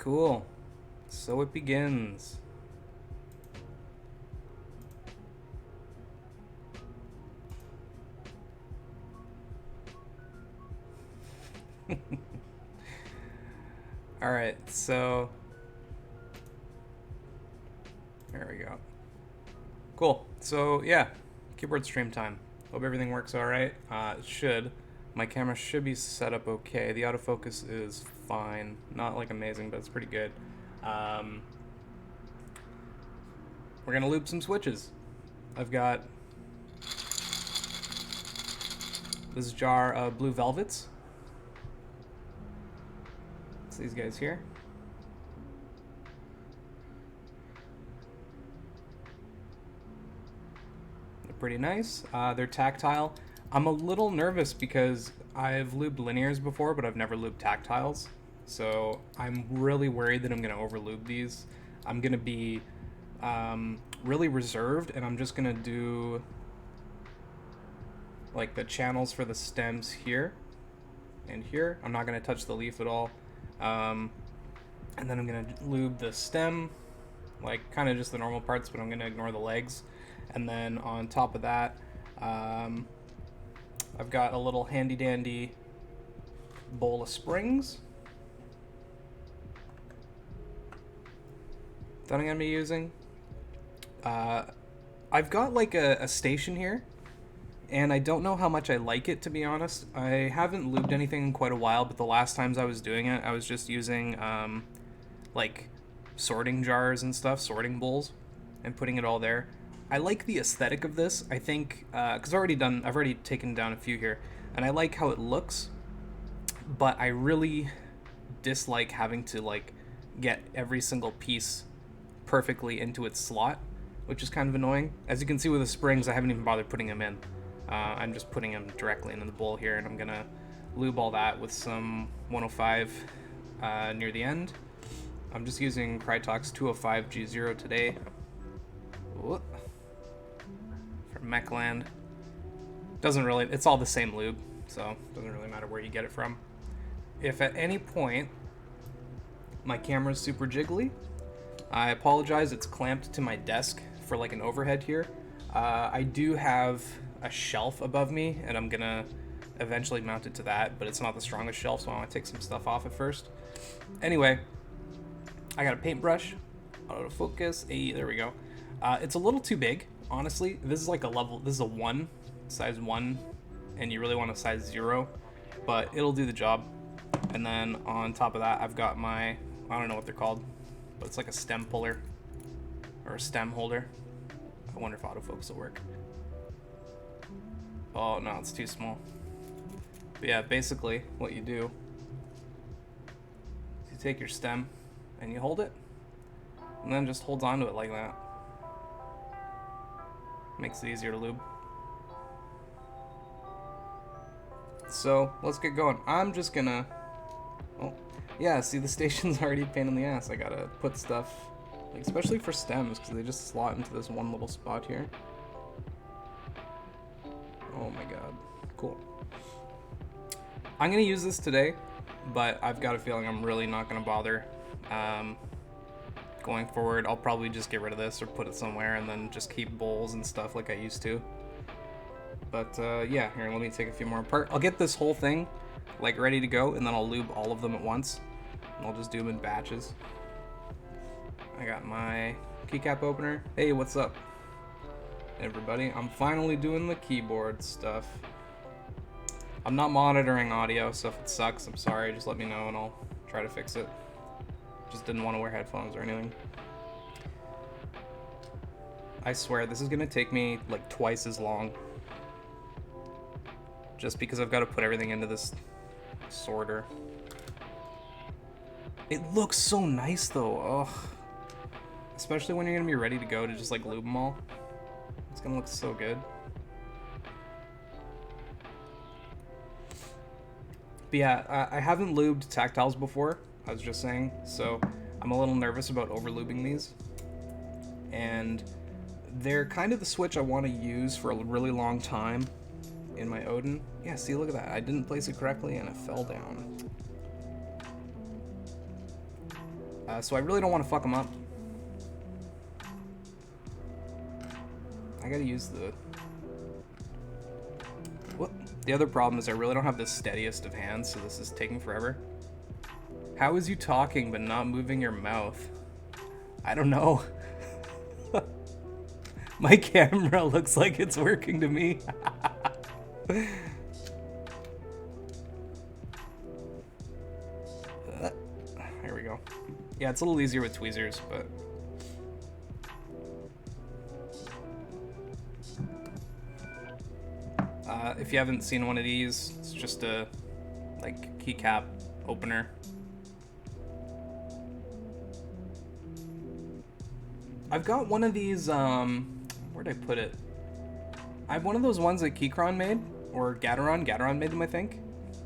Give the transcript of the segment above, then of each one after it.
Cool. So it begins. Alright, so there we go. Cool. So yeah, keyboard stream time. Hope everything works alright. It should. My camera should be set up okay. The autofocus is fine. Not like amazing, but it's pretty good. We're gonna loop some switches. I've got this jar of blue velvets. It's these guys here. They're pretty nice. They're tactile. I'm a little nervous because I've lubed linears before, but I've never lubed tactiles. So I'm really worried that I'm going to overlube these. I'm going to be really reserved, and I'm just going to do like the channels for the stems here and here. I'm not going to touch the leaf at all. And then I'm going to lube the stem, like kind of just the normal parts, but I'm going to ignore the legs. And then on top of that, I've got a little handy dandy bowl of springs that I'm going to be using. I've got like a station here, and I don't know how much I like it, to be honest. I haven't lubed anything in quite a while, but the last times I was doing it, I was just using like sorting jars and stuff, sorting bowls, and putting it all there. I like the aesthetic of this. I think because I've already taken down a few here, and I like how it looks, but I really dislike having to like get every single piece perfectly into its slot, which is kind of annoying. As you can see with the springs, I haven't even bothered putting them in. I'm just putting them directly into the bowl here, and I'm gonna lube all that with some 105 near the end. I'm just using Krytox 205 G0 today. Whoop. From Mechland. Doesn't really, it's all the same lube, so it doesn't really matter where you get it from. If at any point my camera's super jiggly, I apologize, it's clamped to my desk for like an overhead here. I do have a shelf above me, and I'm gonna eventually mount it to that, but it's not the strongest shelf, so I want to take some stuff off at first. Anyway, I got a paintbrush, autofocus, hey, there we go. It's a little too big, honestly. This is like a level, this is a 1, size 1, and you really want a size 0, but it'll do the job. And then on top of that, I've got my, I don't know what they're called, but it's like a stem puller, or a stem holder. I wonder if autofocus will work. Oh no, it's too small. But yeah, basically what you do is you take your stem and you hold it, and then just holds onto it like that. Makes it easier to lube. So let's get going. I'm just gonna, oh yeah, see, the station's already a pain in the ass. I gotta put stuff, like, especially for stems, because they just slot into this one little spot here. Oh my god, cool. I'm gonna use this today, but I've got a feeling I'm really not gonna bother. Going forward, I'll probably just get rid of this or put it somewhere and then just keep bowls and stuff like I used to. But yeah, here, let me take a few more apart. I'll get this whole thing like ready to go, and then I'll lube all of them at once, and I'll just do them in batches. I got my keycap opener. Hey, what's up, everybody? I'm finally doing the keyboard stuff. I'm not monitoring audio, so if it sucks, I'm sorry. Just let me know and I'll try to fix it. Just didn't want to wear headphones or anything. I swear, this is gonna take me like twice as long, just because I've got to put everything into this sorter. It looks so nice though. Ugh. Especially when you're gonna be ready to go to just like lube them all. It's gonna look so good. But yeah, I haven't lubed tactiles before, I was just saying, so I'm a little nervous about over lubing these. And they're kind of the switch I want to use for a really long time in my Odin. Yeah, see, look at that. I didn't place it correctly and it fell down. So I really don't want to fuck him up. I gotta use the... What? The other problem is I really don't have the steadiest of hands, so this is taking forever. How is you talking but not moving your mouth? I don't know. My camera looks like it's working to me. Here we go. Yeah, it's a little easier with tweezers, but... if you haven't seen one of these, it's just a, like, keycap opener. I've got one of these, where'd I put it? I have one of those ones that Keychron made, or Gateron made them, I think.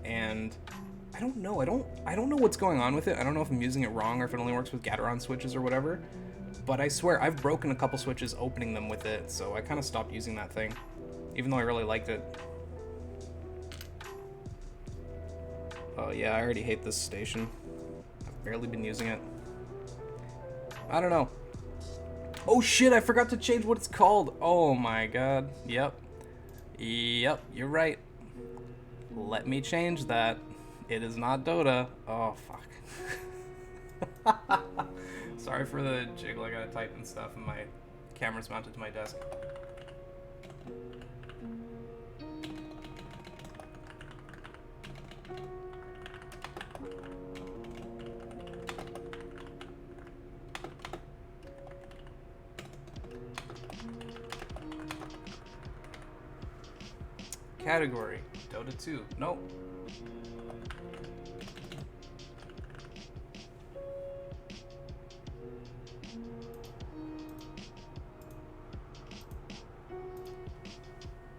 And I don't know, I don't know what's going on with it. I don't know if I'm using it wrong or if it only works with Gateron switches or whatever. But I swear, I've broken a couple switches opening them with it, so I kind of stopped using that thing. Even though I really liked it. Oh yeah, I already hate this station. I've barely been using it. I don't know. Oh shit, I forgot to change what it's called. Oh my god. Yep. Yep, you're right. Let me change that. It is not Dota. Oh, fuck. Sorry for the jiggle. I gotta type and stuff, and my camera's mounted to my desk. Category, Dota 2. Nope.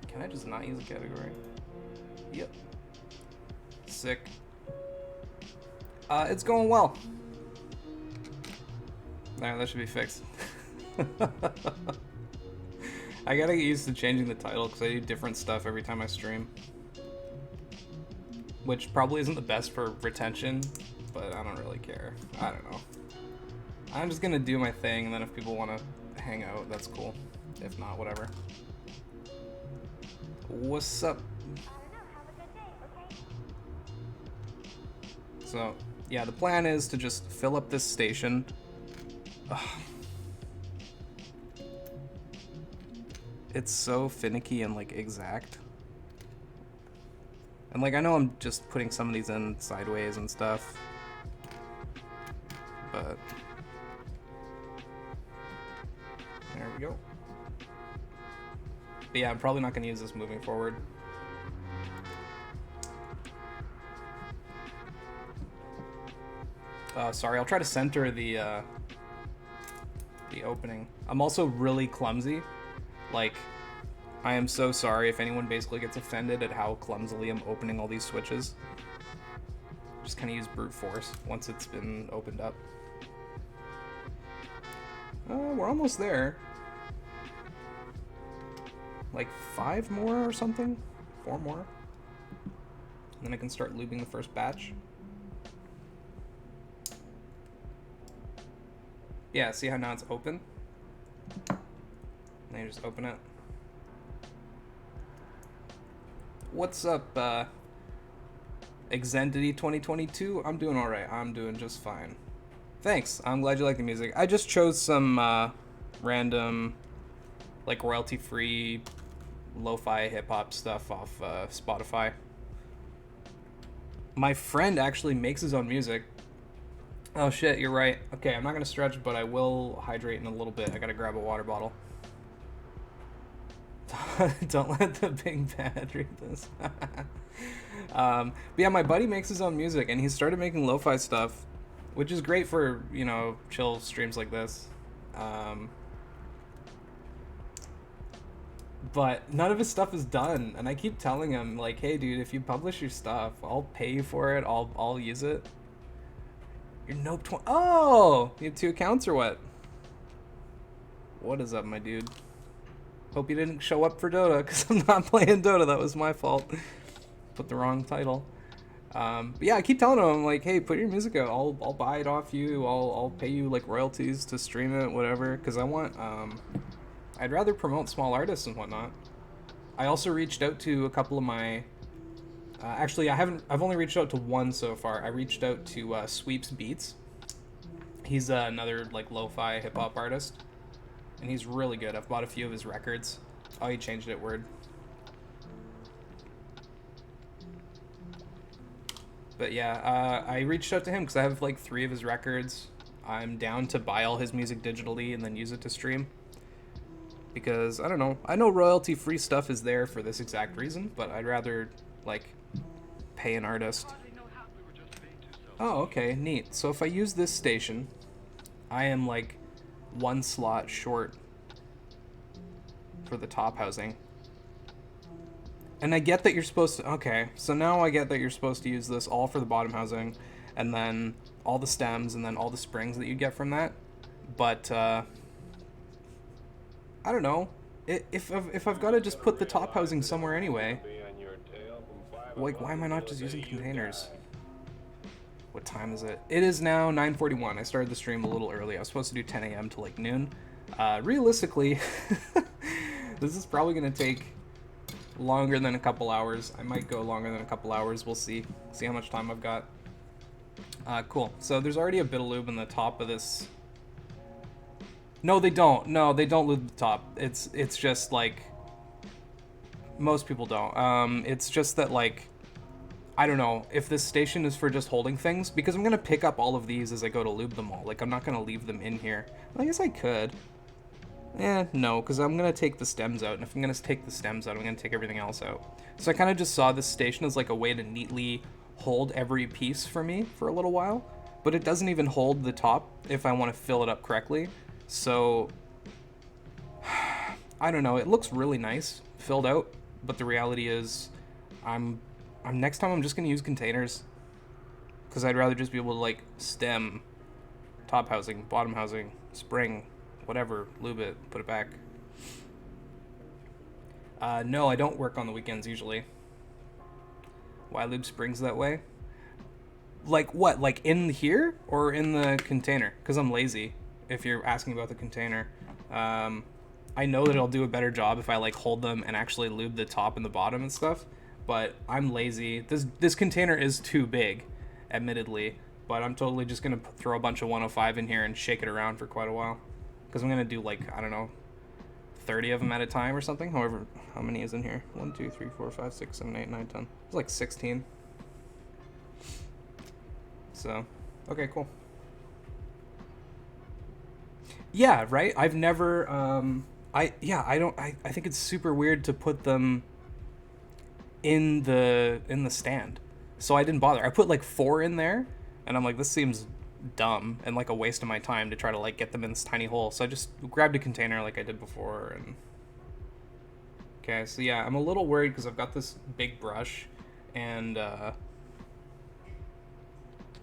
Can I just not use a category? Yep. Sick. It's going well. There, that should be fixed. I gotta get used to changing the title because I do different stuff every time I stream. Which probably isn't the best for retention, but I don't really care. I don't know. I'm just gonna do my thing, and then if people want to hang out, that's cool. If not, whatever. What's up? So, yeah, the plan is to just fill up this station. Ugh. It's so finicky and, like, exact. And, like, I know I'm just putting some of these in sideways and stuff. But... there we go. But yeah, I'm probably not going to use this moving forward. Sorry, I'll try to center the opening. I'm also really clumsy. Like, I am so sorry if anyone basically gets offended at how clumsily I'm opening all these switches. Just kind of use brute force once it's been opened up. We're almost there. Like 5 more or something? 4 more? And then I can start lubing the first batch. Yeah, see how now it's open? And you just open it. What's up, Exendity 2022? I'm doing alright. I'm doing just fine. Thanks. I'm glad you like the music. I just chose some random, like, royalty-free lo-fi hip-hop stuff off Spotify. My friend actually makes his own music. Oh shit, you're right. Okay, I'm not gonna stretch, but I will hydrate in a little bit. I gotta grab a water bottle. Don't let the big bad read this. But yeah, my buddy makes his own music, and he started making lo-fi stuff, which is great for, you know, chill streams like this. But none of his stuff is done, and I keep telling him, like, hey dude, if you publish your stuff, I'll pay you for it, I'll use it. You're Nope 20. Oh! You have 2 accounts or what? What is up, my dude? Hope you didn't show up for Dota, because I'm not playing Dota. That was my fault. Put the wrong title. But yeah, I keep telling him, I'm like, hey, put your music out. I'll buy it off you. I'll pay you like royalties to stream it, whatever. Because I want I'd rather promote small artists and whatnot. I also reached out to a couple of my. Actually, I haven't. I've only reached out to one so far. I reached out to Sweeps Beats. He's another like lo-fi hip hop artist, and he's really good. I've bought a few of his records. Oh, he changed it. Word. But yeah, I reached out to him because I have like 3 of his records. I'm down to buy all his music digitally and then use it to stream. Because I don't know. I know royalty-free stuff is there for this exact reason, but I'd rather like pay an artist. Oh, okay, neat. So if I use this station, I am like 1 slot short for the top housing. And I get that you're supposed to... Okay, so now I get that you're supposed to use this all for the bottom housing, and then all the stems, and then all the springs that you get from that. But, I don't know. If I've got to just put the top housing somewhere anyway, like, why am I not just using containers? What time is it? It is now 9:41. I started the stream a little early. I was supposed to do 10 a.m. to, like, noon. Realistically, this is probably going to take longer than a couple hours. I might go longer than a couple hours. We'll see. See how much time I've got. Cool. So there's already a bit of lube in the top of this. No, they don't. No, they don't lube the top. It's just like most people don't. It's just that like I don't know if this station is for just holding things because I'm gonna pick up all of these as I go to lube them all. Like I'm not gonna leave them in here. I guess I could. No, because I'm going to take the stems out, and if I'm going to take the stems out, I'm going to take everything else out. So I kind of just saw this station as like a way to neatly hold every piece for me for a little while, but it doesn't even hold the top if I want to fill it up correctly. So, I don't know, it looks really nice, filled out, but the reality is, next time I'm just going to use containers, because I'd rather just be able to like stem, top housing, bottom housing, spring, whatever, lube it, put it back. No, I don't work on the weekends usually. Why lube springs that way? Like what? Like in here or in the container? Because I'm lazy, if you're asking about the container. I know that I'll do a better job if I like hold them and actually lube the top and the bottom and stuff, but I'm lazy. This container is too big, admittedly, but I'm totally just going to throw a bunch of 105 in here and shake it around for quite a while. Because I'm going to do, like, I don't know, 30 of them at a time or something. However, how many is in here? 1, 2, 3, 4, 5, 6, 7, 8, 9, 10. It's like 16. So, okay, cool. Yeah, right? I've never, I think it's super weird to put them in the stand. So I didn't bother. I put, like, 4 in there, and I'm like, this seems dumb and like a waste of my time to try to like get them in this tiny hole, so I just grabbed a container like I did before. And okay, so yeah, I'm a little worried because I've got this big brush and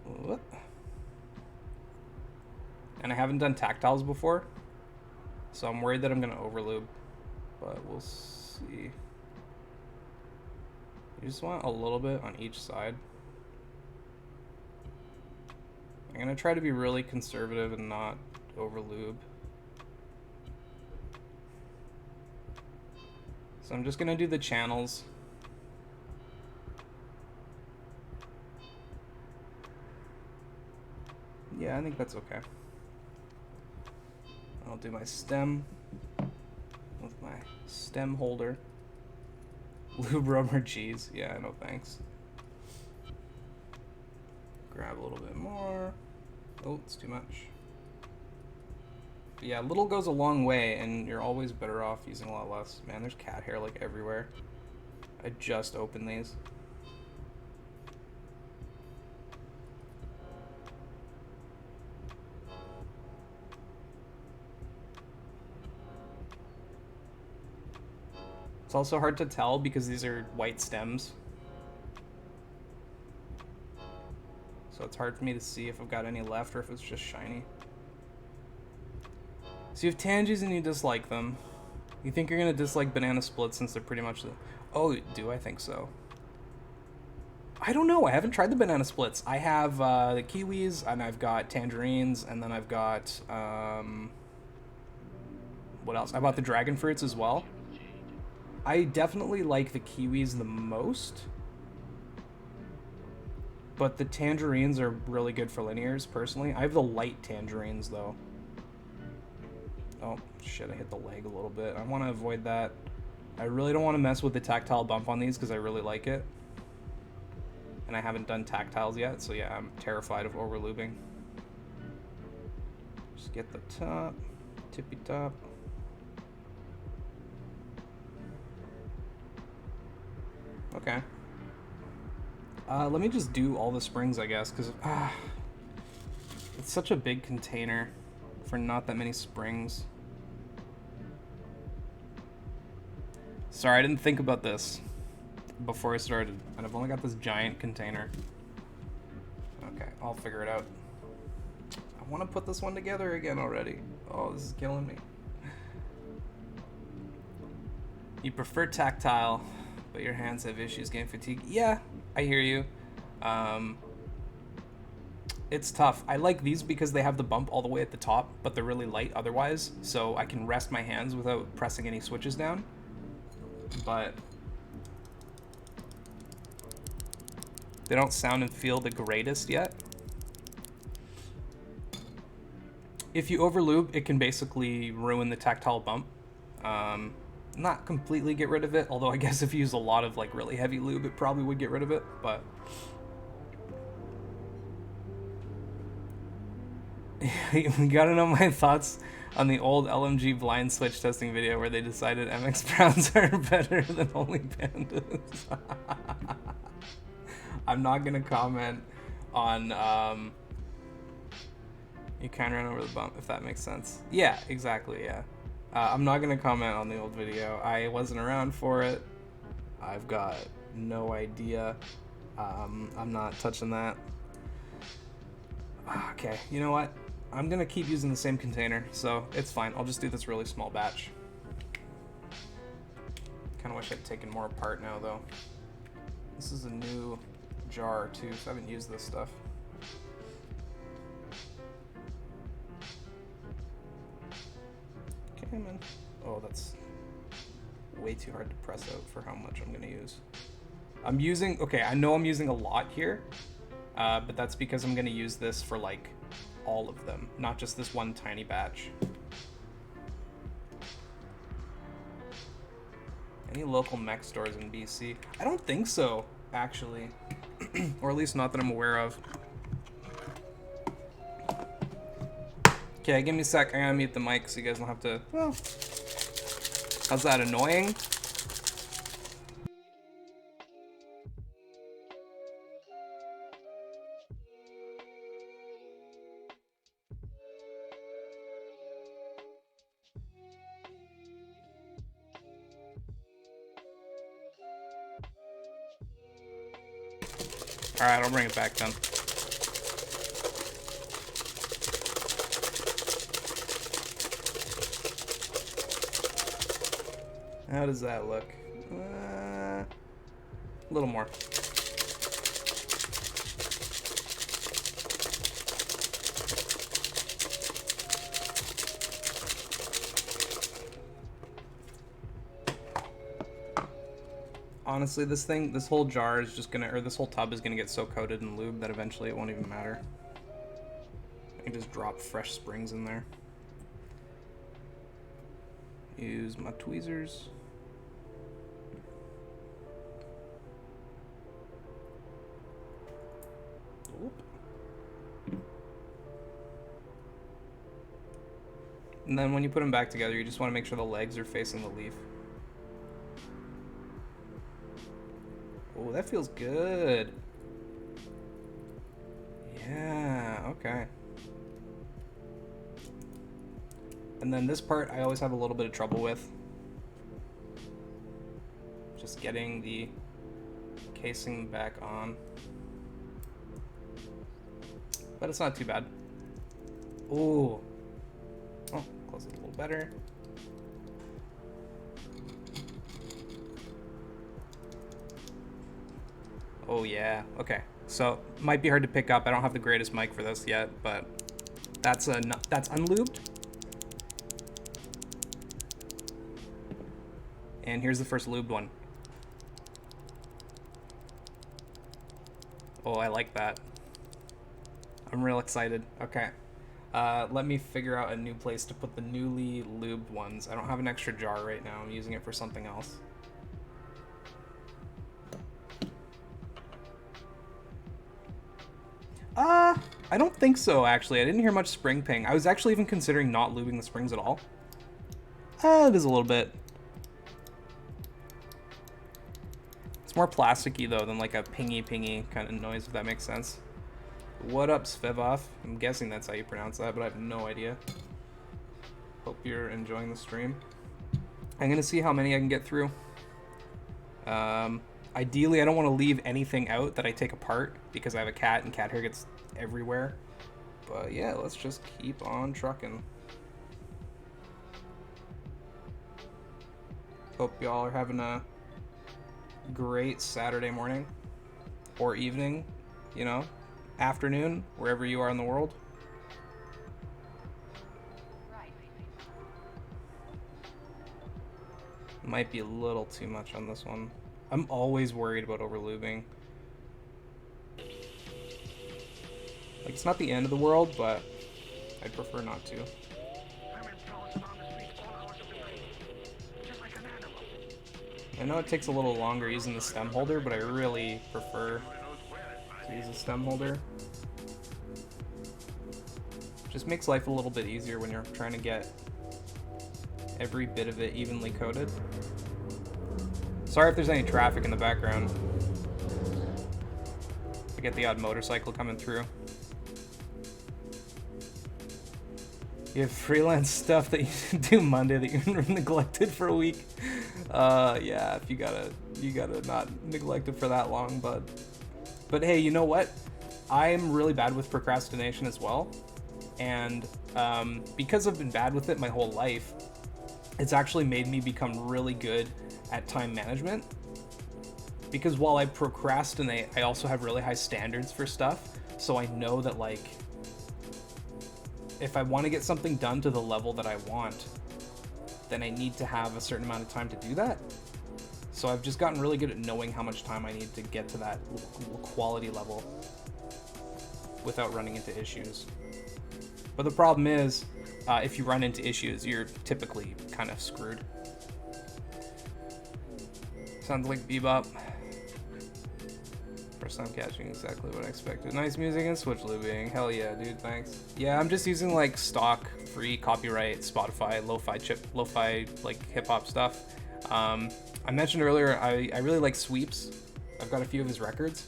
what? And I haven't done tactiles before, so I'm worried that I'm gonna overlube, but we'll see. You just want a little bit on each side. I'm going to try to be really conservative and not overlube. So I'm just going to do the channels. Yeah, I think that's okay. I'll do my stem with my stem holder. Lube rubber cheese. Yeah, no thanks. Grab a little bit more. Oh, it's too much. But yeah, little goes a long way, and you're always better off using a lot less. Man, there's cat hair like everywhere. I just opened these. It's also hard to tell because these are white stems. So it's hard for me to see if I've got any left or if it's just shiny. So you have tangies and you dislike them. You think you're going to dislike banana splits since they're pretty much the... Oh, do I think so? I don't know. I haven't tried the banana splits. I have the kiwis, and I've got tangerines, and then I've got what else? I bought the dragon fruits as well. I definitely like the kiwis the most, but the tangerines are really good for linears, personally. I have the light tangerines, though. Oh, shit, I hit the leg a little bit. I want to avoid that. I really don't want to mess with the tactile bump on these because I really like it. And I haven't done tactiles yet, so yeah, I'm terrified of over-lubing. Just get the top, tippy top. Okay. Let me just do all the springs, I guess, because it's such a big container for not that many springs. Sorry, I didn't think about this before I started, and I've only got this giant container. Okay, I'll figure it out. I want to put this one together again already. Oh, this is killing me. You prefer tactile, but your hands have issues getting fatigued. Yeah, I hear you. It's tough. I like these because they have the bump all the way at the top, but they're really light otherwise, so I can rest my hands without pressing any switches down. But they don't sound and feel the greatest yet. If you overlube, it can basically ruin the tactile bump. Not completely get rid of it, although I guess if you use a lot of like really heavy lube, it probably would get rid of it, but you gotta know my thoughts on the old LMG blind switch testing video where they decided MX Browns are better than Holy Pandas. I'm not gonna comment on you can run over the bump, if that makes sense. Yeah, exactly, yeah. I'm not gonna comment on the old video. I wasn't around for it. I've got no idea. I'm not touching that. Okay, you know what? I'm gonna keep using the same container, so it's fine. I'll just do this really small batch. Kinda wish I'd taken more apart now, though. This is a new jar, too, so I haven't used this stuff. Okay, man. Oh, that's way too hard to press out for how much I'm gonna use. I'm using, okay, I know I'm using a lot here, but that's because I'm gonna use this for, like, all of them, not just this one tiny batch. Any local mech stores in BC? I don't think so, actually. Or at least not that I'm aware of. Okay, give me a sec. I gotta mute the mic so you guys don't have to... Well, how's that, annoying? Alright, I'll bring it back then. How does that look? A little more. Honestly, this whole jar is just gonna, or this whole tub is gonna get so coated in lube that eventually it won't even matter. I can just drop fresh springs in there. Use my tweezers. Oop. And then when you put them back together, you just want to make sure the legs are facing the leaf. Oh, that feels good. Yeah, okay. And then this part I always have a little bit of trouble with. Just getting the casing back on. But it's not too bad. Ooh. Oh, close it a little better. Oh yeah. Okay. So might be hard to pick up. I don't have the greatest mic for this yet, but that's unlubed. And here's the first lubed one. Oh, I like that. I'm real excited. Okay. Let me figure out a new place to put the newly lubed ones. I don't have an extra jar right now. I'm using it for something else. I don't think so, actually. I didn't hear much spring ping. I was actually even considering not lubing the springs at all. It is a little bit. It's more plasticky, though, than like a pingy kind of noise, if that makes sense. What up, Svevov? I'm guessing that's how you pronounce that, but I have no idea. Hope you're enjoying the stream. I'm going to see how many I can get through. Ideally, I don't want to leave anything out that I take apart because I have a cat and cat hair gets everywhere. But yeah, let's just keep on trucking. Hope y'all are having a great Saturday morning or evening, you know, afternoon, wherever you are in the world. Might be a little too much on this one. I'm always worried about overlubing. Like, it's not the end of the world, but I'd prefer not to. I know it takes a little longer using the stem holder, but I really prefer to use a stem holder. Just makes life a little bit easier when you're trying to get every bit of it evenly coated. Sorry if there's any traffic in the background. I get the odd motorcycle coming through. You have freelance stuff that you do Monday that you neglected for a week. Yeah, if you gotta not neglect it for that long, but hey, you know what? I'm really bad with procrastination as well, and because I've been bad with it my whole life, it's actually made me become really good at time management. Because while I procrastinate, I also have really high standards for stuff, so I know that, like, if I want to get something done to the level that I want, then I need to have a certain amount of time to do that. So I've just gotten really good at knowing how much time I need to get to that quality level without running into issues. But the problem is, if you run into issues, you're typically kind of screwed. Sounds like Bebop. First time catching exactly what I expected. Nice music and Switch Lubing. Hell yeah, dude, thanks. Yeah, I'm just using like stock, free, copyright, Spotify, lo-fi like hip-hop stuff. I mentioned earlier, I really like Sweeps. I've got a few of his records.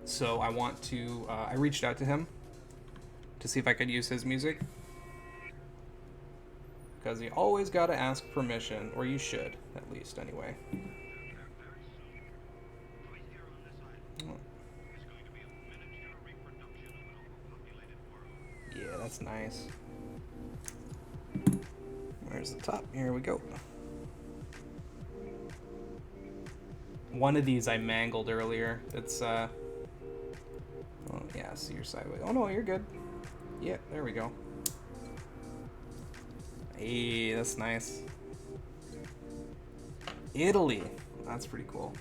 So I want to, I reached out to him to see if I could use his music. Because you always gotta ask permission, or you should, at least, anyway. Yeah, that's nice. Where's the top? Here we go. One of these I mangled earlier. It's, oh, yeah, see, you're sideways. Oh, no, you're good. Yeah, there we go. Hey, that's nice. Italy. That's pretty cool.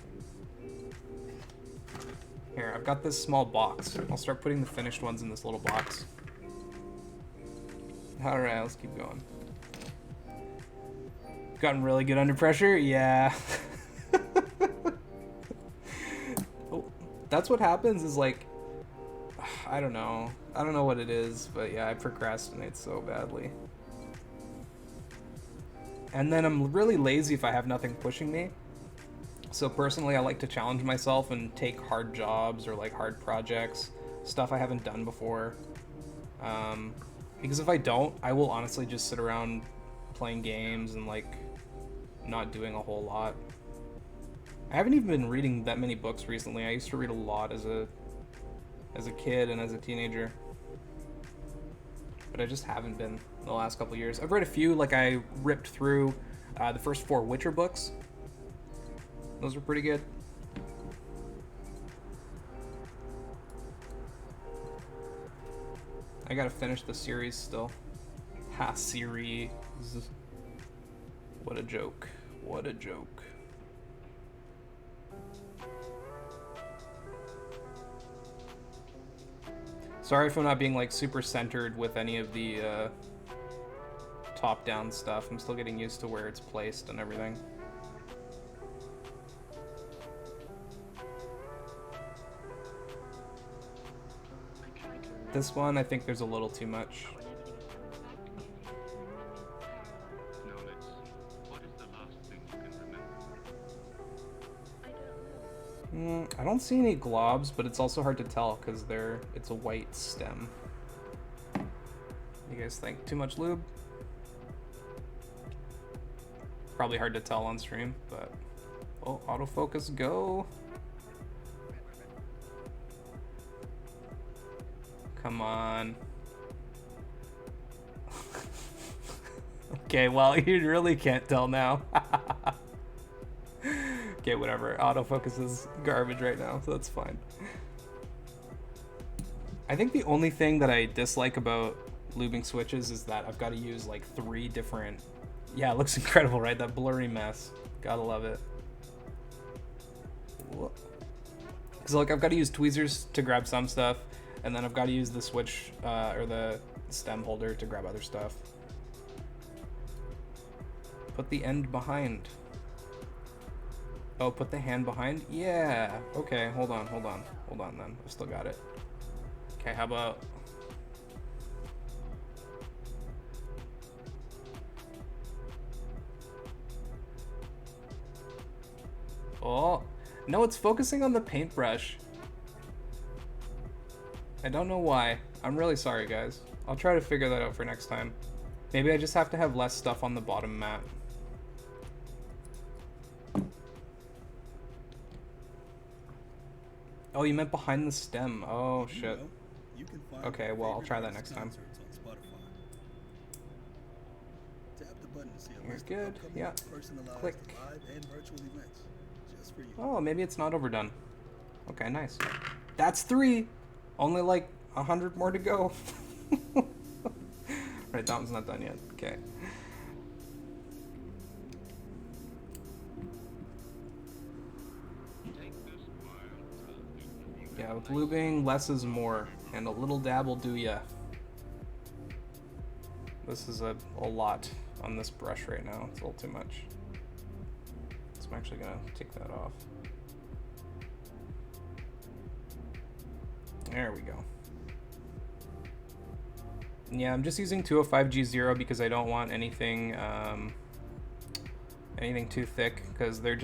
Here, I've got this small box. I'll start putting the finished ones in this little box. Alright, let's keep going. Gotten really good under pressure? Yeah. Oh, that's what happens is like, I don't know. I don't know what it is, but yeah, I procrastinate so badly. And then I'm really lazy if I have nothing pushing me. So personally, I like to challenge myself and take hard jobs or like hard projects, stuff I haven't done before. Because if I don't, I will honestly just sit around playing games and like not doing a whole lot. I haven't even been reading that many books recently. I used to read a lot as a kid and as a teenager. But I just haven't been in the last couple years. I've read a few, like I ripped through the first 4 Witcher books. Those were pretty good. I gotta finish the series still. Ha, series. What a joke. What a joke. Sorry if I'm not being like super centered with any of the top-down stuff. I'm still getting used to where it's placed and everything. This one, I think there's a little too much. I don't see any globs, but it's also hard to tell because it's a white stem. You guys think too much lube? Probably hard to tell on stream, but oh, autofocus go. Come on. Okay, well, you really can't tell now. Okay, whatever. Autofocus is garbage right now, so that's fine. I think the only thing that I dislike about lubing switches is that I've got to use like 3 different... Yeah, it looks incredible, right? That blurry mess. Gotta love it. Because like I've got to use tweezers to grab some stuff, and then I've got to use the switch or the stem holder to grab other stuff. Put the end behind. Oh, put the hand behind? Yeah. Okay, hold on then. I've still got it. Okay, how about... Oh, no, it's focusing on the paintbrush. I don't know why. I'm really sorry, guys. I'll try to figure that out for next time. Maybe I just have to have less stuff on the bottom mat. Oh, you meant behind the stem. Oh, shit. Okay, well, I'll try that next time. You're good. Yeah. Click. Oh, maybe it's not overdone. Okay, nice. That's 3! Only like 100 more to go. Right, that one's not done yet. Okay. Yeah, with lubing, less is more, and a little dab will do ya. This is a lot on this brush right now. It's a little too much. So I'm actually gonna take that off. There we go. Yeah, I'm just using 205G0 because I don't want anything anything too thick, because they're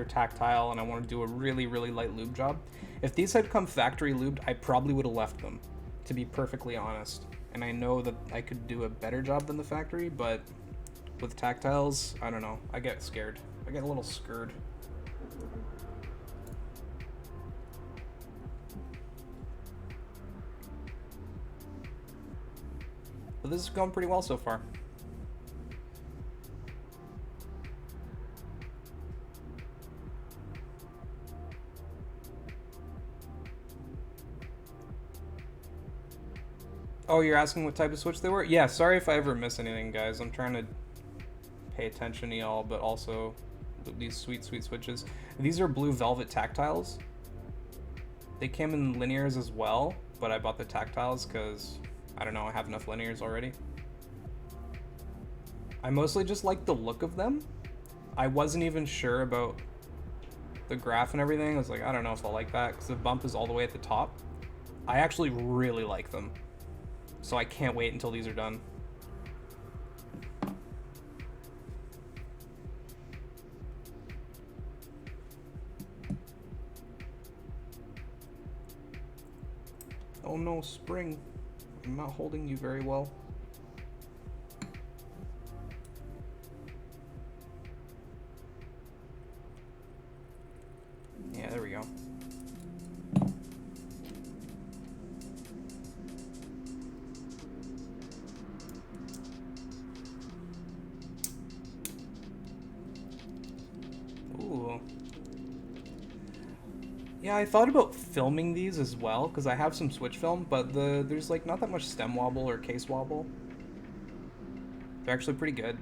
tactile and I want to do a really light lube job. If these had come factory lubed, I probably would have left them, to be perfectly honest. And I know that I could do a better job than the factory, but with tactiles, I don't know. I get scared. I get a little scared. But this is going pretty well so far. Oh, you're asking what type of switch they were? Yeah, sorry if I ever miss anything, guys. I'm trying to pay attention to y'all, but also these sweet switches. These are blue velvet tactiles. They came in linears as well, but I bought the tactiles because, I don't know, I have enough linears already. I mostly just like the look of them. I wasn't even sure about the graph and everything. I was like, I don't know if I'll like that because the bump is all the way at the top. I actually really like them. So I can't wait until these are done. Oh no, spring. I'm not holding you very well. Yeah, there we go. Yeah, I thought about filming these as well, because I have some Switch film, but there's like not that much stem wobble or case wobble. They're actually pretty good.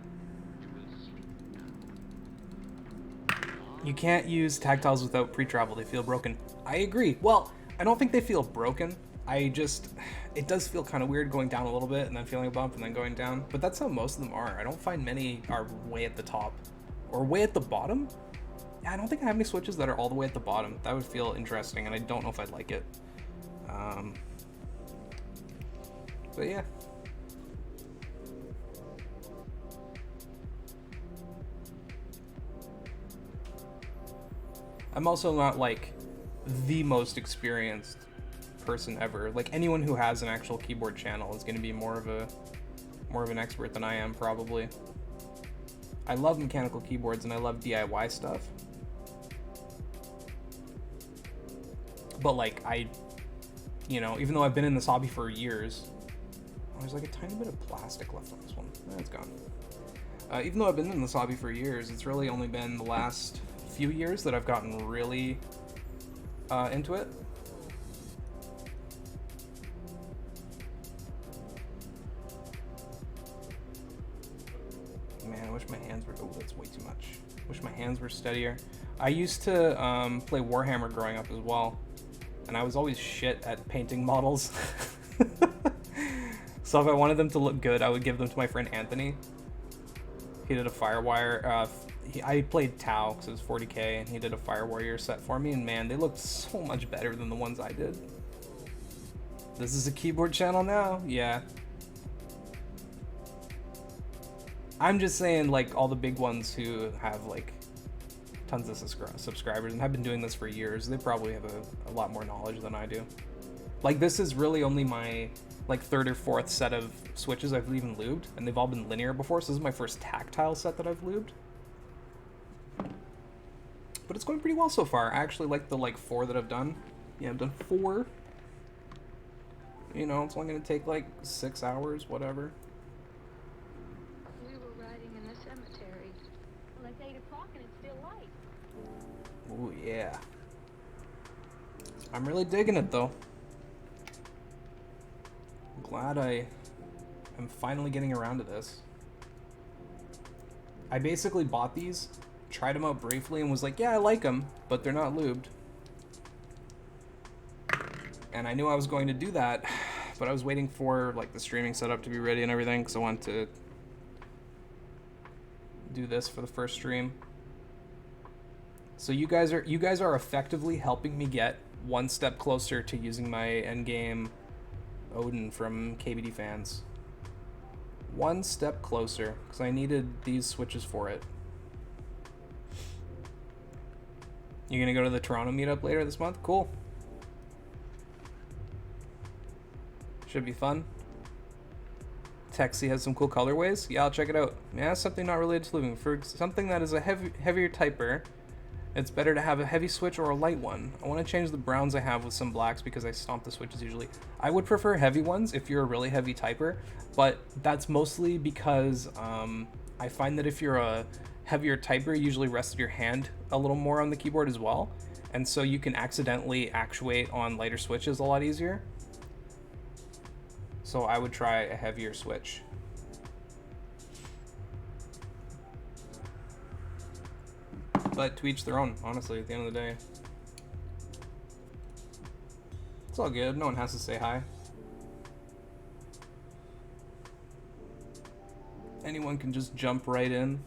You can't use tactiles without pre-travel, they feel broken. I agree. Well, I don't think they feel broken. It does feel kind of weird going down a little bit and then feeling a bump and then going down, but that's how most of them are. I don't find many are way at the top. Or way at the bottom? Yeah, I don't think I have any switches that are all the way at the bottom. That would feel interesting, and I don't know if I'd like it. But yeah. I'm also not like the most experienced person ever. Like anyone who has an actual keyboard channel is going to be more of an expert than I am probably. I love mechanical keyboards and I love DIY stuff. But like even though I've been in this hobby for years, there's like a tiny bit of plastic left on this one. It's gone. Even though I've been in this hobby for years, it's really only been the last few years that I've gotten really into it. Man, I wish my hands were... Oh, that's way too much. Wish my hands were steadier. I used to play Warhammer growing up as well, and I was always shit at painting models. So if I wanted them to look good, I would give them to my friend Anthony. He did a Firewire. I played Tau because it was 40k, and he did a Fire Warrior set for me, and man, they looked so much better than the ones I did. This is a keyboard channel now? Yeah. I'm just saying, like, all the big ones who have, like, tons of subscribers and have been doing this for years, they probably have a lot more knowledge than I do. Like, this is really only my, like, third or fourth set of switches I've even lubed, and they've all been linear before, so this is my first tactile set that I've lubed. But it's going pretty well so far. I actually like the, like, 4 that I've done. Yeah, I've done 4. You know, it's only going to take, like, 6 hours, whatever. We were riding in the cemetery. Well, it's 8 o'clock and it's still light. Ooh, yeah. I'm really digging it, though. I'm glad I am finally getting around to this. I basically bought these, tried them out briefly, and was like, yeah, I like them, but they're not lubed. And I knew I was going to do that, but I was waiting for, like, the streaming setup to be ready and everything, because I wanted to do this for the first stream. So you guys are effectively helping me get one step closer to using my endgame Odin from KBD fans. One step closer, because I needed these switches for it. You gonna go to the Toronto meetup later this month? Cool. Should be fun. Texie has some cool colorways. Yeah, I'll check it out. Yeah, something not related to Lubing. For something that is a heavier typer, it's better to have a heavy switch or a light one. I want to change the browns I have with some blacks because I stomp the switches usually. I would prefer heavy ones if you're a really heavy typer, but that's mostly because I find that if you're a heavier typer, you usually rest your hand a little more on the keyboard as well, and so you can accidentally actuate on lighter switches a lot easier. So I would try a heavier switch. But to each their own, honestly, at the end of the day. It's all good, no one has to say hi. Anyone can just jump right in.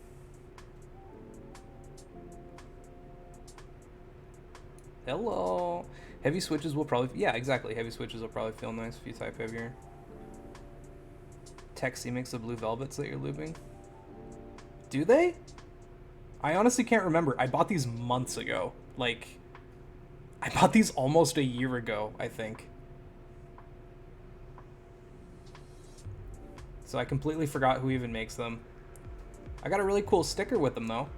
Hello! Heavy switches will probably... Yeah, exactly, heavy switches will probably feel nice if you type heavier. Texie makes the blue velvets that you're lubing. Do they? I honestly can't remember. I bought these months ago. Like, I bought these almost a year ago, I think. So I completely forgot who even makes them. I got a really cool sticker with them, though.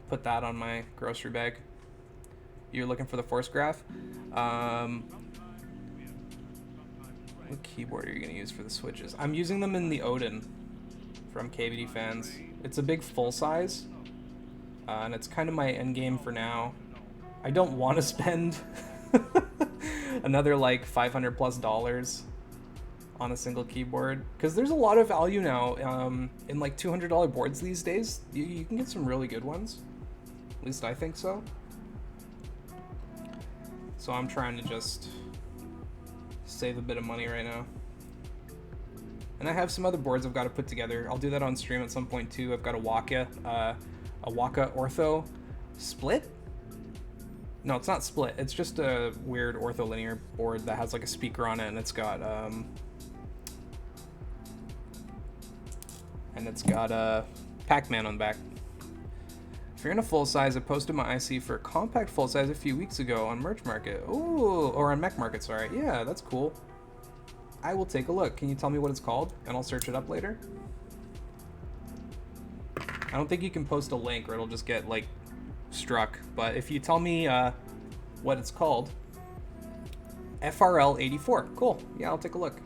Put that on my grocery bag. You're looking for the force graph? What keyboard are you going to use for the switches? I'm using them in the Odin from KBD fans. It's a big full size, and it's kind of my end game for now. I don't want to spend another like $500+ on a single keyboard, because there's a lot of value now in like $200 boards these days. You can get some really good ones. At least I think so. So I'm trying to just save a bit of money right now. And I have some other boards I've got to put together. I'll do that on stream at some point too. I've got a Waka Ortho Split. No, it's not split. It's just a weird ortholinear board that has like a speaker on it, and it's got Pac-Man on the back. If you're in a full size, I posted my IC for a compact full size a few weeks ago on Merch Market. Ooh, or on Mech Market, sorry. Yeah, that's cool. I will take a look. Can you tell me what it's called? And I'll search it up later. I don't think you can post a link or it'll just get like struck. But if you tell me what it's called, FRL 84. Cool. Yeah, I'll take a look.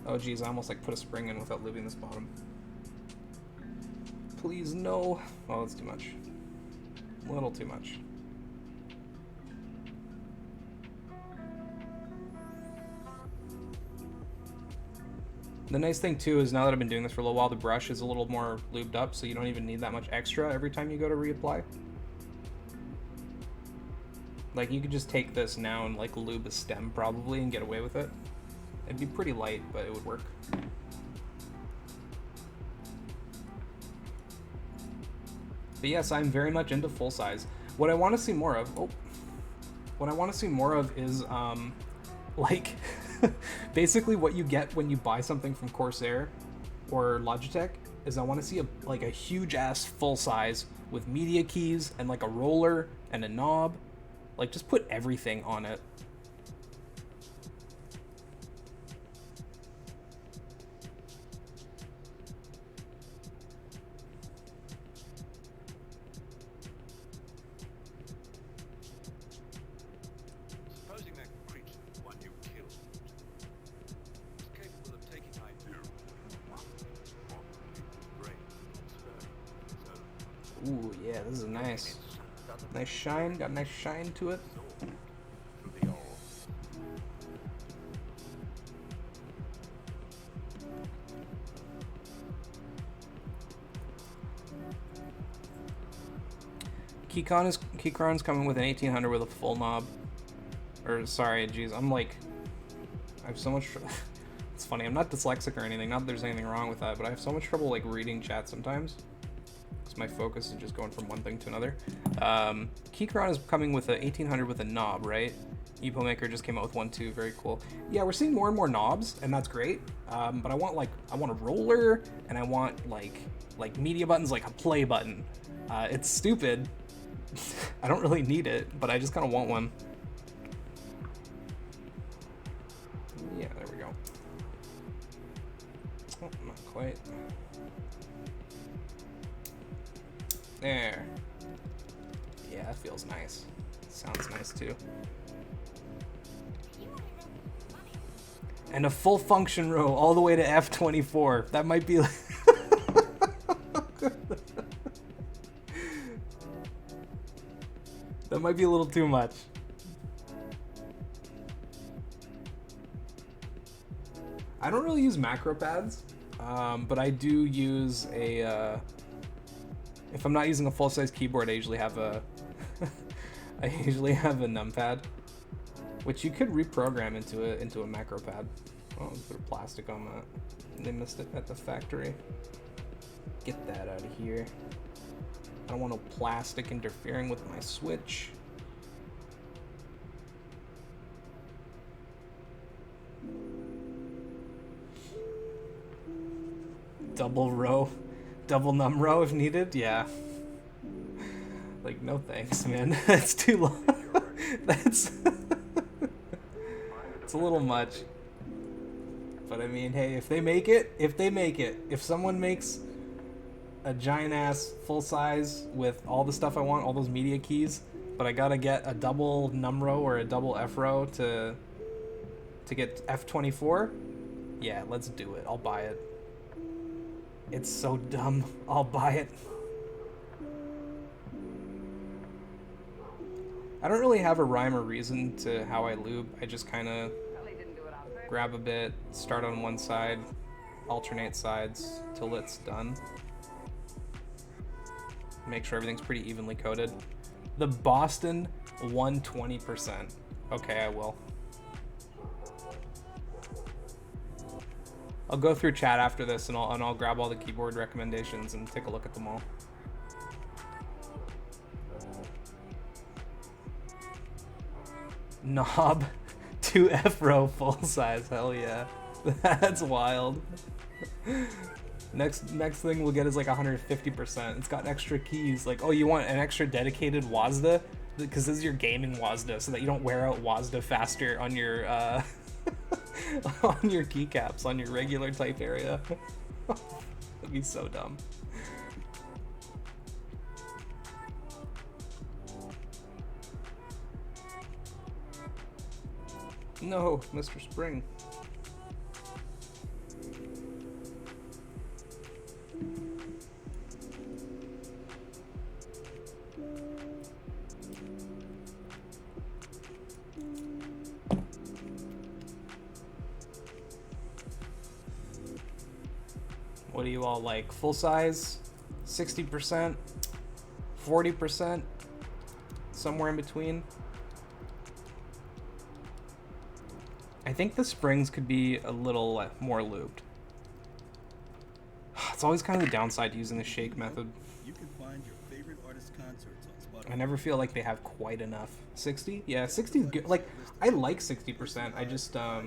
Oh geez, I almost like put a spring in without lubing this bottom. Please no. Oh, that's too much. A little too much. The nice thing too is now that I've been doing this for a little while, the brush is a little more lubed up, so you don't even need that much extra every time you go to reapply. Like, you could just take this now and like lube a stem probably and get away with it. It'd be pretty light, but it would work. But yes, I'm very much into full size. What I want to see more of, is like basically what you get when you buy something from Corsair or Logitech is I want to see a huge ass full size with media keys and like a roller and a knob. Like, just put everything on it. Supposing that creature, the one you killed, is capable of taking idea of brain. Ooh, yeah, this is nice. Nice shine, got a nice shine to it. Keychron's coming with an 1800 with a full knob. Or, sorry, geez, I have so much it's funny, I'm not dyslexic or anything, not that there's anything wrong with that, but I have so much trouble, like, reading chat sometimes. Because my focus is just going from one thing to another. Keychron is coming with an 1800 with a knob, right? Epo Maker just came out with one too, very cool. Yeah, we're seeing more and more knobs, and that's great. But I want a roller, and I want, like media buttons, like a play button. It's stupid. I don't really need it, but I just kind of want one. Yeah, there we go. Oh, not quite. There. Yeah, that feels nice. Sounds nice too. And a full function row all the way to F24. That might be like that might be a little too much. I don't really use macro pads, but I do use a, if I'm not using a full-size keyboard, I usually have a, I usually have a numpad, which you could reprogram into a macro pad. Oh, bit of plastic on that. They missed it at the factory. Get that out of here. I don't want no plastic interfering with my Switch. Double row, double num row if needed. Yeah. Like, no thanks, man. That's too long. That's it's a little much. But I mean, hey, if they make it, if someone makes a giant ass full size with all the stuff I want, all those media keys, but I gotta get a double num row or a double F row to get F24, yeah, let's do it. I'll buy it. It's so dumb. I'll buy it. I don't really have a rhyme or reason to how I lube. I just kind of grab a bit, start on one side, alternate sides till it's done. Make sure everything's pretty evenly coated. The Boston 120%. Okay, I will. I'll go through chat after this and I'll grab all the keyboard recommendations and take a look at them all. Knob to F-row full size. Hell yeah. That's wild. Next thing we'll get is like 150%. It's got extra keys. Like, oh, you want an extra dedicated WASDA? Because this is your gaming WASDA, so that you don't wear out WASDA faster on your on your keycaps on your regular type area. That'd be so dumb. No, Mr. Spring. What do you all like? Full size? 60%? 40%? Somewhere in between? I think the springs could be a little more lubed. It's always kind of the downside to using the shake method. You can find your favorite artist concerts on Spotify. I never feel like they have quite enough. 60? Yeah, 60 is good. Like, I like 60%. I just, I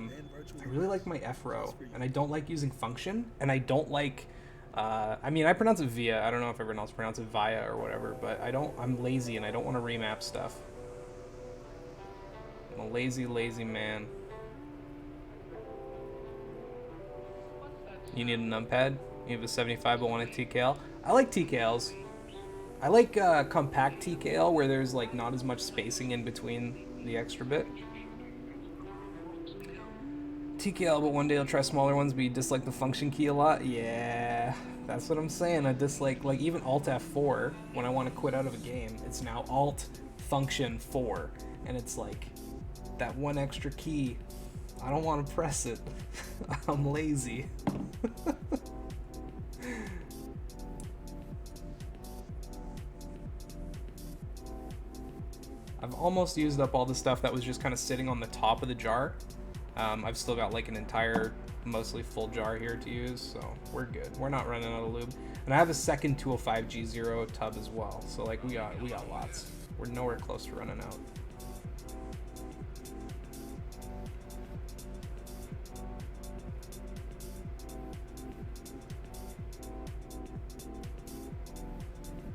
really like my F-row. And I don't like using function. And I don't like, I mean, I pronounce it via. I don't know if everyone else pronounces it via or whatever. But I'm lazy and I don't want to remap stuff. I'm a lazy, lazy man. You need a numpad? You have a 75 but want a TKL? I like TKLs. I like compact TKL where there's like not as much spacing in between the extra bit. TKL, but one day I'll try smaller ones, but you dislike the function key a lot? Yeah, that's what I'm saying. I dislike, like, even Alt F4 when I want to quit out of a game. It's now Alt Function 4, and it's like that one extra key. I don't want to press it. I'm lazy. I've almost used up all the stuff that was just kind of sitting on the top of the jar. I've still got like an entire, mostly full jar here to use, so we're good. We're not running out of lube. And I have a second 205 G0 tub as well, so like we got lots. We're nowhere close to running out.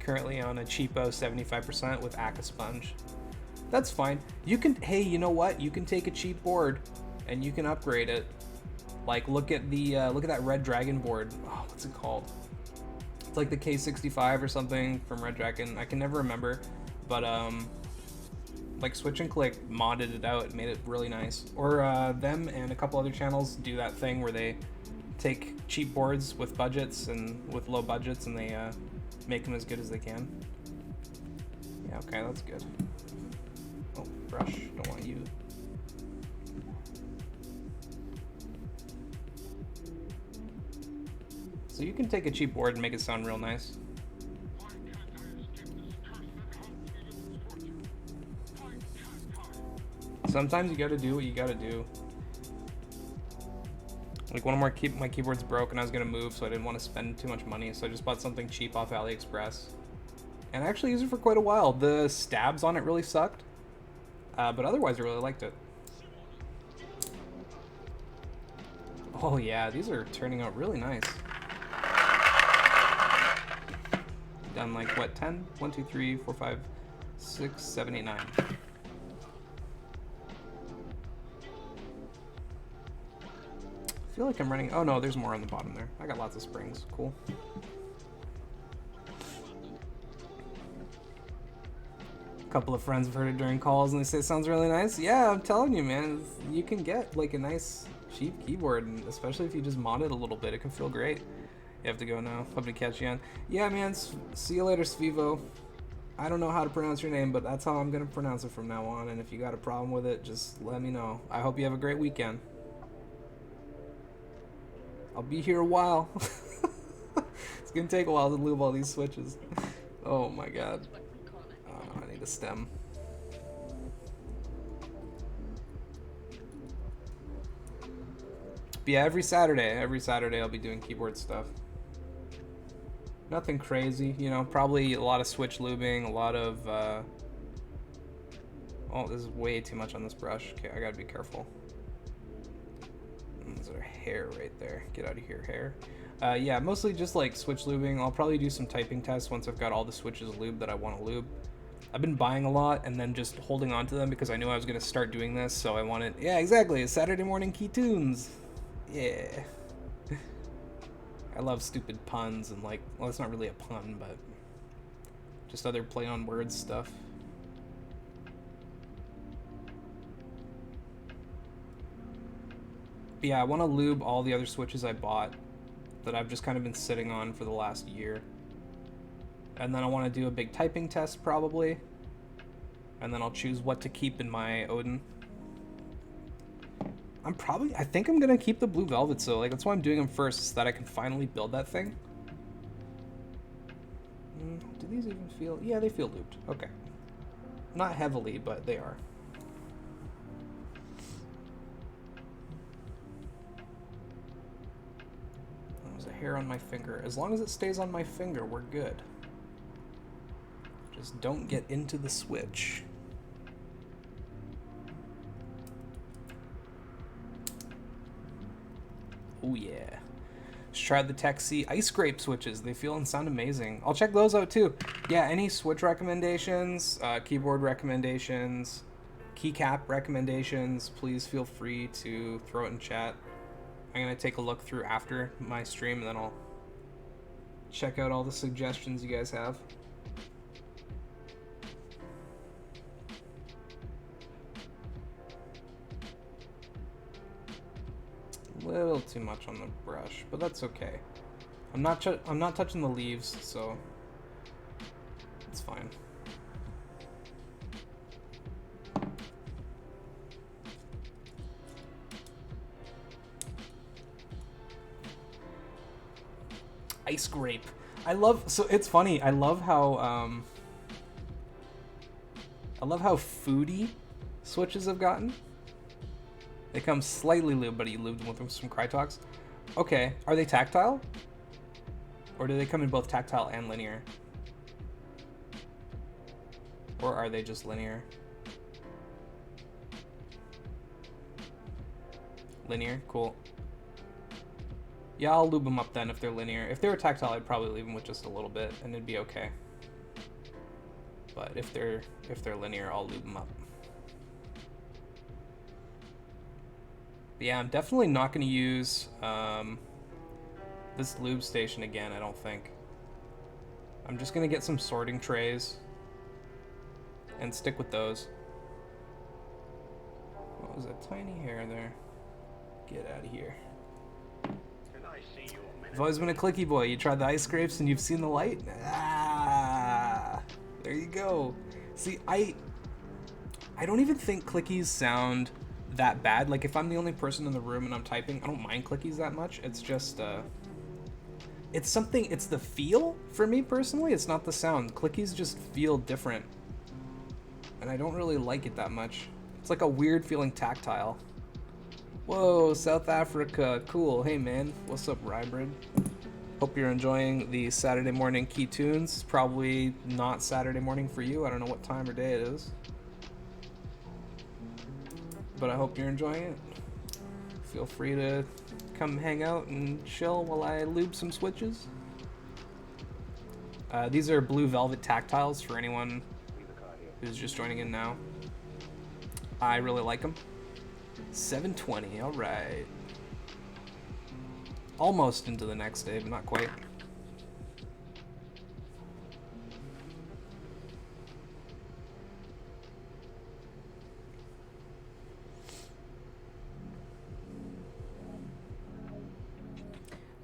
Currently on a cheapo 75% with Aka Sponge. That's fine. You can, hey, you know what? You can take a cheap board and you can upgrade it. Like, look at that Red Dragon board. Oh, what's it called? It's like the K65 or something from Red Dragon. I can never remember, but like Switch and Click modded it out and made it really nice. Or them and a couple other channels do that thing where they take cheap boards with budgets and with low budgets and they make them as good as they can. Yeah, okay, that's good. Oh, brush, don't want you. So you can take a cheap board and make it sound real nice. Sometimes you gotta do what you gotta do. Like one of my keyboards broke and I was gonna move, so I didn't want to spend too much money, so I just bought something cheap off AliExpress. And I actually used it for quite a while. The stabs on it really sucked, but otherwise I really liked it. Oh yeah, these are turning out really nice. Done like what, 10? 1, 2, 3, 4, 5, 6, 7, 8, 9. I feel like I'm running. Oh no, there's more on the bottom there. I got lots of springs. Cool. A couple of friends have heard it during calls and they say it sounds really nice. Yeah, I'm telling you, man, you can get like a nice cheap keyboard, and especially if you just mod it a little bit, it can feel great. You have to go now. Hope to catch you on. Yeah, man. See you later, Svivo. I don't know how to pronounce your name, but that's how I'm gonna pronounce it from now on. And if you got a problem with it, just let me know. I hope you have a great weekend. I'll be here a while. It's gonna take a while to lube all these switches. Oh my god. Oh no, I need a stem. But yeah, every Saturday I'll be doing keyboard stuff. Nothing crazy, you know, probably a lot of switch lubing, a lot of, oh, this is way too much on this brush. Okay, I gotta be careful. There's our hair right there. Get out of here, hair. Yeah, mostly just like switch lubing. I'll probably do some typing tests once I've got all the switches lubed that I want to lube. I've been buying a lot and then just holding on to them because I knew I was going to start doing this, so I wanted... Yeah, exactly, Saturday morning key tunes. Yeah. I love stupid puns and like... Well, it's not really a pun, but... just other play on words stuff. But yeah, I want to lube all the other switches I bought that I've just kind of been sitting on for the last year. And then I want to do a big typing test probably. And then I'll choose what to keep in my Odin. I think I'm going to keep the blue velvet, so like that's why I'm doing them first, so that I can finally build that thing. Do these even feel... Yeah, they feel lubed. Okay. Not heavily, but they are. There's a hair on my finger. As long as it stays on my finger, we're good. Just don't get into the switch. Oh yeah. Just tried the Tech C ice grape switches. They feel and sound amazing. I'll check those out too. Yeah, any switch recommendations, keyboard recommendations, keycap recommendations, please feel free to throw it in chat. I'm going to take a look through after my stream, and then I'll check out all the suggestions you guys have. A little too much on the brush, but that's okay. I'm not touching the leaves, so it's fine. Ice grape. So it's funny. I love how foodie switches have gotten. They come slightly lubed, but you lubed them with some Krytox. Okay, are they tactile? Or do they come in both tactile and linear? Or are they just linear? Linear, cool. Yeah, I'll lube them up then if they're linear. If they were tactile, I'd probably leave them with just a little bit, and it'd be okay. But if they're linear, I'll lube them up. But yeah, I'm definitely not going to use this lube station again, I don't think. I'm just going to get some sorting trays and stick with those. What was that tiny hair there? Get out of here. I've always been a clicky boy. You tried the ice scrapes and you've seen the light? Ah, there you go. See, I don't even think clickies sound that bad. Like, if I'm the only person in the room and I'm typing, I don't mind clickies that much. It's just, it's the feel for me personally. It's not the sound. Clickies just feel different. And I don't really like it that much. It's like a weird feeling tactile. Whoa, South Africa, cool. Hey man, what's up, Rybrid? Hope you're enjoying the Saturday morning key tunes. Probably not Saturday morning for you. I don't know what time or day it is. But I hope you're enjoying it. Feel free to come hang out and chill while I lube some switches. These are blue velvet tactiles for anyone who's just joining in now. I really like them. 720, alright. Almost into the next day, but not quite.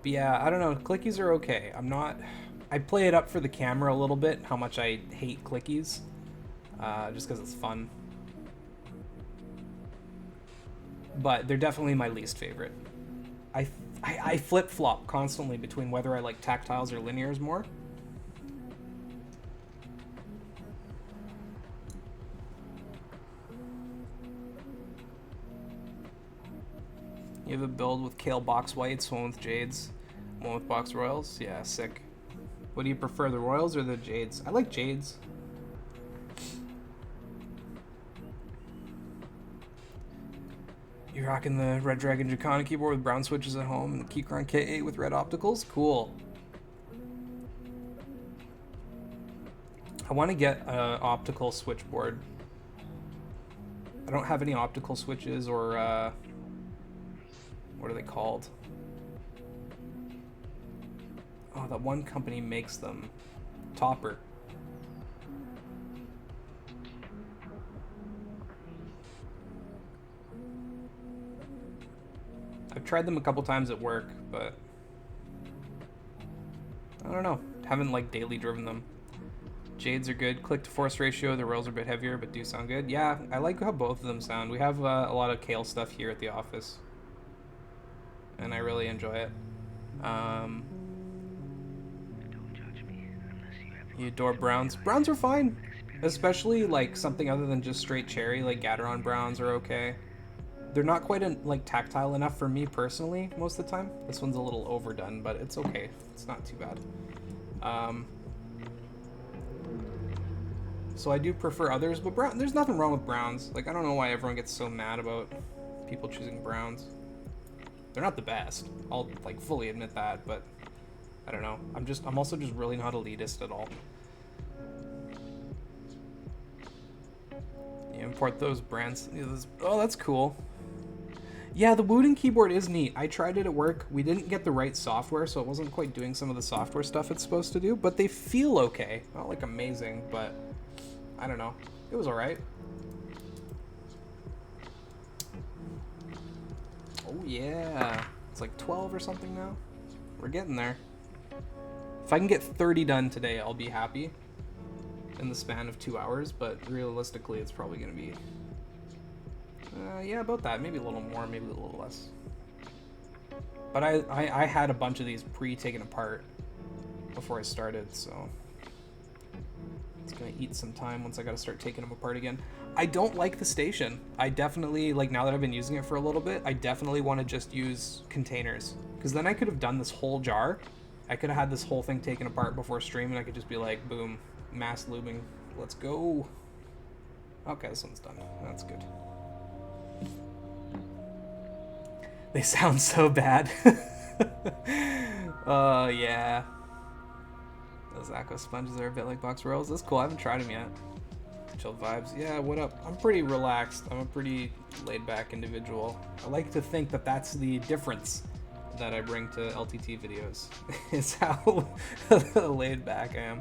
But yeah, I don't know, clickies are okay. I'm not I play it up for the camera a little bit, how much I hate clickies, just because it's fun. But they're definitely my least favorite. I flip-flop constantly between whether I like tactiles or linears more. You have a build with Kale Box Whites, one with Jades, one with Box Royals? Yeah, sick. What do you prefer, the Royals or the Jades? I like Jades. You're rocking the Red Dragon Draconic keyboard with brown switches at home and the Keychron K8 with red opticals? Cool. I want to get an optical switchboard. I don't have any optical switches or, what are they called? Oh, that one company makes them. Topper. I've tried them a couple times at work, but I don't know. Haven't like daily driven them. Jades are good. Click to force ratio. The Royals are a bit heavier, but do sound good. Yeah, I like how both of them sound. We have a lot of Kale stuff here at the office, and I really enjoy it. You adore browns. Browns are fine, especially like something other than just straight cherry. Like Gateron browns are okay. They're not quite like tactile enough for me personally most of the time. This one's a little overdone, but it's okay. It's not too bad. So I do prefer others, but brown. There's nothing wrong with browns. Like I don't know why everyone gets so mad about people choosing browns. They're not the best. I'll like fully admit that, but I don't know. I'm also just really not elitist at all. You import those brands. Oh, that's cool. Yeah, the Odin keyboard is neat. I tried it at work. We didn't get the right software, so it wasn't quite doing some of the software stuff it's supposed to do, but they feel okay. Not like amazing, but I don't know. It was alright. Oh yeah. It's like 12 or something now. We're getting there. If I can get 30 done today, I'll be happy in the span of 2 hours, but realistically, it's probably going to be yeah, about that. Maybe a little more, maybe a little less. But I had a bunch of these pre-taken apart before I started, so it's going to eat some time once I got to start taking them apart again. I don't like the station. I definitely, like now that I've been using it for a little bit, I definitely want to just use containers. Because then I could have done this whole jar. I could have had this whole thing taken apart before stream, and I could just be like, boom, mass lubing. Let's go. Okay, this one's done. That's good. They sound so bad. Yeah. Those Aqua sponges are a bit like box rolls. That's cool. I haven't tried them yet. Chill vibes. Yeah, what up? I'm pretty relaxed. I'm a pretty laid-back individual. I like to think that that's the difference that I bring to LTT videos. Is how laid back I am.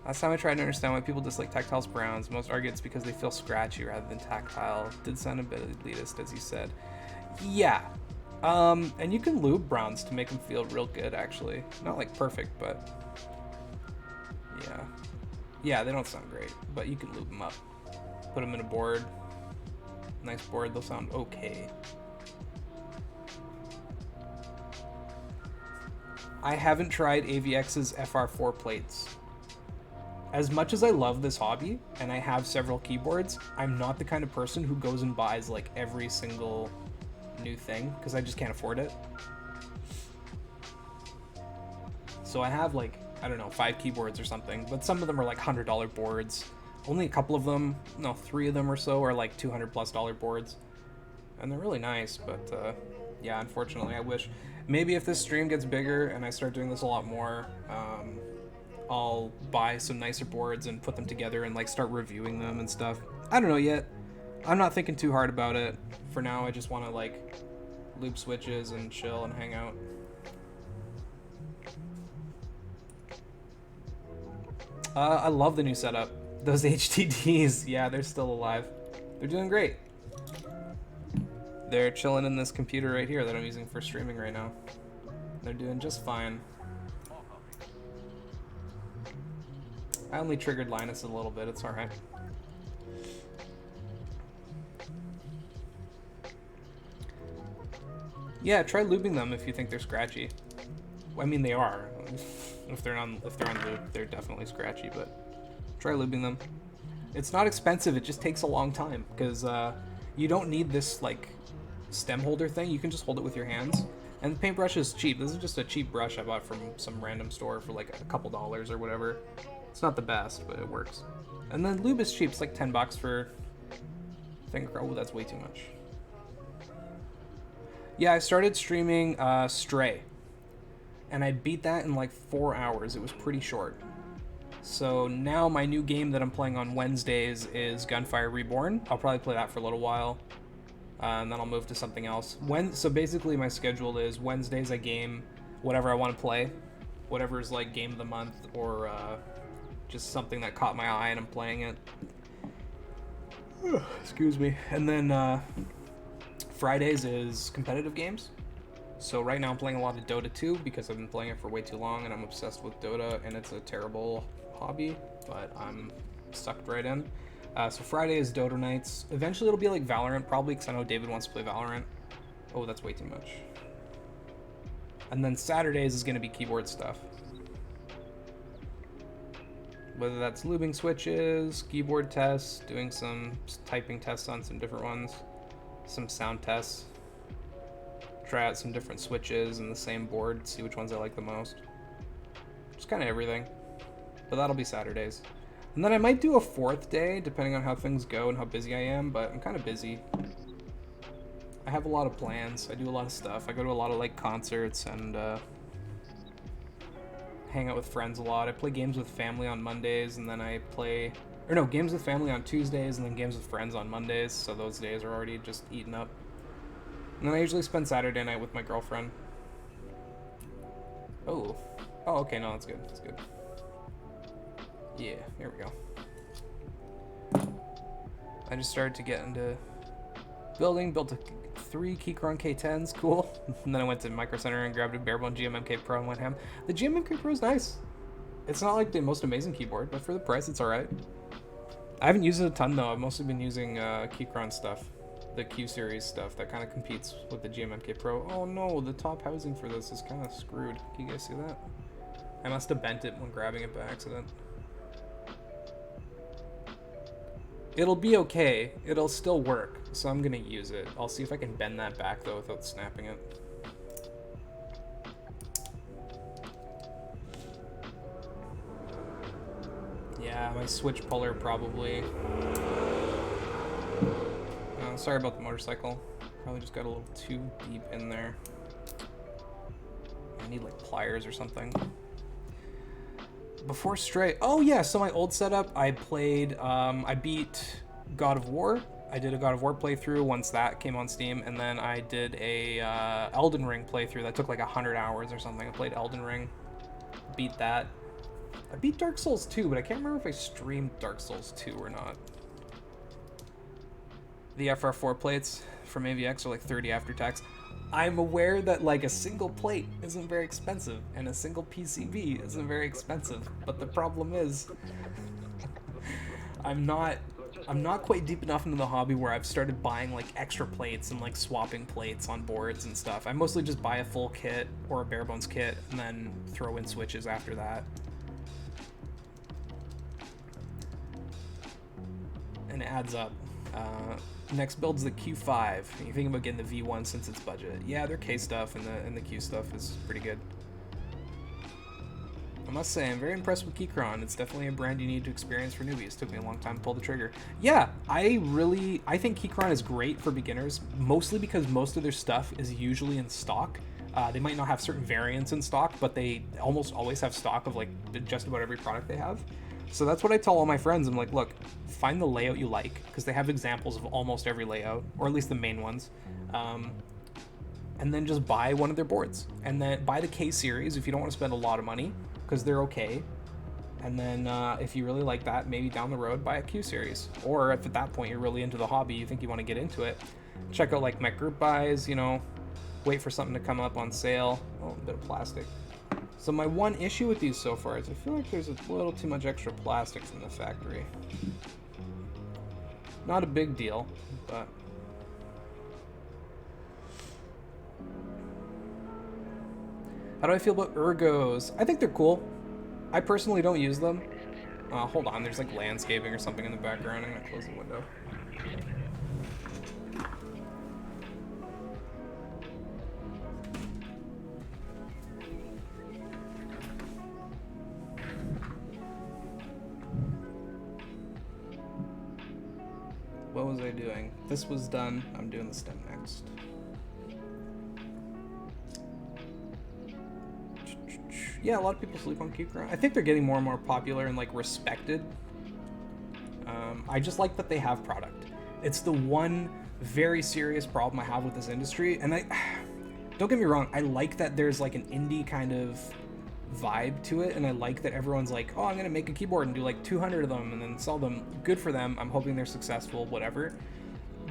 Last time I tried to understand why people dislike Tactiles browns, most argue it's because they feel scratchy rather than tactile. Did sound a bit elitist, as you said. Yeah. And you can lube browns to make them feel real good, actually. Not like perfect, but yeah. Yeah, they don't sound great, but you can lube them up. Put them in a board. Nice board, they'll sound okay. I haven't tried AVX's FR4 plates. As much as I love this hobby, and I have several keyboards, I'm not the kind of person who goes and buys like every single new thing, because I just can't afford it. So I have like, I don't know, 5 keyboards or something, but some of them are like $100 boards. Only a couple of them, no, 3 of them or so are like $200+ boards. And they're really nice, but yeah, unfortunately, I wish. Maybe if this stream gets bigger and I start doing this a lot more, I'll buy some nicer boards and put them together and like start reviewing them and stuff. I don't know yet. I'm not thinking too hard about it. For now, I just want to like loop switches and chill and hang out. I love the new setup. Those HDDs, yeah, they're still alive. They're doing great. They're chilling in this computer right here that I'm using for streaming right now. They're doing just fine. I only triggered Linus a little bit, it's alright. Yeah, try lubing them if you think they're scratchy. I mean, they are. if they're on lube, they're definitely scratchy, but try lubing them. It's not expensive, it just takes a long time, because you don't need this, like, stem holder thing. You can just hold it with your hands. And the paintbrush is cheap. This is just a cheap brush I bought from some random store for like a couple dollars or whatever. It's not the best, but it works. And then lube is cheap. It's like $10 for finger. Oh, that's way too much. Yeah, I started streaming Stray. And I beat that in like 4 hours. It was pretty short. So now my new game that I'm playing on Wednesdays is Gunfire Reborn. I'll probably play that for a little while. And then I'll move to something else. So basically my schedule is Wednesdays I game whatever I want to play. Whatever's like game of the month or just something that caught my eye and I'm playing it. Excuse me. And then Fridays is competitive games. So right now I'm playing a lot of Dota 2 because I've been playing it for way too long and I'm obsessed with Dota and it's a terrible hobby, but I'm sucked right in. So Friday is Dota nights. Eventually it'll be like Valorant, probably, because I know David wants to play Valorant. Oh, that's way too much. And then Saturdays is going to be keyboard stuff. Whether that's lubing switches, keyboard tests, doing some typing tests on some different ones, some sound tests. Try out some different switches in the same board, see which ones I like the most. Just kind of everything. But that'll be Saturdays. And then I might do a fourth day, depending on how things go and how busy I am, but I'm kind of busy. I have a lot of plans. I do a lot of stuff. I go to a lot of like concerts and hang out with friends a lot. I play games with family on Mondays, and then I play... Or no, games with family on Tuesdays, and then games with friends on Mondays, so those days are already just eaten up. And then I usually spend Saturday night with my girlfriend. Oh. Oh, okay, no, that's good. That's good. Yeah, here we go. I just started to get into building, built 3 Keychron K10s, cool. And then I went to Micro Center and grabbed a Barebone GMMK Pro and went ham. The GMMK Pro is nice. It's not like the most amazing keyboard, but for the price, it's alright. I haven't used it a ton though. I've mostly been using Keychron stuff, the Q series stuff that kind of competes with the GMMK Pro. Oh no, the top housing for this is kind of screwed. Can you guys see that? I must have bent it when grabbing it by accident. It'll be okay. It'll still work, so I'm gonna use it. I'll see if I can bend that back though without snapping it. Yeah, my switch puller probably. Sorry about the motorcycle. Probably just got a little too deep in there. I need like pliers or something. Before Stray, oh yeah, so my old setup, I played, I beat God of War. I did a God of War playthrough once that came on Steam, and then I did a Elden Ring playthrough that took like 100 hours or something. I played Elden Ring, beat that. I beat Dark Souls 2, but I can't remember if I streamed Dark Souls 2 or not. The FR4 plates from AVX are like 30 after tax. I'm aware that like a single plate isn't very expensive and a single PCB isn't very expensive, but the problem is I'm not quite deep enough into the hobby where I've started buying like extra plates and like swapping plates on boards and stuff. I mostly just buy a full kit or a bare bones kit and then throw in switches after that. And it adds up. Next build's the Q5. You think about getting the V1 since it's budget. Yeah, their K stuff and the Q stuff is pretty good. I must say, I'm very impressed with Keychron. It's definitely a brand you need to experience for newbies. It took me a long time to pull the trigger. Yeah, I think Keychron is great for beginners, mostly because most of their stuff is usually in stock. They might not have certain variants in stock, but they almost always have stock of like just about every product they have. So that's what I tell all my friends. I'm like, look, find the layout you like, because they have examples of almost every layout, or at least the main ones. And then just buy one of their boards. And then buy the K series if you don't want to spend a lot of money, because they're okay. And then if you really like that, maybe down the road, buy a Q series. Or if at that point you're really into the hobby, you think you want to get into it, check out like my group buys, you know, wait for something to come up on sale. Oh, a bit of plastic. So my one issue with these so far is I feel like there's a little too much extra plastics in the factory. Not a big deal, but... How do I feel about ergos? I think they're cool. I personally don't use them. Hold on, there's like landscaping or something in the background. I'm gonna close the window. What was I doing? This was done. I'm doing the stem next. Yeah, a lot of people sleep on keep ground. I think they're getting more and more popular and like respected. I just like that they have product. It's the one very serious problem I have with this industry, and I don't get me wrong, I like that there's like an indie kind of vibe to it, and I like that everyone's like, oh, I'm gonna make a keyboard and do like 200 of them and then sell them. Good for them. I'm hoping they're successful, whatever.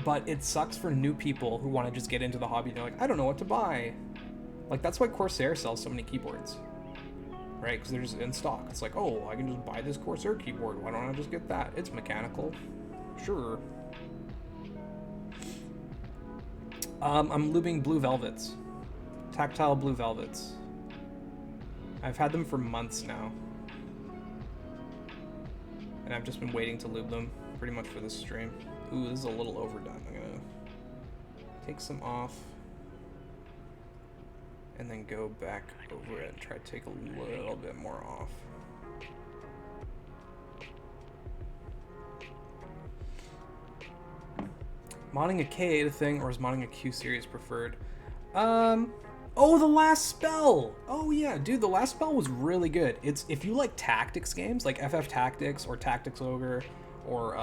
But it sucks for new people who want to just get into the hobby and they're like, I don't know what to buy. Like, that's why Corsair sells so many keyboards, right? Because they're just in stock. It's like, oh, I can just buy this Corsair keyboard. Why don't I just get that? It's mechanical. Sure. I'm lubing blue velvets. Tactile blue velvets. I've had them for months now. And I've just been waiting to lube them pretty much for this stream. Ooh, this is a little overdone. I'm gonna take some off and then go back over it and try to take a little bit more off. Modding a K8 a thing, or is modding a Q series preferred? Oh, the last spell! Oh yeah, dude, the last spell was really good. It's, if you like tactics games, like FF Tactics or Tactics Ogre or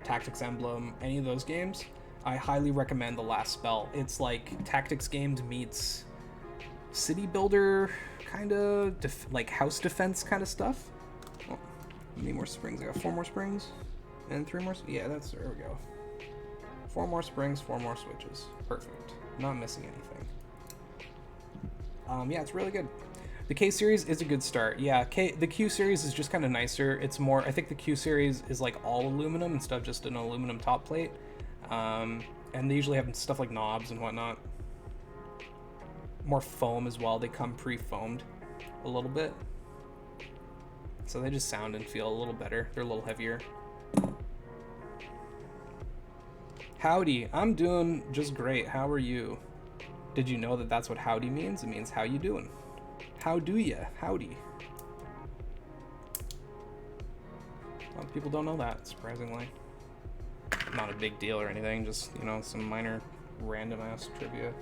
Tactics Emblem, any of those games, I highly recommend the last spell. It's like tactics games meets city builder kind of, like house defense kind of stuff. Oh, how many more springs? I got 4 more springs and 3 more. Yeah, that's, there we go. 4 more springs, 4 more switches. Perfect. Not missing anything. Yeah, it's really good. The K series is a good start. Yeah, the Q series is just kind of nicer. It's more, I think the Q series is like all aluminum instead of just an aluminum top plate. And they usually have stuff like knobs and whatnot. More foam as well. They come pre-foamed a little bit. So they just sound and feel a little better. They're a little heavier. Howdy, I'm doing just great. How are you? Did you know that that's what howdy means? It means how you doing. How do ya? Howdy. A lot of people don't know that, surprisingly. Not a big deal or anything, just, you know, some minor random ass trivia.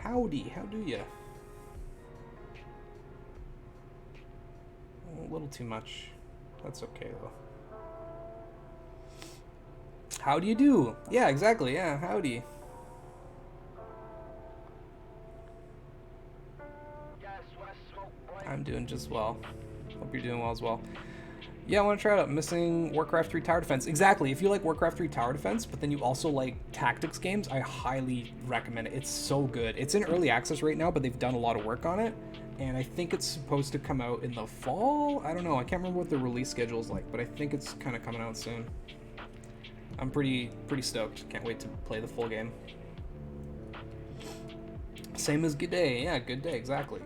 Howdy, how do ya? A little too much. That's okay though. How do you do? Yeah, exactly. Yeah, howdy. I'm doing just well. Hope you're doing well as well. Yeah, I want to try it out. Missing Warcraft 3 Tower Defense. Exactly. If you like Warcraft 3 Tower Defense, but then you also like tactics games, I highly recommend it. It's so good. It's in early access right now, but they've done a lot of work on it. And I think it's supposed to come out in the fall. I don't know. I can't remember what the release schedule is like, but I think it's kind of coming out soon. I'm pretty stoked. Can't wait to play the full game. Same as Good Day. Yeah, Good Day. Exactly.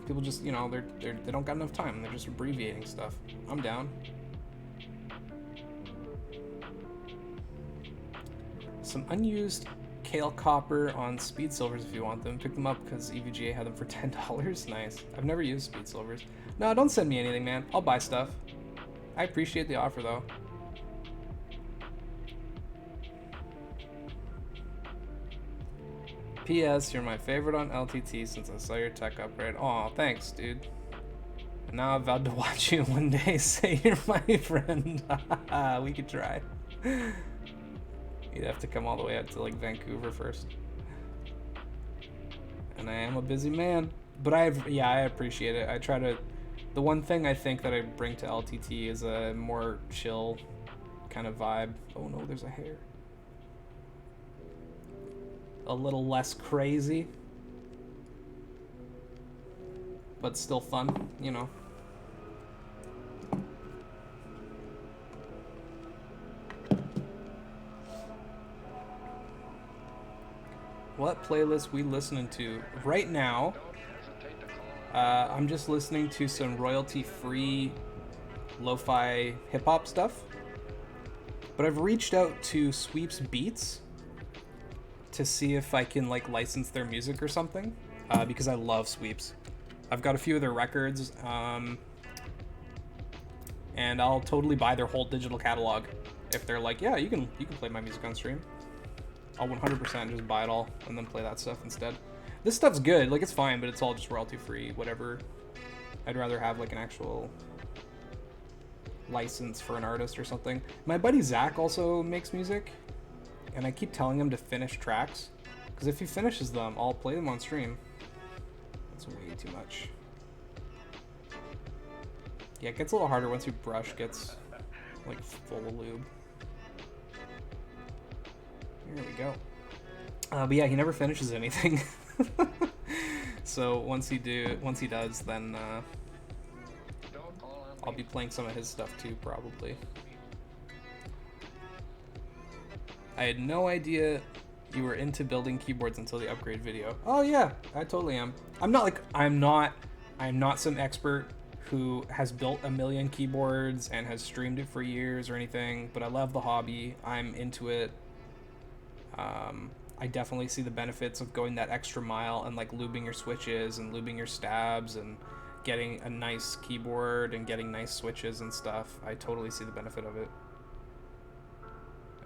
People just, you know, they don't got enough time. They're just abbreviating stuff. I'm down. Some unused Kale Copper on Speed Silvers if you want them. Pick them up because EVGA had them for $10. Nice. I've never used Speed Silvers. No, don't send me anything, man. I'll buy stuff. I appreciate the offer, though. P.S. You're my favorite on LTT since I saw your tech upgrade. Aw, thanks, dude. And now I vowed to watch you one day. Say you're my friend. We could try. You'd have to come all the way out to like Vancouver first. And I am a busy man, but I appreciate it. I try to. The one thing I think that I bring to LTT is a more chill kind of vibe. Oh no, there's a hair. a little less crazy, but still fun, you know. What playlist we listening to right now? I'm just listening to some royalty-free lo-fi hip-hop stuff. But I've reached out to Sweeps Beats to see if I can like license their music or something, because I love Sweeps. I've got a few of their records, and I'll totally buy their whole digital catalog if they're like, yeah, you can play my music on stream. I'll 100% just buy it all and then play that stuff instead. This stuff's good, like it's fine, but it's all just royalty free, whatever. I'd rather have like an actual license for an artist or something. My buddy Zach also makes music, and I keep telling him to finish tracks, because if he finishes them, I'll play them on stream. That's way too much. Yeah, it gets a little harder once your brush gets like full of lube. Here we go. But yeah, he never finishes anything. So once he does, then I'll be playing some of his stuff too, probably. I had no idea you were into building keyboards until the upgrade video. Oh yeah, I totally am. I'm not some expert who has built a million keyboards and has streamed it for years or anything, but I love the hobby. I'm into it. I definitely see the benefits of going that extra mile and like lubing your switches and lubing your stabs and getting a nice keyboard and getting nice switches and stuff. I totally see the benefit of it.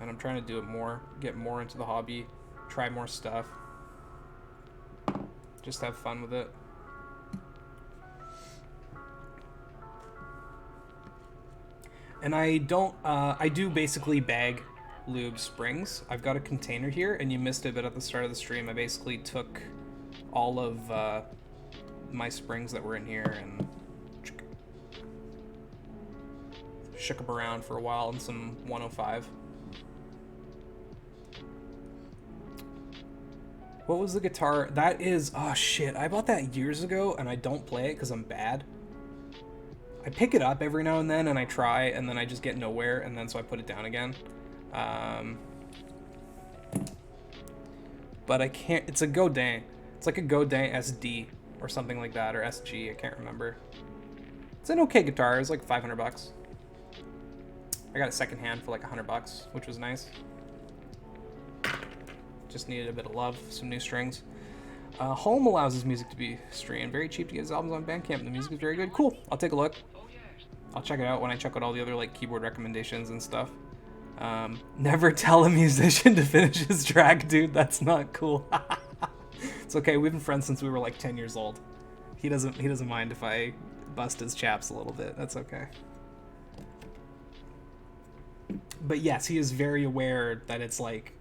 And I'm trying to do it more, get more into the hobby, try more stuff. Just have fun with it. And I do basically bag lube springs. I've got a container here, and you missed it, but at the start of the stream I basically took all of my springs that were in here and shook them around for a while in some 105. What was the guitar? That is, oh shit, I bought that years ago and I don't play it because I'm bad. I pick it up every now and then I try, and then I just get nowhere, and then so I put it down again. But I can't, it's a Godin. It's like a Godin SD or something like that, or SG, I can't remember. It's an okay guitar, it's like 500 bucks. I got it secondhand for like 100 bucks, which was nice. Just needed a bit of love, some new strings. Home allows his music to be streamed. Very cheap to get his albums on Bandcamp. The music is very good. Cool, I'll take a look. I'll check it out when I check out all the other like keyboard recommendations and stuff. Never tell a musician to finish his track, dude. That's not cool. It's okay. We've been friends since we were like 10 years old. He doesn't mind if I bust his chaps a little bit. That's okay. But yes, he is very aware that it's like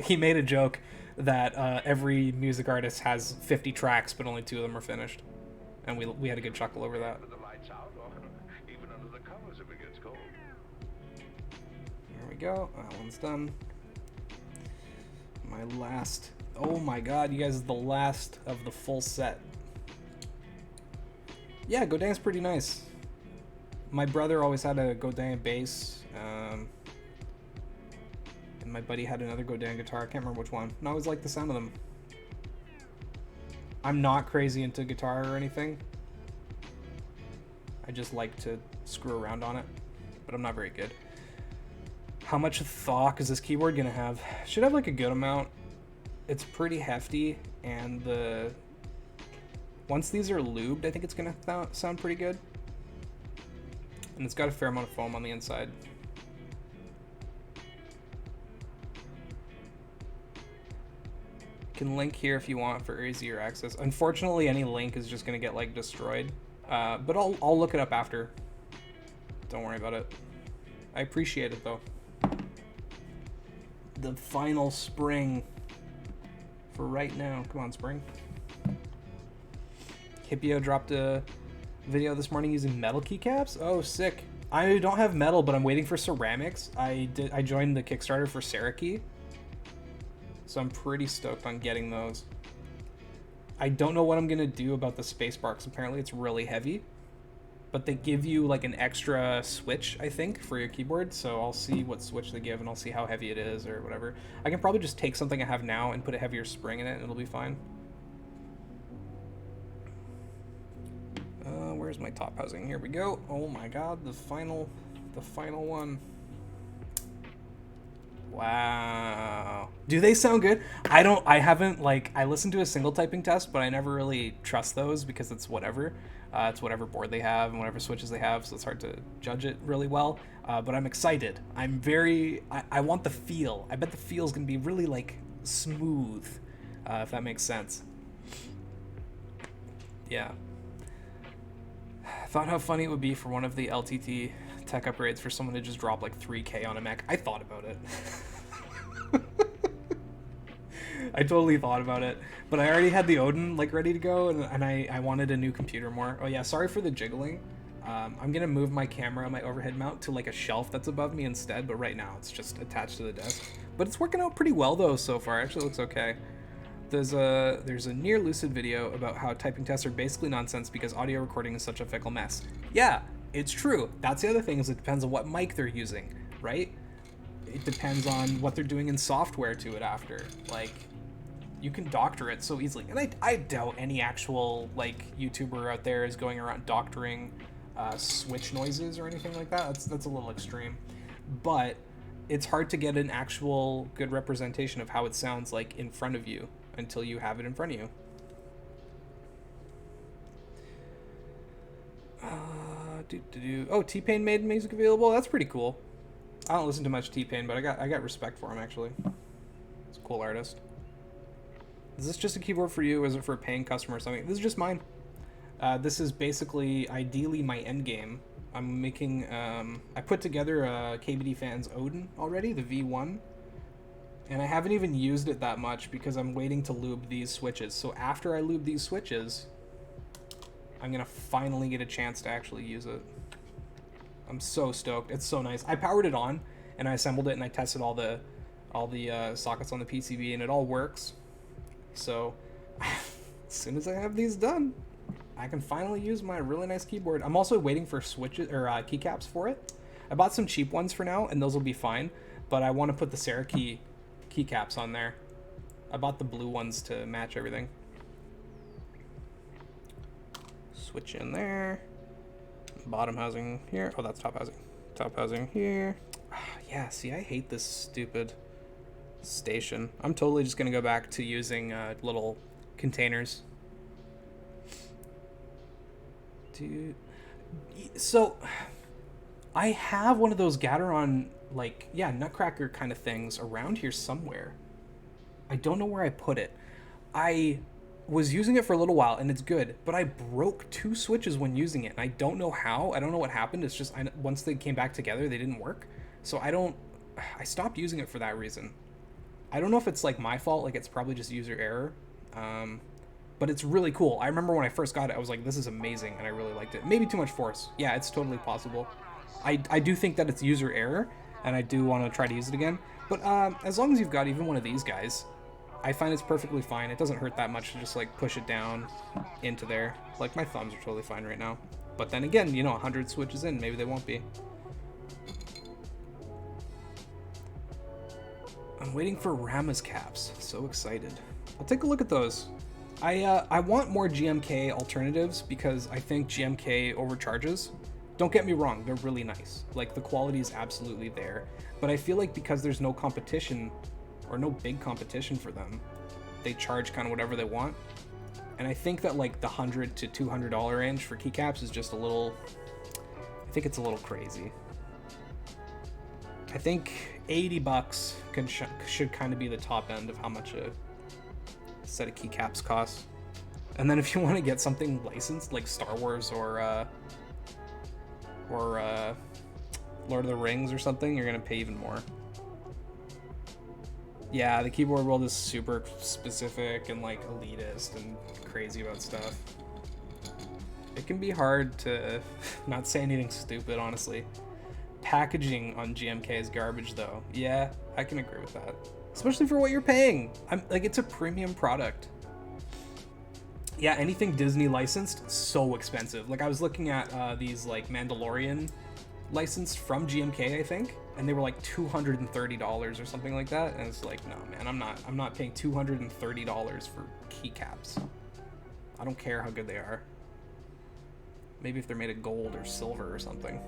he made a joke that every music artist has 50 tracks, but only 2 of them are finished, and we had a good chuckle over that. There we go. That one's done. My last. Oh my god, you guys are the last of the full set. Yeah, Godin's pretty nice. My brother always had a Godin bass. And my buddy had another Godin guitar. I can't remember which one. And I always liked the sound of them. I'm not crazy into guitar or anything. I just like to screw around on it. But I'm not very good. How much thawk is this keyboard gonna have? Should have like a good amount. It's pretty hefty, and once these are lubed, I think it's gonna sound pretty good. And it's got a fair amount of foam on the inside. Can link here if you want for easier access. Unfortunately, any link is just gonna get like destroyed. But I'll look it up after. Don't worry about it. I appreciate it though. The final spring for right now. Come on, spring. Hippio dropped a video this morning using metal keycaps. Oh, sick. I don't have metal, but I'm waiting for ceramics. I joined the Kickstarter for Cerakey. So I'm pretty stoked on getting those. I don't know what I'm gonna do about the spacebar, because apparently it's really heavy. But they give you like an extra switch, I think, for your keyboard. So I'll see what switch they give, and I'll see how heavy it is or whatever. I can probably just take something I have now and put a heavier spring in it, and it'll be fine. Where's my top housing? Here we go. Oh my god, the final one. Wow. Do they sound good? I haven't, like, I listened to a single typing test, but I never really trust those because it's whatever. It's whatever board they have and whatever switches they have, so it's hard to judge it really well. But I'm excited. I want the feel. I bet the feel's gonna be really, like, smooth, if that makes sense. Yeah. Thought how funny it would be for one of the LTT tech upgrades for someone to just drop like 3K on a mech. I thought about it. I totally thought about it, but I already had the Odin like ready to go, and I wanted a new computer more. Oh yeah, sorry for the jiggling. I'm gonna move my camera on my overhead mount to like a shelf that's above me instead, but right now it's just attached to the desk. But it's working out pretty well though so far. Actually looks okay. There's a near lucid video about how typing tests are basically nonsense because audio recording is such a fickle mess. Yeah, it's true. That's the other thing, is it depends on what mic they're using, right? It depends on what they're doing in software to it after. Like, you can doctor it so easily. And I doubt any actual, like, YouTuber out there is going around doctoring switch noises or anything like that. That's a little extreme. But it's hard to get an actual good representation of how it sounds like in front of you until you have it in front of you. Oh, T-Pain made music available? That's pretty cool. I don't listen to much T-Pain, but I got respect for him, actually. He's a cool artist. Is this just a keyboard for you, or is it for a paying customer or something? This is just mine. This is basically, ideally, my end game. I'm making, I put together a KBD Fans Odin already, the V1. And I haven't even used it that much because I'm waiting to lube these switches. So after I lube these switches, I'm gonna finally get a chance to actually use it. I'm so stoked. It's so nice. I powered it on and I assembled it and I tested all the sockets on the PCB, and it all works. So as soon as I have these done, I can finally use my really nice keyboard. I'm also waiting for switches or keycaps for it. I bought some cheap ones for now, and those will be fine. But I want to put the Sarah keycaps on there. I bought the blue ones to match everything. Switch in there. Bottom housing here. Oh, that's top housing. Top housing here. Yeah, see, I hate this stupid station. I'm totally just gonna go back to using little containers. Dude, so I have one of those Gateron, like, yeah, nutcracker kind of things around here somewhere. I don't know where I put it. I was using it for a little while and it's good, but I broke 2 switches when using it, and I don't know how. I don't know what happened. It's just once they came back together, they didn't work. So I stopped using it for that reason. I don't know if it's like my fault, like it's probably just user error. But it's really cool. I remember when I first got it, I was like, this is amazing, and I really liked it. Maybe too much force. Yeah, it's totally possible. I do think that it's user error, and I do want to try to use it again. But as long as you've got even one of these guys, I find it's perfectly fine. It doesn't hurt that much to just like push it down into there. Like, my thumbs are totally fine right now. But then again, you know, 100 switches in, maybe they won't be. I'm waiting for Rama's caps. So excited. I'll take a look at those. I want more GMK alternatives because I think GMK overcharges. Don't get me wrong, they're really nice. Like, the quality is absolutely there. But I feel like because there's no competition, or no big competition for them, they charge kind of whatever they want. And I think that like the $100 to $200 range for keycaps is just a little, I think it's a little crazy. I think 80 bucks should kind of be the top end of how much a set of keycaps costs. And then if you want to get something licensed like Star Wars or Lord of the Rings or something, you're gonna pay even more. Yeah, the keyboard world is super specific and like elitist and crazy about stuff. It can be hard to not say anything stupid, honestly. Packaging on GMK is garbage though. Yeah, I can agree with that. especially for what you're paying. I'm like, it's a premium product. Yeah, anything Disney licensed, so expensive. Like I was looking at these like Mandalorian licensed from GMK, I think, and they were like $230 or something like that. And it's like, no, man, I'm not paying $230 for keycaps. I don't care how good they are. Maybe if they're made of gold or silver or something.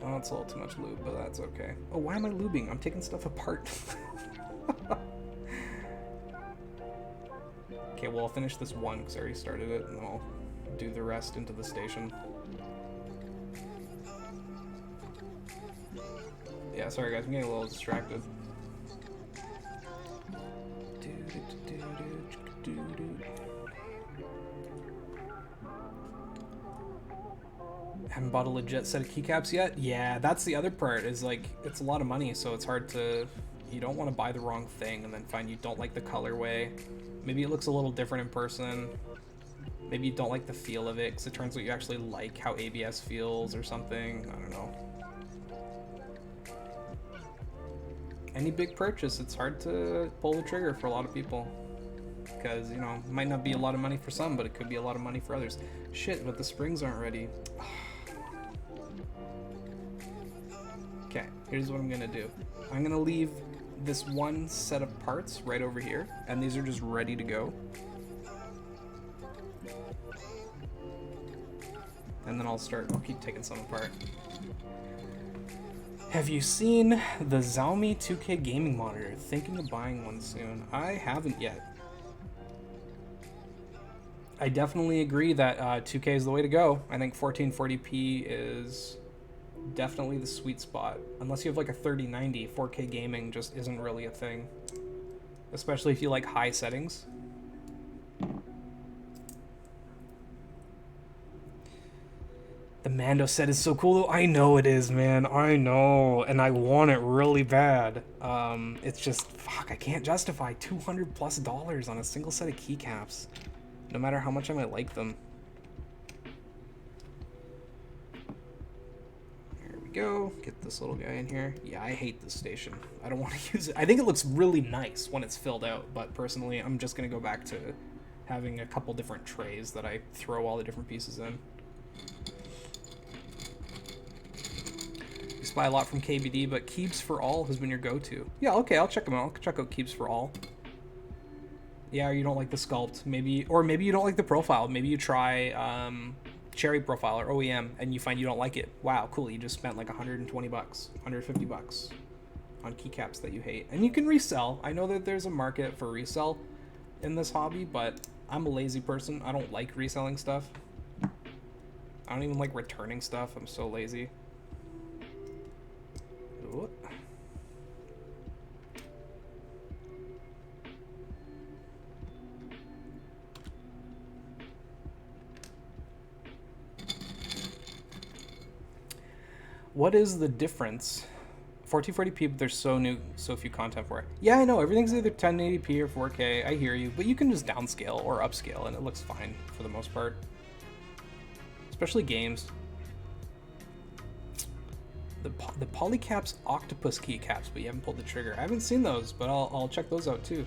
Oh, it's a little too much lube, but that's okay. Oh, why am I lubing? I'm taking stuff apart. Okay, well, I'll finish this one because I already started it, and then I'll do the rest into the station. Yeah, sorry guys, I'm getting a little distracted. Haven't bought a legit set of keycaps yet? Yeah, that's the other part, is like, it's a lot of money, so it's hard to... You don't want to buy the wrong thing and then find you don't like the colorway. Maybe it looks a little different in person. Maybe you don't like the feel of it, because it turns out you actually like how ABS feels or something. I don't know. Any big purchase, it's hard to pull the trigger for a lot of people. Because, you know, it might not be a lot of money for some, but it could be a lot of money for others. Shit, but the springs aren't ready. Okay, here's what I'm gonna do. I'm gonna leave this one set of parts right over here, and these are just ready to go. And then I'll keep taking some apart. Have you seen the Xiaomi 2K gaming monitor? Thinking of buying one soon. I haven't yet. I definitely agree that 2K is the way to go. I think 1440p is definitely the sweet spot. Unless you have like a 3090, 4K gaming just isn't really a thing. Especially if you like high settings. The Mando set is so cool though. I know it is, man. I know. And I want it really bad. It's just, fuck, I can't justify $200+ on a single set of keycaps. No matter how much I might like them. There we go. Get this little guy in here. Yeah, I hate this station. I don't want to use it. I think it looks really nice when it's filled out, but personally, I'm just going to go back to having a couple different trays that I throw all the different pieces in. You buy a lot from KBD, but Keeps for All has been your go-to. Yeah, okay, I'll check them out. I'll check out Keeps for All. Yeah, you don't like the sculpt, maybe, or maybe you don't like the profile. Maybe you try Cherry Profile or OEM and you find you don't like it. Wow, cool, you just spent like $120, $150 on keycaps that you hate. And you can resell. I know that there's a market for resell in this hobby, but I'm a lazy person. I don't like reselling stuff. I don't even like returning stuff. I'm so lazy. Ooh. What is the difference? 1440p, but there's so few content for it. Yeah, I know, everything's either 1080p or 4K, I hear you, but you can just downscale or upscale and it looks fine for the most part. Especially games. The Polycaps Octopus keycaps, but you haven't pulled the trigger. I haven't seen those, but I'll check those out too.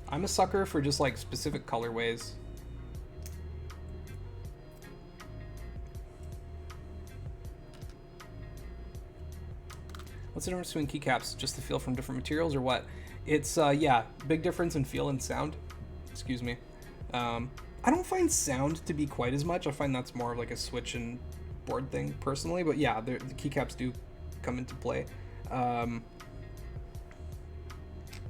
I'm a sucker for just like specific colorways. What's the difference between keycaps? Just the feel from different materials or what? It's, yeah, big difference in feel and sound. Excuse me. I don't find sound to be quite as much. I find that's more of like a switch and board thing personally, but yeah, the keycaps do come into play.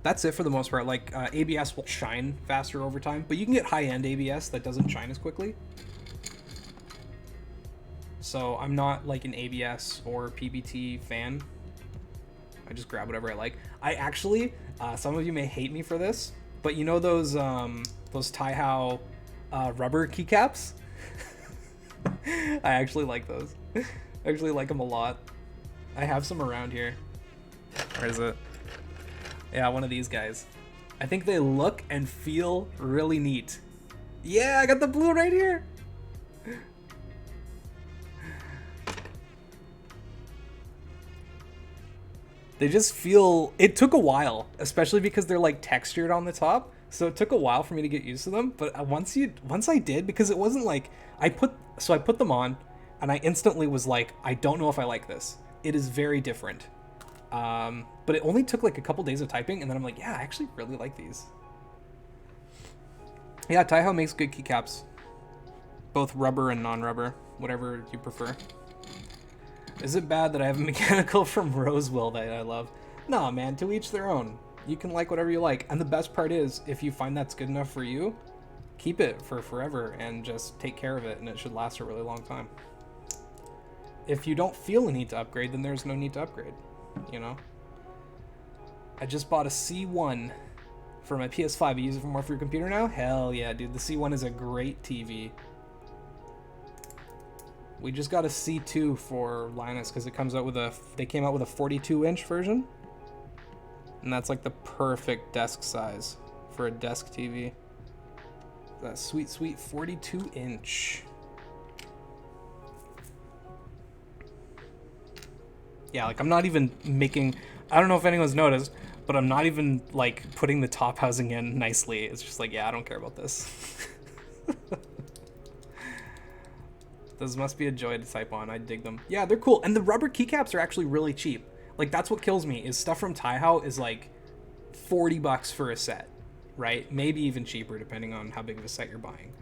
That's it for the most part. Like, ABS will shine faster over time, but you can get high-end ABS that doesn't shine as quickly. So I'm not like an ABS or PBT fan. I just grab whatever I like. I actually, some of you may hate me for this, but you know those Taihao rubber keycaps? I actually like those. I actually like them a lot. I have some around here. Where is it? Yeah, one of these guys. I think they look and feel really neat. Yeah, I got the blue right here. They just feel, it took a while, especially because they're like textured on the top. So it took a while for me to get used to them, but once I did, because it wasn't like I put them on and I instantly was like, I don't know if I like this. It is very different. But it only took like a couple days of typing, and then I'm like, yeah, I actually really like these. Yeah, Taiho makes good keycaps. Both rubber and non-rubber, whatever you prefer. Is it bad that I have a mechanical from Roseville that I love? No, man, to each their own. You can like whatever you like. And the best part is, if you find that's good enough for you, keep it for forever and just take care of it, and it should last a really long time. If you don't feel a need to upgrade, then there's no need to upgrade, you know? I just bought a C1 for my PS5. I use it for more for your computer now? Hell yeah, dude. The C1 is a great TV. We just got a C2 for Linus because it comes out with they came out with a 42-inch version. And that's like the perfect desk size for a desk TV. That sweet, sweet 42-inch. Yeah, like I'm not even making, I don't know if anyone's noticed, but I'm not even like putting the top housing in nicely. It's just like, yeah, I don't care about this. Those must be a joy to type on. I dig them. Yeah, they're cool. And the rubber keycaps are actually really cheap. Like, that's what kills me, is stuff from Taiho is like $40 for a set, right? Maybe even cheaper depending on how big of a set you're buying.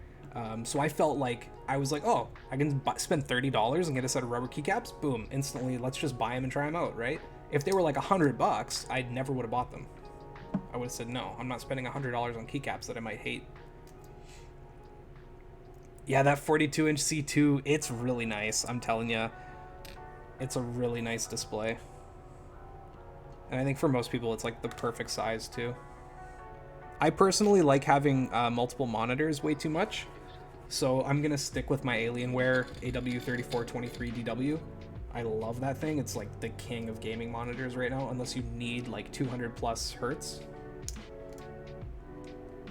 So I felt like, I was like, oh, I can spend $30 and get a set of rubber keycaps? Boom, instantly, let's just buy them and try them out, right? If they were like $100, I never would have bought them. I would have said, no, I'm not spending $100 on keycaps that I might hate. Yeah, that 42-inch C2, it's really nice. I'm telling you, it's a really nice display. And I think for most people, it's like the perfect size too. I personally like having multiple monitors way too much. So I'm going to stick with my Alienware AW3423DW. I love that thing. It's like the king of gaming monitors right now, unless you need like 200 plus hertz.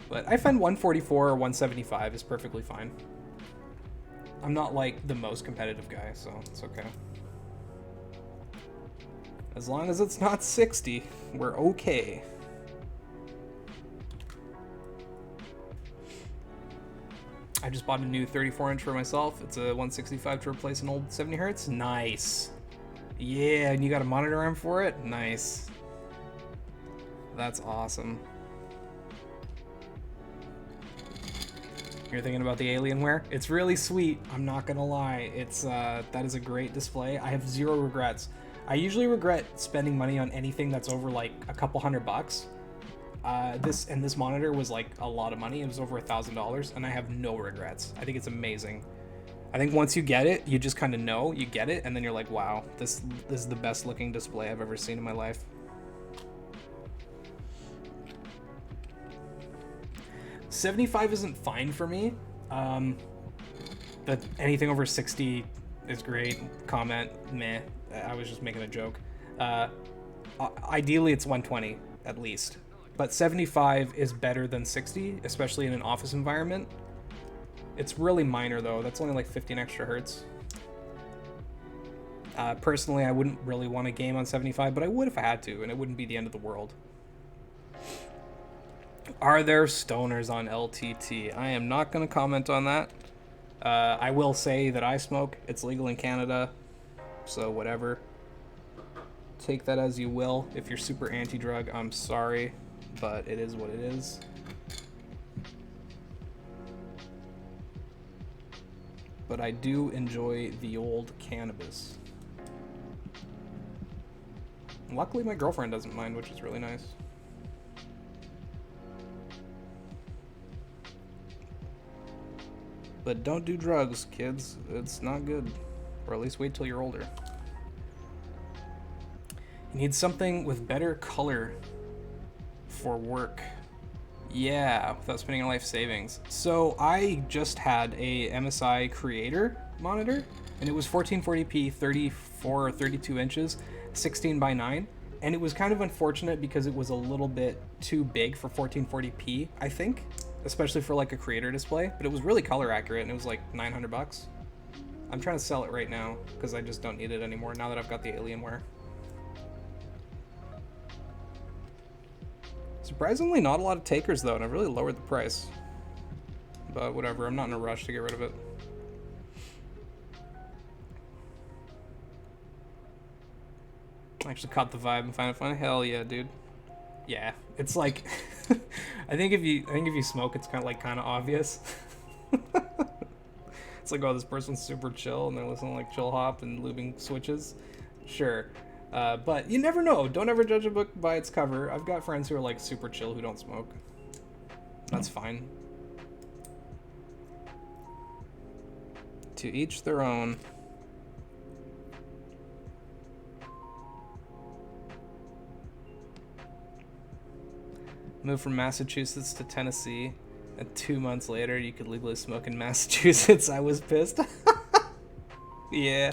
But I find 144 or 175 is perfectly fine. I'm not like the most competitive guy, so it's okay. As long as it's not 60, we're okay. I just bought a new 34-inch for myself. It's a 165 to replace an old 70 hertz. Nice. Yeah, and you got a monitor arm for it? Nice. That's awesome. You're thinking about the Alienware? It's really sweet, I'm not gonna lie. It's that is a great display. I have zero regrets. I usually regret spending money on anything that's over like a couple $100. This monitor was like a lot of money. It was over $1,000, and I have no regrets. I think it's amazing. I think once you get it, you just kind of know you get it, and then you're like, wow, this is the best looking display I've ever seen in my life. $75 isn't fine for me. But anything over 60 is great. Comment, meh. I was just making a joke. Ideally, it's 120 at least. But 75 is better than 60, especially in an office environment. It's really minor though. That's only like 15 extra hertz. Personally, I wouldn't really want a game on 75, but I would if I had to, and it wouldn't be the end of the world. Are there stoners on LTT? I am not going to comment on that. I will say that I smoke. It's legal in Canada, so whatever. Take that as you will. If you're super anti-drug, I'm sorry, but it is what it is. But I do enjoy the old cannabis. Luckily, my girlfriend doesn't mind, which is really nice. But don't do drugs, kids. It's not good. Or at least wait till you're older. You need something with better color for work. Yeah, without spending your life savings. So I just had a MSI Creator monitor, and it was 1440p, 34 or 32 inches, 16 by 9. And it was kind of unfortunate because it was a little bit too big for 1440p, I think. Especially for like a creator display, but it was really color accurate, and it was like $900. I'm trying to sell it right now because I just don't need it anymore now that I've got the Alienware. Surprisingly, not a lot of takers, though, and I've really lowered the price. But whatever, I'm not in a rush to get rid of it. I actually caught the vibe and find it funny. Hell yeah, dude. Yeah, it's like, I think if you smoke, it's kind of obvious. It's like, oh, this person's super chill, and they're listening to like chill hop and Lubing switches. Sure, but you never know. Don't ever judge a book by its cover. I've got friends who are like super chill who don't smoke. That's fine. To each their own. Moved from Massachusetts to Tennessee, and 2 months later you could legally smoke in Massachusetts. I was pissed. Yeah.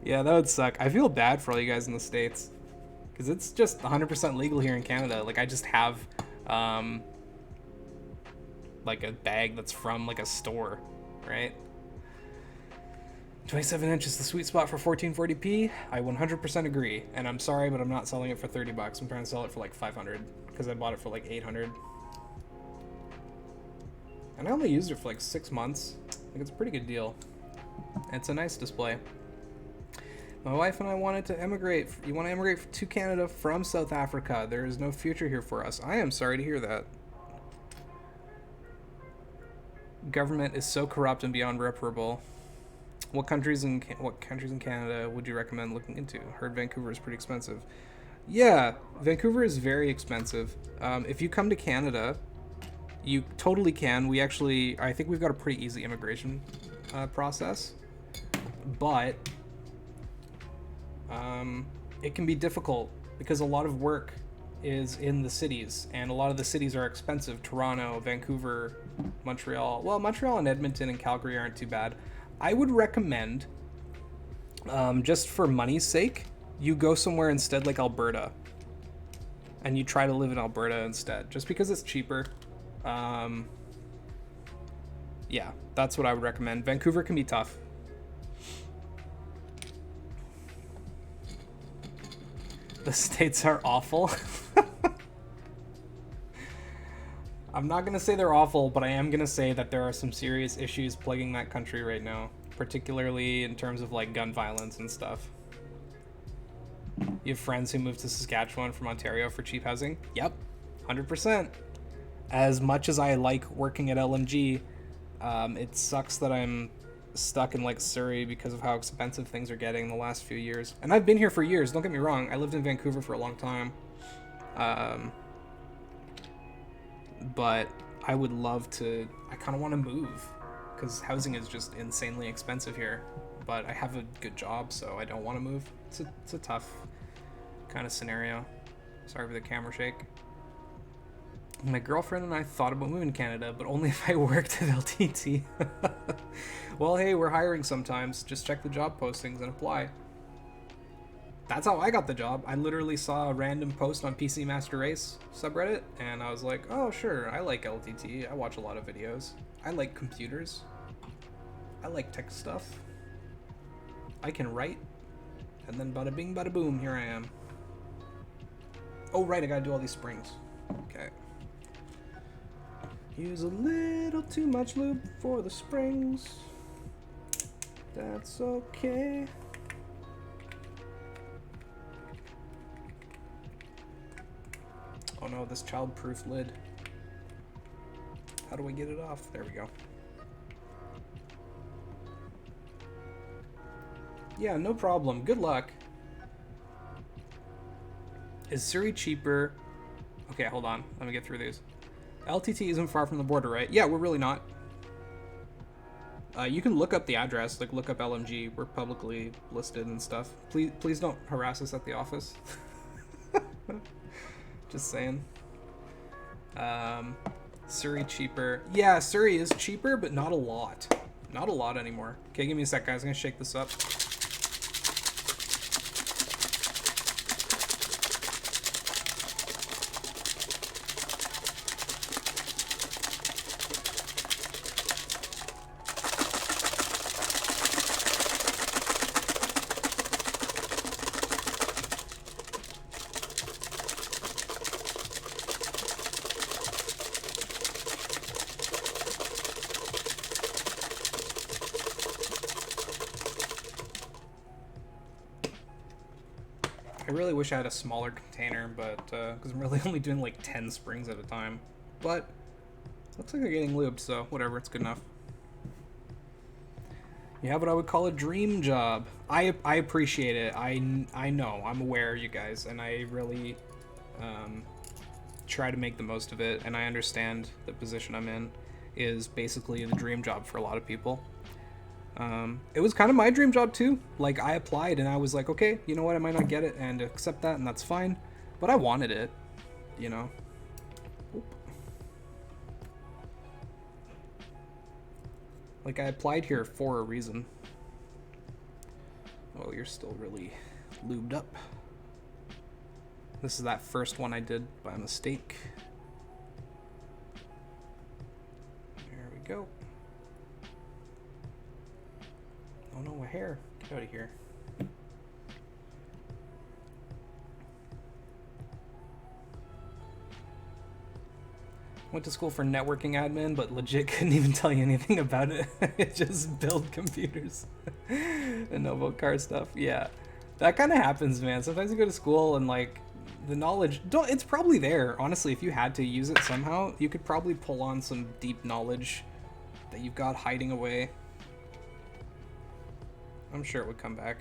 Yeah, that would suck. I feel bad for all you guys in the States, because it's just 100% legal here in Canada. Like, I just have like a bag that's from like a store, right? 27 inches the sweet spot for 1440p. I 100% agree, and I'm sorry, but I'm not selling it for $30. I'm trying to sell it for like 500 because I bought it for like 800, and I only used it for like 6 months. Like, it's a pretty good deal. It's a nice display. My wife and I wanted to emigrate. You want to emigrate to Canada from South Africa. There is no future here for us. I am sorry to hear that. Government is so corrupt and beyond reparable. What countries in Canada would you recommend looking into? Heard Vancouver is pretty expensive. Yeah, Vancouver is very expensive. If you come to Canada, you totally can. I think we've got a pretty easy immigration process, but it can be difficult because a lot of work is in the cities, and a lot of the cities are expensive. Toronto, Vancouver, Montreal. Well, Montreal and Edmonton and Calgary aren't too bad. I would recommend, just for money's sake, you go somewhere instead like Alberta, and you try to live in Alberta instead, just because it's cheaper. Yeah, that's what I would recommend. Vancouver can be tough. The States are awful. I'm not going to say they're awful, but I am going to say that there are some serious issues plaguing that country right now, particularly in terms of like gun violence and stuff. You have friends who moved to Saskatchewan from Ontario for cheap housing? Yep, 100%. As much as I like working at LMG, it sucks that I'm stuck in like Surrey because of how expensive things are getting the last few years. And I've been here for years, don't get me wrong. I lived in Vancouver for a long time. But I would love to, I kind of want to move because housing is just insanely expensive here. But I have a good job, so I don't want to move. It's a tough kind of scenario. Sorry for the camera shake. My girlfriend and I thought about moving to Canada, but only if I worked at LTT. Well, hey, we're hiring sometimes. Just check the job postings and apply. That's how I got the job. I literally saw a random post on PC Master Race subreddit, and I was like, oh, sure, I like LTT. I watch a lot of videos. I like computers. I like tech stuff. I can write. And then bada bing, bada boom, here I am. Oh, right, I gotta do all these springs. Okay. Use a little too much lube for the springs. That's okay. Oh no, this child-proof lid. How do I get it off? There we go. Yeah, no problem. Good luck. Is Surrey cheaper? Okay, hold on. Let me get through these. LTT isn't far from the border, right? Yeah, we're really not. You can look up the address, like look up LMG. We're publicly listed and stuff. Please don't harass us at the office. Just saying. Surrey cheaper. Yeah, Surrey is cheaper, but not a lot. Not a lot anymore. Okay, give me a sec, guys. I'm gonna shake this up. I really wish I had a smaller container, but because I'm really only doing like 10 springs at a time. But looks like they're getting lubed, so whatever, it's good enough. You have what I would call a dream job. I appreciate it. I know, I'm aware, you guys, and I really try to make the most of it, and I understand the position I'm in is basically the dream job for a lot of people. It was kind of my dream job too. Like, I applied and I was like, okay, you know what, I might not get it and accept that, and that's fine, but I wanted it, you know. Oop. Like, I applied here for a reason. Oh, you're still really lubed up. This is that first one I did by mistake. There we go. Oh no, a hair. Get out of here. Went to school for networking admin, but legit couldn't even tell you anything about it. It just build computers and Novo car stuff. Yeah, that kind of happens, man. Sometimes you go to school and like the knowledge, it's probably there. Honestly, if you had to use it somehow, you could probably pull on some deep knowledge that you've got hiding away. I'm sure it would come back.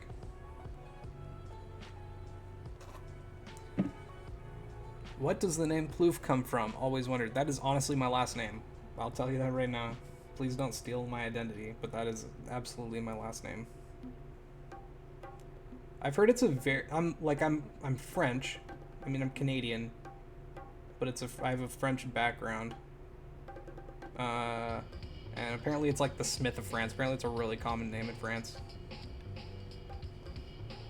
What does the name Plouf come from? Always wondered. That is honestly my last name. I'll tell you that right now. Please don't steal my identity, but that is absolutely my last name. I've heard it's a very... I'm French. I mean, I'm Canadian. But I have a French background. And apparently it's like the Smith of France. Apparently it's a really common name in France.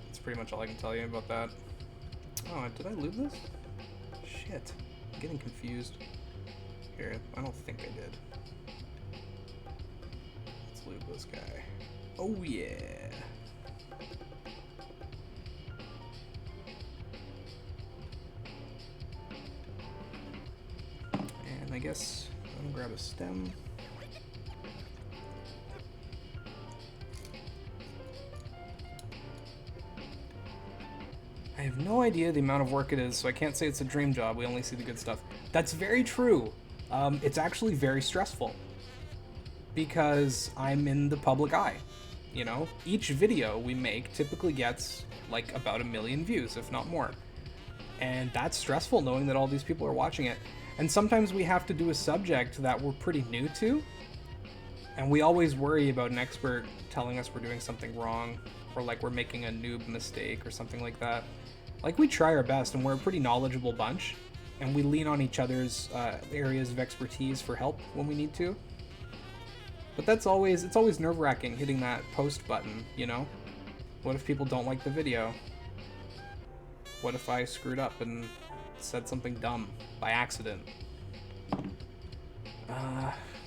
That's pretty much all I can tell you about that. Oh, did I lose this? Shit, I'm getting confused. Here, I don't think I did. Let's lube this guy. Oh yeah. And I guess I'm gonna grab a stem. I have no idea the amount of work it is, so I can't say it's a dream job. We only see the good stuff. That's very true. It's actually very stressful because I'm in the public eye. You know, each video we make typically gets like about 1 million views, if not more. And that's stressful knowing that all these people are watching it. And sometimes we have to do a subject that we're pretty new to. And we always worry about an expert telling us we're doing something wrong, or like we're making a noob mistake or something like that. Like, we try our best, and we're a pretty knowledgeable bunch, and we lean on each other's areas of expertise for help when we need to. But it's always nerve-wracking hitting that post button, you know? What if people don't like the video? What if I screwed up and said something dumb by accident?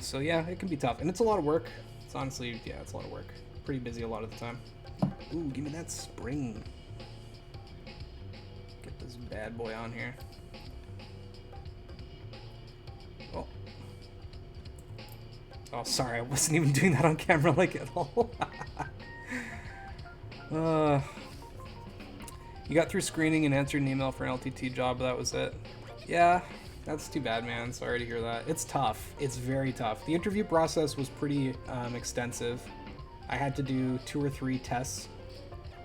So yeah, it can be tough, and it's a lot of work. It's honestly, yeah, it's a lot of work. Pretty busy a lot of the time. Ooh, give me that spring. Get this bad boy on here. Oh. Oh, sorry, I wasn't even doing that on camera like at all. You got through screening and answered an email for an LTT job, but that was it. Yeah, that's too bad, man. Sorry to hear that. It's tough. It's very tough. The interview process was pretty extensive. I had to do 2 or 3 tests.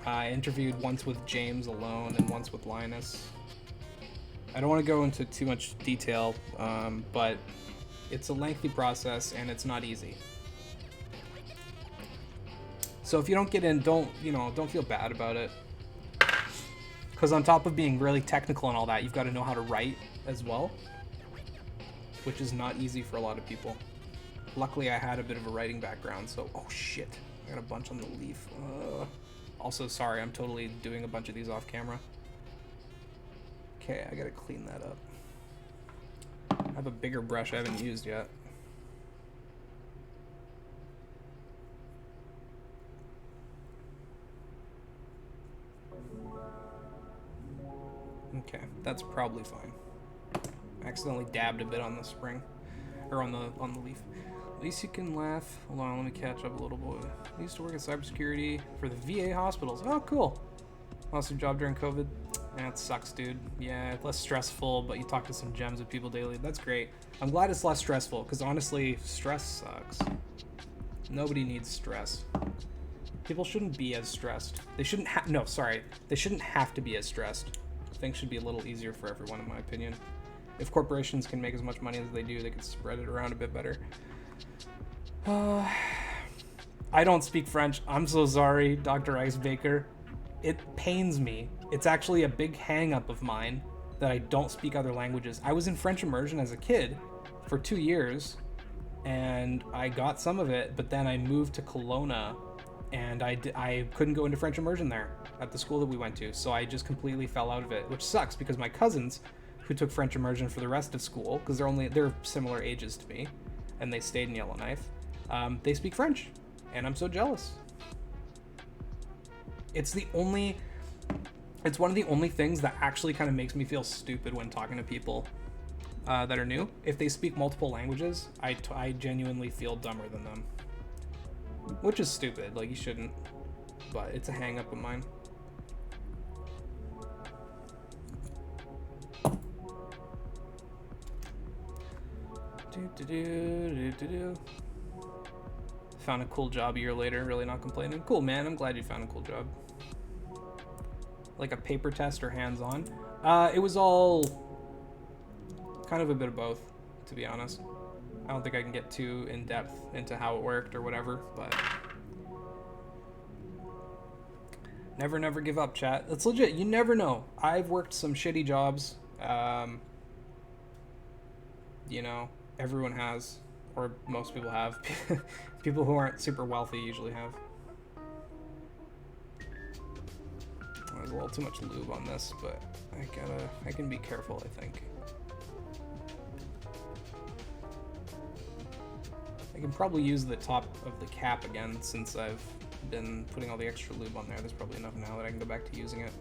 I interviewed once with James alone and once with Linus. I don't want to go into too much detail, but it's a lengthy process and it's not easy. So if you don't get in, don't feel bad about it. Because on top of being really technical and all that, you've got to know how to write as well, which is not easy for a lot of people. Luckily, I had a bit of a writing background, so... Oh, shit. I got a bunch on the leaf. Also, sorry, I'm totally doing a bunch of these off camera. Okay, I gotta clean that up. I have a bigger brush I haven't used yet. Okay, that's probably fine. I accidentally dabbed a bit on the spring, or on the leaf. At least you can laugh. Hold on, let me catch up a little bit. I used to work in cybersecurity for the VA hospitals. Oh, cool. Lost your job during COVID? Yeah, it sucks, dude. Yeah, less stressful, but you talk to some gems of people daily. That's great. I'm glad it's less stressful, because honestly, stress sucks. Nobody needs stress. People shouldn't be as stressed. They shouldn't have, no, sorry. They shouldn't have to be as stressed. Things should be a little easier for everyone, in my opinion. If corporations can make as much money as they do, they can spread it around a bit better. I don't speak French. I'm so sorry, Dr. Ice Baker. It pains me. It's actually a big hang-up of mine that I don't speak other languages. I was in French immersion as a kid for 2 years, and I got some of it, but then I moved to Kelowna, and I couldn't go into French immersion there at the school that we went to, so I just completely fell out of it, which sucks because my cousins, who took French immersion for the rest of school, because they're similar ages to me, and they stayed in Yellowknife, they speak French, and I'm so jealous. It's one of the only things that actually kind of makes me feel stupid when talking to people that are new. If they speak multiple languages, I genuinely feel dumber than them. Which is stupid, like you shouldn't, but it's a hang up of mine. Found a cool job a year later, really not complaining. Cool, man, I'm glad you found a cool job. Like a paper test or hands-on? It was all kind of a bit of both, to be honest. I don't think I can get too in-depth into how it worked or whatever, but... Never give up, chat. That's legit, you never know. I've worked some shitty jobs. You know, everyone has, or most people have. People who aren't super wealthy usually have. There's a little too much lube on this, but I can be careful, I think. I can probably use the top of the cap again since I've been putting all the extra lube on there. There's probably enough now that I can go back to using it.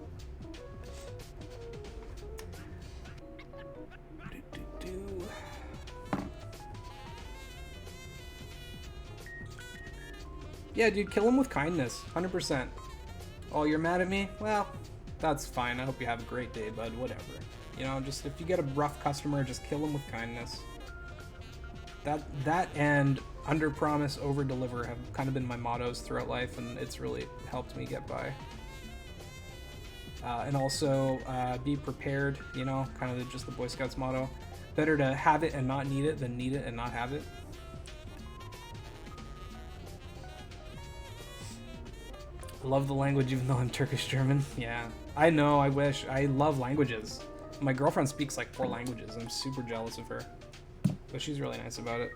Yeah, dude, kill him with kindness, 100%. Oh, you're mad at me? Well, that's fine. I hope you have a great day, bud. Whatever. You know, just if you get a rough customer, just kill them with kindness. That and under promise, over deliver have kind of been my mottos throughout life, and it's really helped me get by. And also be prepared. You know, kind of just the Boy Scouts motto. Better to have it and not need it than need it and not have it. I love the language even though I'm Turkish German. Yeah, I know, I wish. I love languages. My girlfriend speaks like 4 languages. I'm super jealous of her. But she's really nice about it.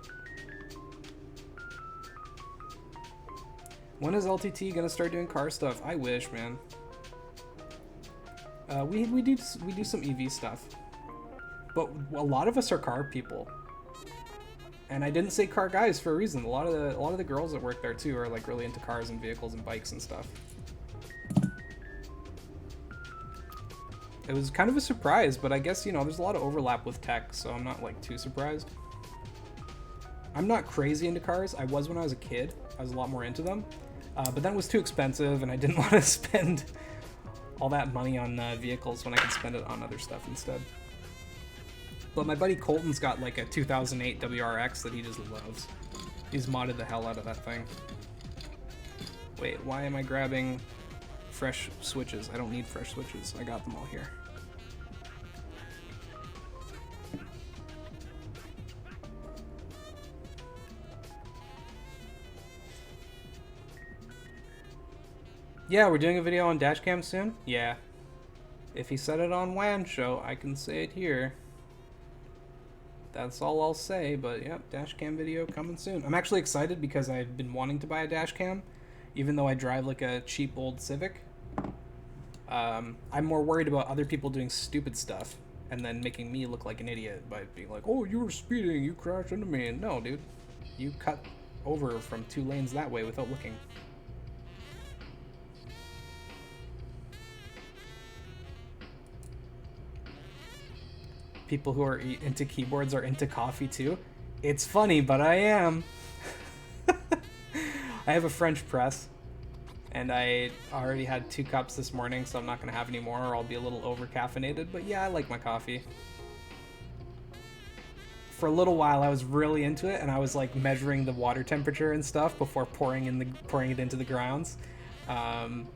When is LTT gonna start doing car stuff? I wish, man. We do some EV stuff. But a lot of us are car people. And I didn't say car guys for a reason. A lot of the girls that work there too are like really into cars and vehicles and bikes and stuff. It was kind of a surprise, but I guess, you know, there's a lot of overlap with tech, so I'm not like too surprised. I'm not crazy into cars. I was when I was a kid. I was a lot more into them. But then it was too expensive and I didn't want to spend all that money on vehicles when I could spend it on other stuff instead. But my buddy Colton's got like a 2008 WRX that he just loves. He's modded the hell out of that thing. Wait, why am I grabbing fresh switches? I don't need fresh switches. I got them all here. Yeah, we're doing a video on dashcam soon? Yeah. If he said it on WAN show, I can say it here. That's all I'll say, but yep, dashcam video coming soon. I'm actually excited because I've been wanting to buy a dashcam, even though I drive like a cheap old Civic. I'm more worried about other people doing stupid stuff and then making me look like an idiot by being like, oh, you were speeding, you crashed into me. And no, dude, you cut over from 2 lanes that way without looking. People who are into keyboards are into coffee too. It's funny, but I am. I have a French press. And I already had 2 cups this morning, so I'm not going to have any more or I'll be a little over caffeinated. But yeah, I like my coffee. For a little while, I was really into it, and I was like measuring the water temperature and stuff before pouring it into the grounds, and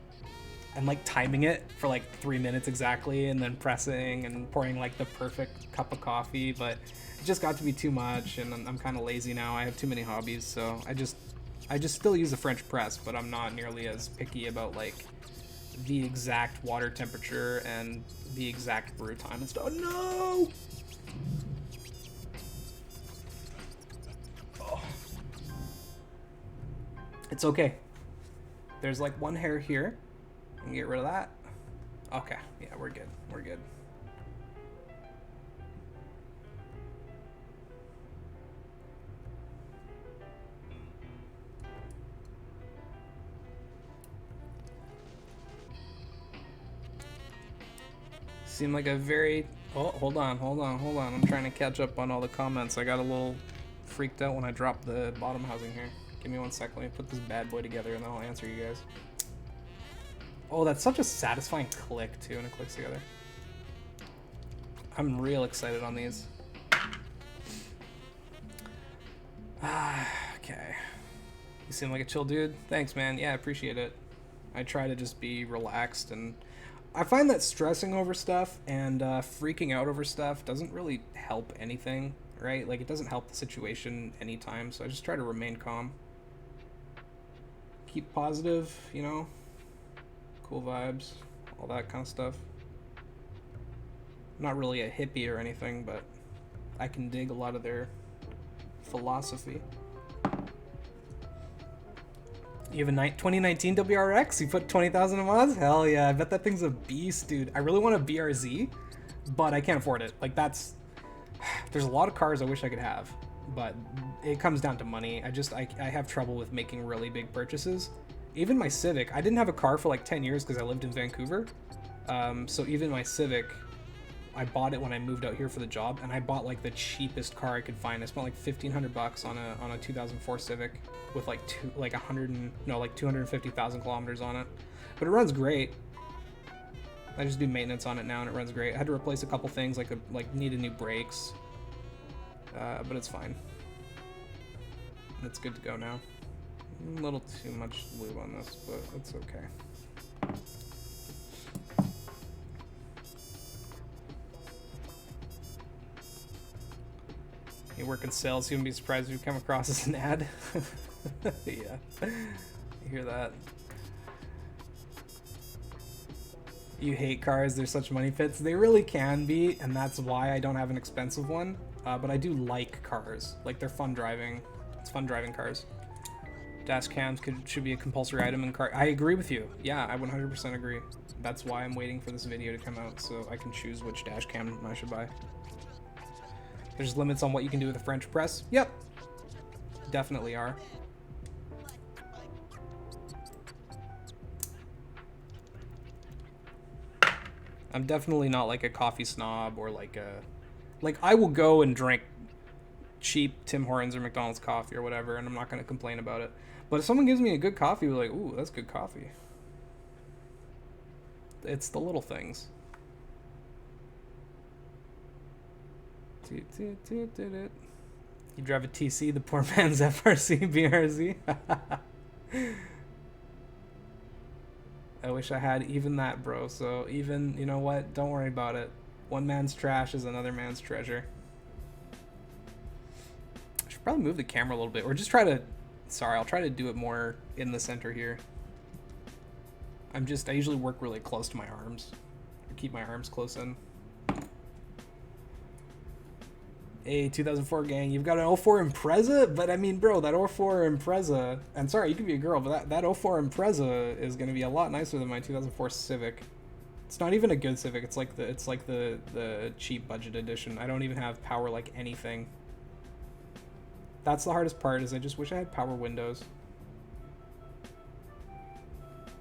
like timing it for like 3 minutes exactly, and then pressing and pouring like the perfect cup of coffee. But it just got to be too much, and I'm kind of lazy now. I have too many hobbies, so I just still use a French press, but I'm not nearly as picky about like the exact water temperature and the exact brew time and stuff. No! Oh. It's okay. There's like one hair here. I can get rid of that. Okay, yeah, we're good. We're good. Seem like a very... Oh, hold on. I'm trying to catch up on all the comments. I got a little freaked out when I dropped the bottom housing here. Give me 1 sec. Let me put this bad boy together and then I'll answer you guys. Oh, that's such a satisfying click, too, when it clicks together. I'm real excited on these. Okay. You seem like a chill dude. Thanks, man. Yeah, I appreciate it. I try to just be relaxed, and I find that stressing over stuff and freaking out over stuff doesn't really help anything, right? Like, it doesn't help the situation anytime, so I just try to remain calm. Keep positive, you know? Cool vibes, all that kind of stuff. I'm not really a hippie or anything, but I can dig a lot of their philosophy. You have a 2019 WRX? You put 20,000 in mods? Hell yeah, I bet that thing's a beast, dude. I really want a BRZ, but I can't afford it. Like, that's... There's a lot of cars I wish I could have, but it comes down to money. I have trouble with making really big purchases. Even my Civic, I didn't have a car for like 10 years because I lived in Vancouver. So even my Civic, I bought it when I moved out here for the job, and I bought like the cheapest car I could find. I spent like $1,500 on a 2004 Civic with like 250,000 kilometers on it. But it runs great. I just do maintenance on it now, and it runs great. I had to replace a couple things, like needed new brakes, but it's fine. It's good to go now. A little too much lube on this, but it's okay. You work in sales, you wouldn't be surprised if you come across as an ad. Yeah, you hear that. You hate cars, they're such money pits. They really can be, and that's why I don't have an expensive one. But I do like cars. Like, they're fun driving. It's fun driving cars. Dash cams should be a compulsory item in car. I agree with you. Yeah, I 100% agree. That's why I'm waiting for this video to come out, so I can choose which dash cam I should buy. There's limits on what you can do with a French press. Yep. Definitely are. I'm definitely not like a coffee snob or like a... Like, I will go and drink cheap Tim Hortons or McDonald's coffee or whatever, and I'm not going to complain about it. But if someone gives me a good coffee, we're like, ooh, that's good coffee. It's the little things. You drive a TC, the poor man's FRC, BRZ. I wish I had even that, bro. So even, you know what? Don't worry about it. One man's trash is another man's treasure. I should probably move the camera a little bit, or just try to... Sorry, I'll try to do it more in the center here. I usually work really close to my arms. I keep my arms close in. Hey, 2004 gang, you've got an 04 Impreza? But I mean, bro, that 04 Impreza, and sorry, you could be a girl, but that 04 Impreza is going to be a lot nicer than my 2004 Civic. It's not even a good Civic. It's like the cheap budget edition. I don't even have power like anything. That's the hardest part, is I just wish I had power windows.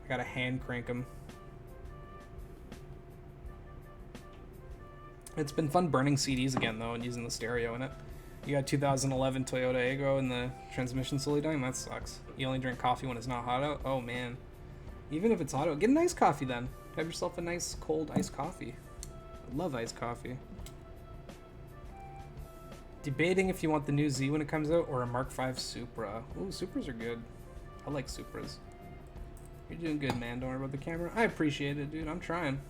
I gotta hand crank them. It's been fun burning CDs again, though, and using the stereo in it. You got 2011 Toyota Aygo and the transmission slowly dying? That sucks. You only drink coffee when it's not hot out? Oh, man. Even if it's auto, get an iced coffee then. Have yourself a nice cold iced coffee. I love iced coffee. Debating if you want the new Z when it comes out or a Mark V Supra. Ooh, Supras are good. I like Supras. You're doing good, man. Don't worry about the camera. I appreciate it, dude. I'm trying.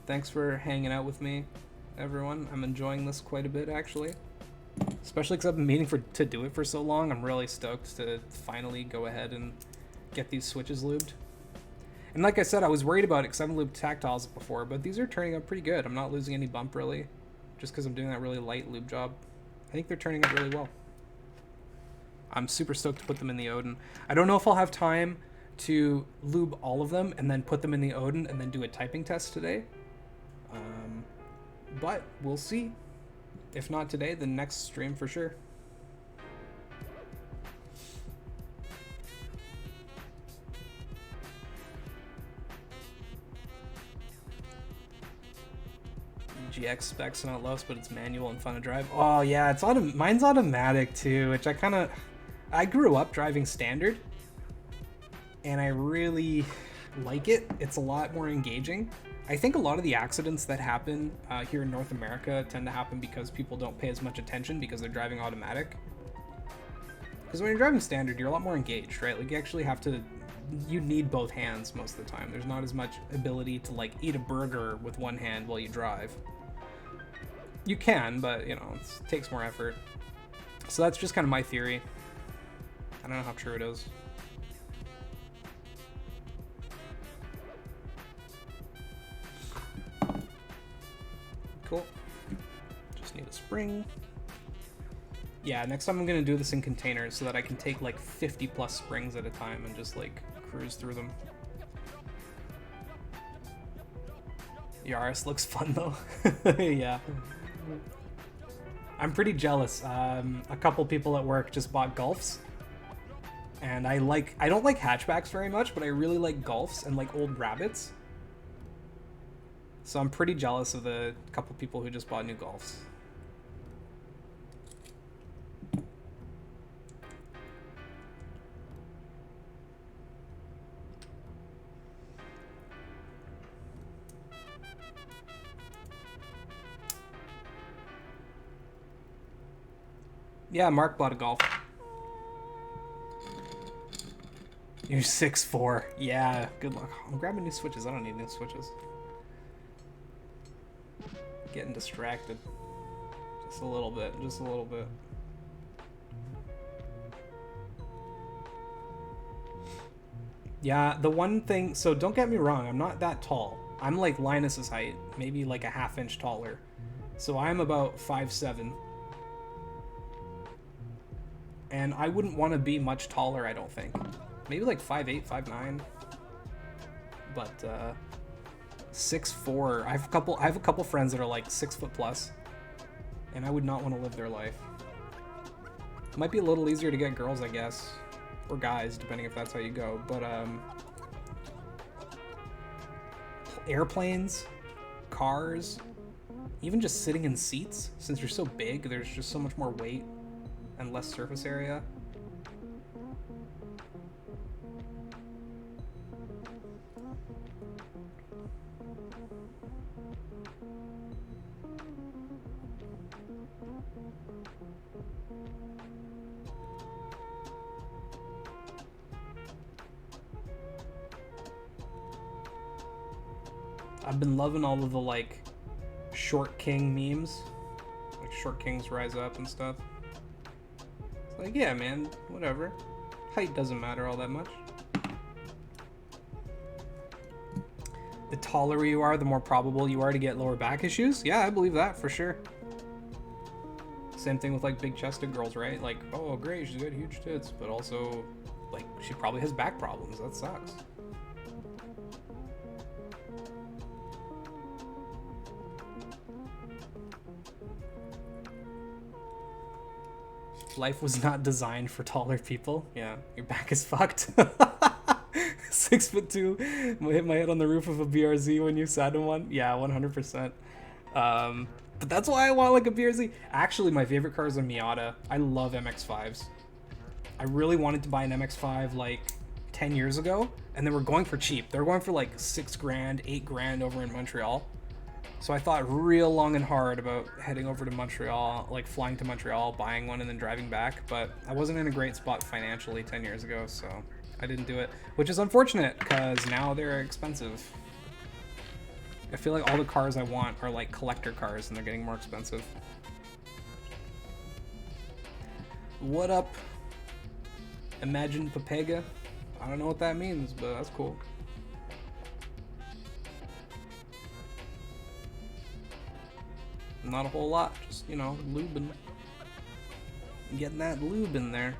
Thanks for hanging out with me, everyone. I'm enjoying this quite a bit, actually. Especially because I've been meaning to do it for so long. I'm really stoked to finally go ahead and get these switches lubed. And like I said, I was worried about it because I haven't lubed Tactiles before, but these are turning out pretty good. I'm not losing any bump, really, just because I'm doing that really light lube job. I think they're turning out really well. I'm super stoked to put them in the Odin. I don't know if I'll have time to lube all of them and then put them in the Odin and then do a typing test today. But we'll see. If not today, then next stream for sure. GX specs not low, but it's manual and fun to drive. Oh yeah, it's mine's automatic too, which I grew up driving standard, and I really like it. It's a lot more engaging. I think a lot of the accidents that happen here in North America tend to happen because people don't pay as much attention because they're driving automatic. Because when you're driving standard, you're a lot more engaged, right? Like you actually have to, you need both hands most of the time. There's not as much ability to like eat a burger with one hand while you drive. You can, but you know, it takes more effort. So that's just kind of my theory. I don't know how true it is. Cool. Just need a spring. Yeah, next time I'm gonna do this in containers so that I can take like 50 plus springs at a time and just like cruise through them. Yaris looks fun though. Yeah. I'm pretty jealous. A couple people at work just bought Golfs. And I don't like hatchbacks very much, but I really like Golfs and like old Rabbits. So I'm pretty jealous of the couple people who just bought new Golfs. Yeah, Mark bought a Golf. You're 6'4". Yeah, good luck. I'm grabbing new switches. I don't need new switches. Getting distracted. Just a little bit. Just a little bit. Yeah, the one thing... So don't get me wrong. I'm not that tall. I'm like Linus's height. Maybe like a ½ inch taller. So I'm about 5'7". And I wouldn't want to be much taller, I don't think. Maybe like 5'8", 5'9". But 6'4". I have a couple friends that are like 6 foot plus, and I would not want to live their life. It might be a little easier to get girls, I guess, or guys, depending if that's how you go. But airplanes, cars, even just sitting in seats, since you're so big, there's just so much more weight and less surface area. I've been loving all of the like short king memes, like short kings rise up and stuff. It's like, yeah, man, whatever. Height doesn't matter all that much. The taller you are, the more probable you are to get lower back issues. Yeah, I believe that for sure. Same thing with like big chested girls, right? Like, oh great, she's got huge tits, but also like she probably has back problems. That sucks. Life was not designed for taller people. Yeah, your back is fucked. 6'2", hit my head on the roof of a BRZ when you sat in one. Yeah, 100%. But that's why I want like a BRZ. Actually, my favorite car is a Miata. I love MX-5s. I really wanted to buy an MX-5 like 10 years ago, and they were going for cheap. They were going for like 6 grand, 8 grand over in Montreal. So I thought real long and hard about heading over to Montreal, like flying to Montreal, buying one, and then driving back. But I wasn't in a great spot financially 10 years ago, so I didn't do it. Which is unfortunate, because now they're expensive. I feel like all the cars I want are like collector cars, and they're getting more expensive. What up? Imagine Papega? I don't know what that means, but that's cool. Not a whole lot, just, you know, lubing. Getting that lube in there.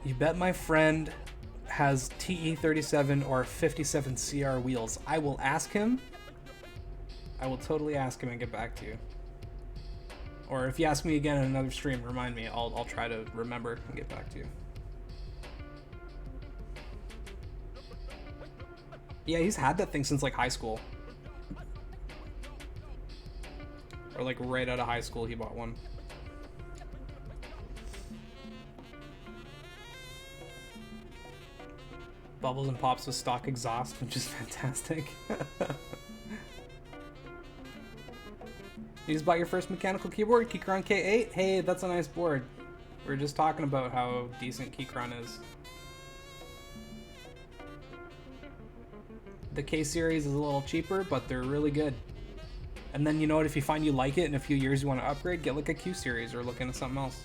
You bet my friend has TE37 or 57 CR wheels. I will ask him. I will totally ask him and get back to you. Or if you ask me again in another stream, remind me. I'll try to remember and get back to you. Yeah, he's had that thing since like high school. Or like right out of high school he bought one. Bubbles and pops with stock exhaust, which is fantastic. You just bought your first mechanical keyboard, Keychron K8? Hey, that's a nice board. We were just talking about how decent Keychron is. The K series is a little cheaper, but they're really good. And then you know what, if you find you like it in a few years you want to upgrade, get like a Q series or look into something else.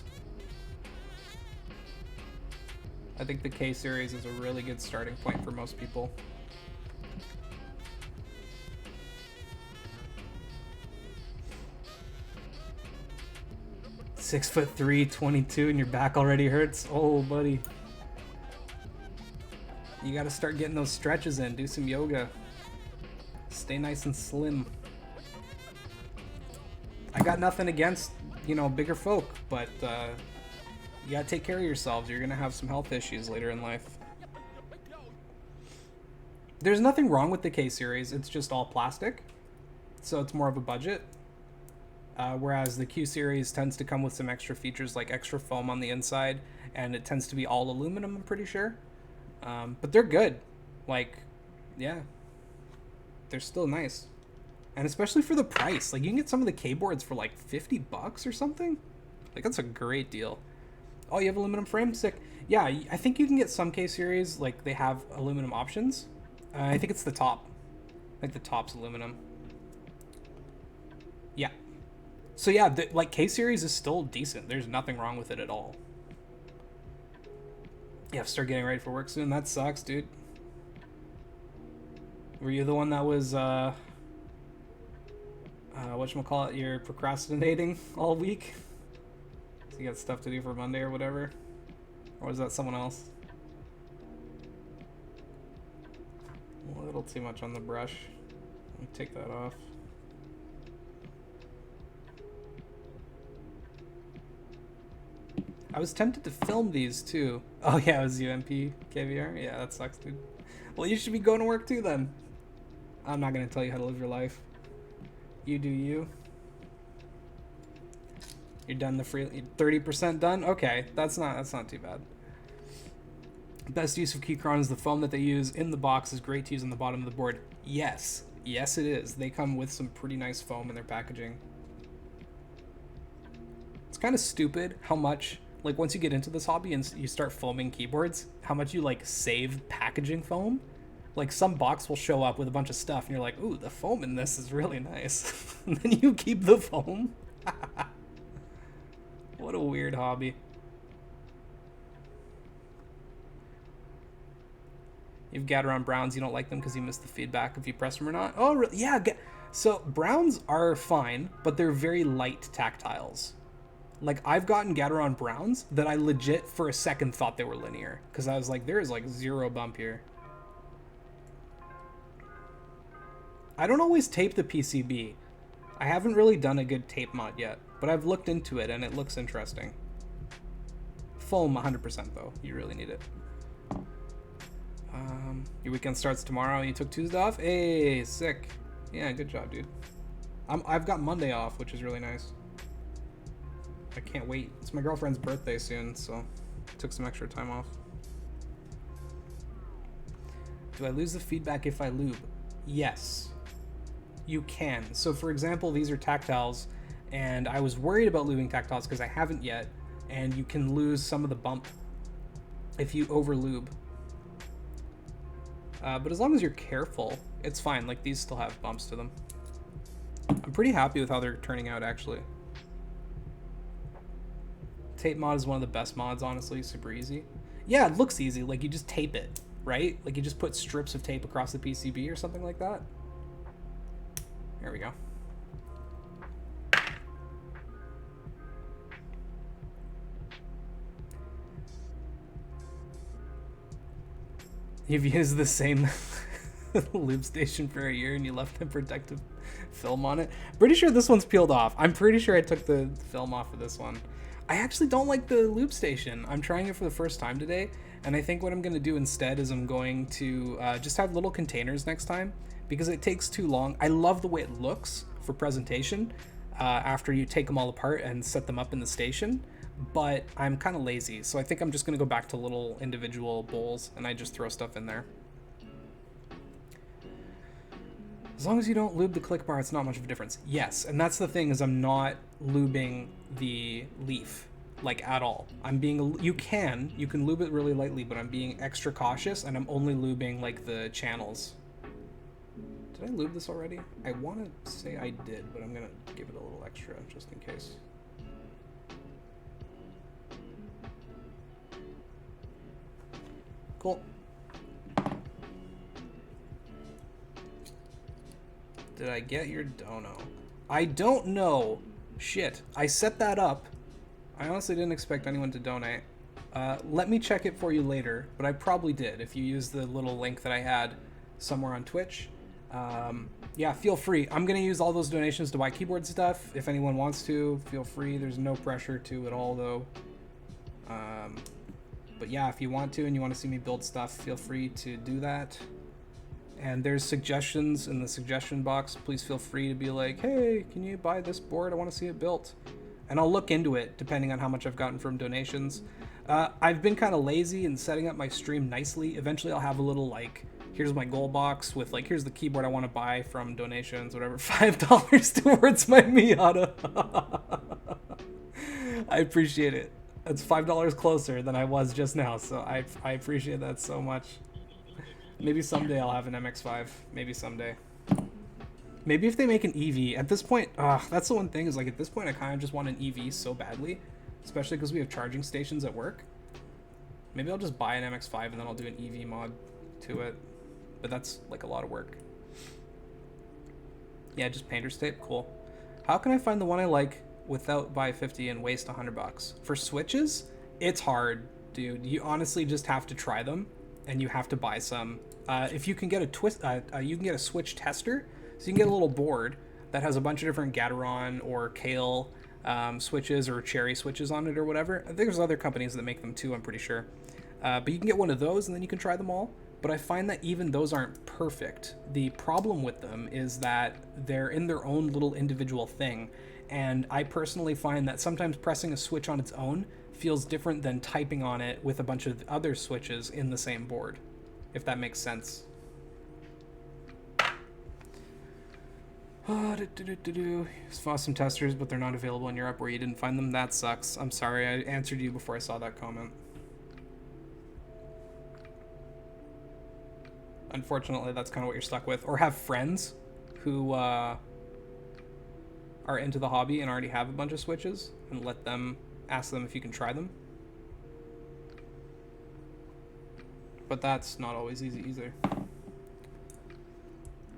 I think the K series is a really good starting point for most people. "6'3", 22, and your back already hurts? Oh, buddy. You gotta start getting those stretches in. Do some yoga. Stay nice and slim. I got nothing against, you know, bigger folk, but you gotta take care of yourselves. You're gonna have some health issues later in life. There's nothing wrong with the K series. It's just all plastic, so it's more of a budget. Whereas the Q series tends to come with some extra features like extra foam on the inside, and it tends to be all aluminum, I'm pretty sure. But they're good. Like, yeah. They're still nice. And especially for the price. Like, you can get some of the K boards for like $50 or something. Like, that's a great deal. Oh, you have aluminum frame? Sick. Yeah, I think you can get some K series, like, they have aluminum options. I think it's the top. I think the top's aluminum. Yeah. So yeah, like K series is still decent. There's nothing wrong with it at all. Yeah, start getting ready for work soon. That sucks, dude. Were you the one that was whatchamacallit, you're procrastinating all week? So you got stuff to do for Monday or whatever? Or was that someone else? A little too much on the brush. Let me take that off. I was tempted to film these too. Oh yeah, it was UMP KVR? Yeah, that sucks, dude. Well, you should be going to work too then. I'm not gonna tell you how to live your life. You do you. You're done the free 30% done? Okay, that's not too bad. Best use of Keychron is the foam that they use in the box is great to use on the bottom of the board. Yes. Yes it is. They come with some pretty nice foam in their packaging. It's kind of stupid how much, like, once you get into this hobby and you start foaming keyboards, how much you like save packaging foam. Like, some box will show up with a bunch of stuff and you're like, ooh, the foam in this is really nice. And then you keep the foam. What a weird hobby. You've Gateron Browns, you don't like them because you missed the feedback if you press them or not. Oh, really? Yeah. So Browns are fine, but they're very light tactiles. Like, I've gotten Gateron Browns that I legit for a second thought they were linear, because I was like, there is like zero bump here. I don't always tape the PCB. I haven't really done a good tape mod yet, but I've looked into it and it looks interesting. Foam 100% though, you really need it. Your weekend starts tomorrow. You took Tuesday off. Hey, sick. Yeah, good job, dude. I've got Monday off, which is really nice. I can't wait. It's my girlfriend's birthday soon, so took some extra time off. Do I lose the feedback if I lube? Yes, you can. So for example, these are Tactiles, and I was worried about lubing Tactiles because I haven't yet, and you can lose some of the bump if you over lube. But as long as you're careful, it's fine. Like, these still have bumps to them. I'm pretty happy with how they're turning out, actually. Tape mod is one of the best mods, honestly. Super easy. Yeah, it looks easy. Like, you just tape it, right? Like, you just put strips of tape across the PCB or something like that. There we go. You've used the same lube station for a year and you left the protective film on it. Pretty sure this one's peeled off. I'm pretty sure I took the film off of this one. I actually don't like the lube station. I'm trying it for the first time today, and I think what I'm going to do instead is I'm going to just have little containers next time, because it takes too long. I love the way it looks for presentation after you take them all apart and set them up in the station, but I'm kind of lazy, so I think I'm just going to go back to little individual bowls and I just throw stuff in there. As long as you don't lube the click bar, it's not much of a difference. Yes, and that's the thing, is I'm not lubing the leaf, like, at all. I'm being, you can lube it really lightly, but I'm being extra cautious, and I'm only lubing, like, the channels. Did I lube this already? I want to say I did, but I'm going to give it a little extra, just in case. Cool. Did I get your dono? I don't know. Shit. I set that up. I honestly didn't expect anyone to donate. Let me check it for you later, but I probably did if you use the little link that I had somewhere on Twitch. Yeah, feel free. I'm going to use all those donations to buy keyboard stuff. If anyone wants to, feel free. There's no pressure to at all, though. But yeah, if you want to and you want to see me build stuff, feel free to do that. And there's suggestions in the suggestion box. Please feel free to be like, hey, can you buy this board? I want to see it built. And I'll look into it depending on how much I've gotten from donations. I've been kind of lazy in setting up my stream nicely. Eventually I'll have a little, like, here's my goal box with, like, here's the keyboard I want to buy from donations, whatever. $5 towards my Miata. I appreciate it. That's $5 closer than I was just now, so I appreciate that so much. Maybe someday I'll have an MX-5. Maybe someday. Maybe if they make an EV. At this point, that's the one thing, is, like, at this point I kind of just want an EV so badly. Especially because we have charging stations at work. Maybe I'll just buy an MX-5 and then I'll do an EV mod to it. But that's, like, a lot of work. Yeah, just painter's tape. Cool. How can I find the one I like without buy 50 and waste $100? For switches, it's hard, dude. You honestly just have to try them. And you have to buy some. If you can get you can get a switch tester, so you can get a little board that has a bunch of different Gateron or Kale switches or Cherry switches on it or whatever. I think there's other companies that make them too, I'm pretty sure. But you can get one of those and then you can try them all. But I find that even those aren't perfect. The problem with them is that they're in their own little individual thing. And I personally find that sometimes pressing a switch on its own feels different than typing on it with a bunch of other switches in the same board, if that makes sense. Saw some testers, but they're not available in Europe where you didn't find them. That sucks. I'm sorry, I answered you before I saw that comment. Unfortunately, that's kind of what you're stuck with. Or have friends who are into the hobby and already have a bunch of switches, and let them ask them if you can try them. But that's not always easy either.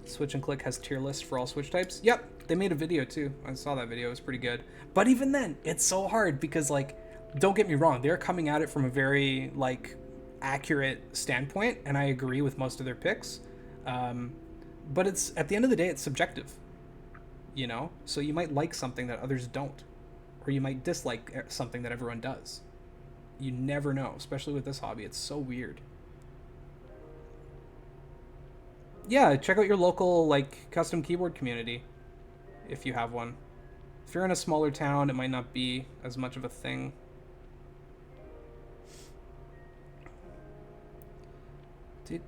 Switch and Click has tier lists for all switch types. Yep, they made a video too. I saw that video, it was pretty good. But even then, it's so hard because, like, don't get me wrong, they're coming at it from a very, like, accurate standpoint, and I agree with most of their picks. But it's, at the end of the day, it's subjective. You know? So you might like something that others don't. Or you might dislike something that everyone does. You never know, especially with this hobby. It's so weird. Yeah, check out your local like custom keyboard community if you have one. If you're in a smaller town, it might not be as much of a thing.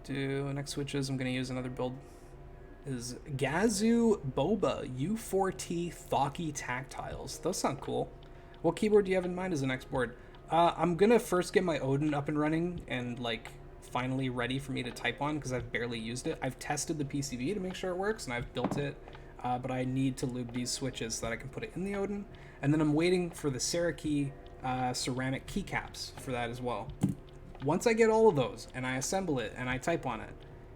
Next switches, I'm going to use another build. Is Gazoo Boba U4T Thoki Tactiles. Those sound cool. What keyboard do you have in mind as the next board? I'm going to first get my Odin up and running and like finally ready for me to type on because I've barely used it. I've tested the PCB to make sure it works and I've built it, but I need to lube these switches so that I can put it in the Odin. And then I'm waiting for the Cerakey ceramic keycaps for that as well. Once I get all of those and I assemble it and I type on it,